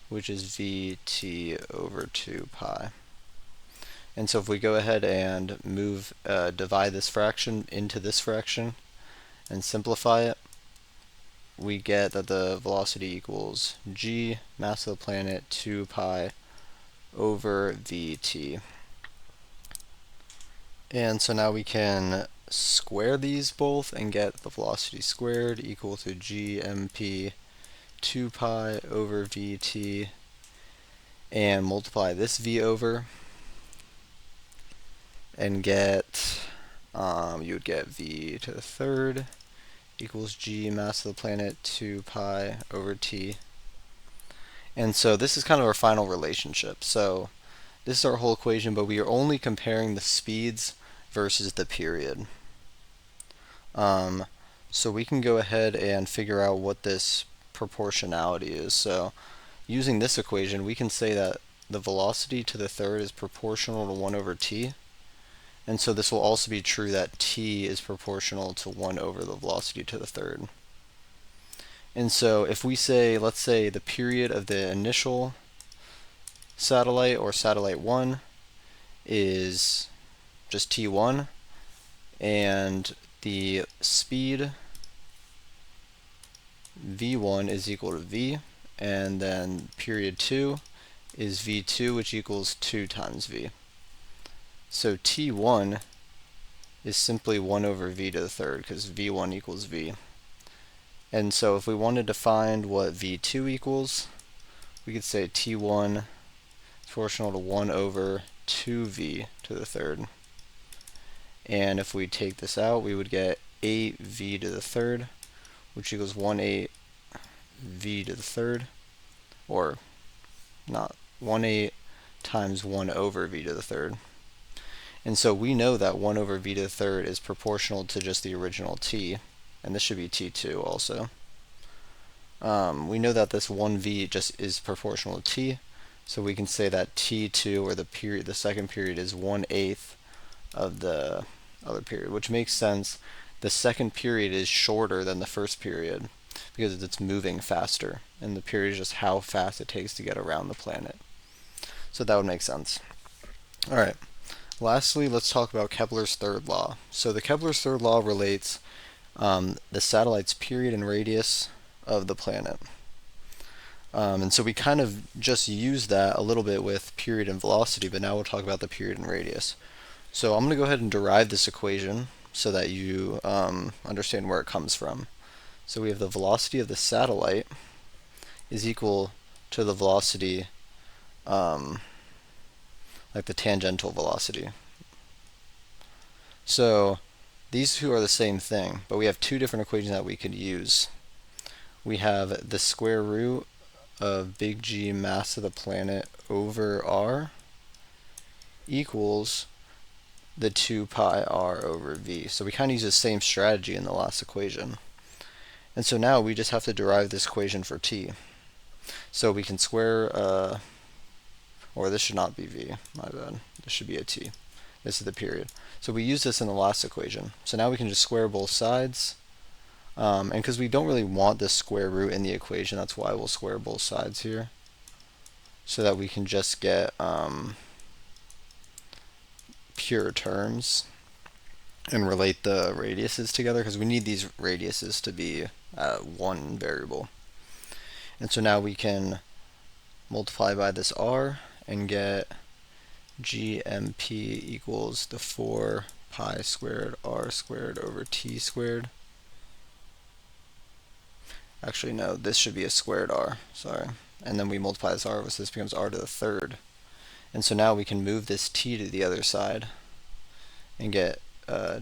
[SPEAKER 1] which is vt over 2 pi. And so if we go ahead and divide this fraction into this fraction and simplify it, we get that the velocity equals g mass of the planet 2 pi over vt. And so now we can square these both and get the velocity squared equal to gmp 2 pi over vt, and multiply this v over and get you would get v to the third equals g mass of the planet 2 pi over t. And so this is kind of our final relationship. So this is our whole equation, but we are only comparing the speeds versus the period. So we can go ahead and figure out what this proportionality is. So using this equation, we can say that the velocity to the third is proportional to 1 over t. And so this will also be true that t is proportional to 1 over the velocity to the third. And so if we say, let's say the period of the initial satellite, or satellite 1, is just t1, and the speed v1 is equal to v, and then period 2 is v2, which equals 2 times v. So t1 is simply 1 over v to the third, because v1 equals v. And so if we wanted to find what v2 equals, we could say t1 is proportional to 1 over 2v to the third. And if we take this out, we would get 8v to the third, which equals 1/8 v to the third, or not, 1/8 times 1 over v to the third. And so we know that 1 over v to the third is proportional to just the original t, and this should be t2 also. We know that this 1v just is proportional to t, so we can say that t2, or the second period, is 1/8 of the other period, which makes sense. The second period is shorter than the first period because it's moving faster, and the period is just how fast it takes to get around the planet. So that would make sense. Alright, lastly, let's talk about Kepler's third law. So the Kepler's third law relates the satellite's period and radius of the planet. And so we kind of just used that a little bit with period and velocity, but now we'll talk about the period and radius. So I'm going to go ahead and derive this equation so that you understand where it comes from. So we have the velocity of the satellite is equal to the velocity, like the tangential velocity. So these two are the same thing, but we have two different equations that we could use. We have the square root of big G mass of the planet over r equals the 2 pi r over v. So we kind of use the same strategy in the last equation. And so now we just have to derive this equation for t. So we can square, or this should not be v, my bad. This should be a t. This is the period. So we used this in the last equation. So now we can just square both sides. And because we don't really want this square root in the equation, that's why we'll square both sides here, so that we can just get pure terms and relate the radiuses together, because we need these radiuses to be one variable. And so now we can multiply by this r and get GMP equals the 4 pi squared r squared over t squared. Actually, no, this should be a squared r, sorry. And then we multiply this r, so this becomes r to the third. And so now we can move this t to the other side and get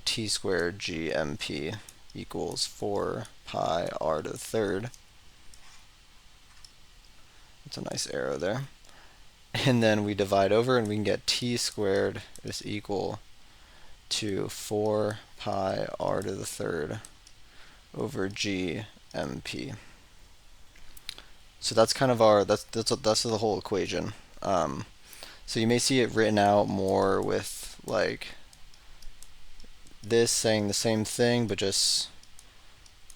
[SPEAKER 1] t squared GMP equals 4 pi r to the third. That's a nice arrow there. And then we divide over and we can get t squared is equal to 4 pi r to the third over GMP. So that's kind of our, that's the whole equation. So you may see it written out more with like this saying the same thing, but just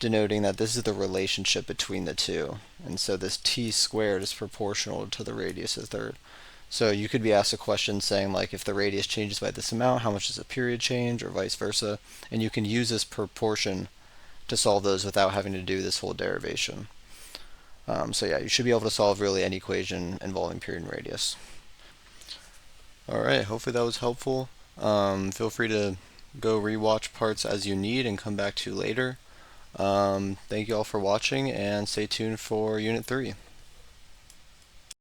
[SPEAKER 1] denoting that this is the relationship between the two. And so this t squared is proportional to the radius of the third. So you could be asked a question saying, like, if the radius changes by this amount, how much does the period change, or vice versa? And you can use this proportion to solve those without having to do this whole derivation. So yeah, you should be able to solve really any equation involving period and radius. Alright, hopefully that was helpful. Feel free to go rewatch parts as you need and come back to later. Thank you all for watching, and stay tuned for Unit 3.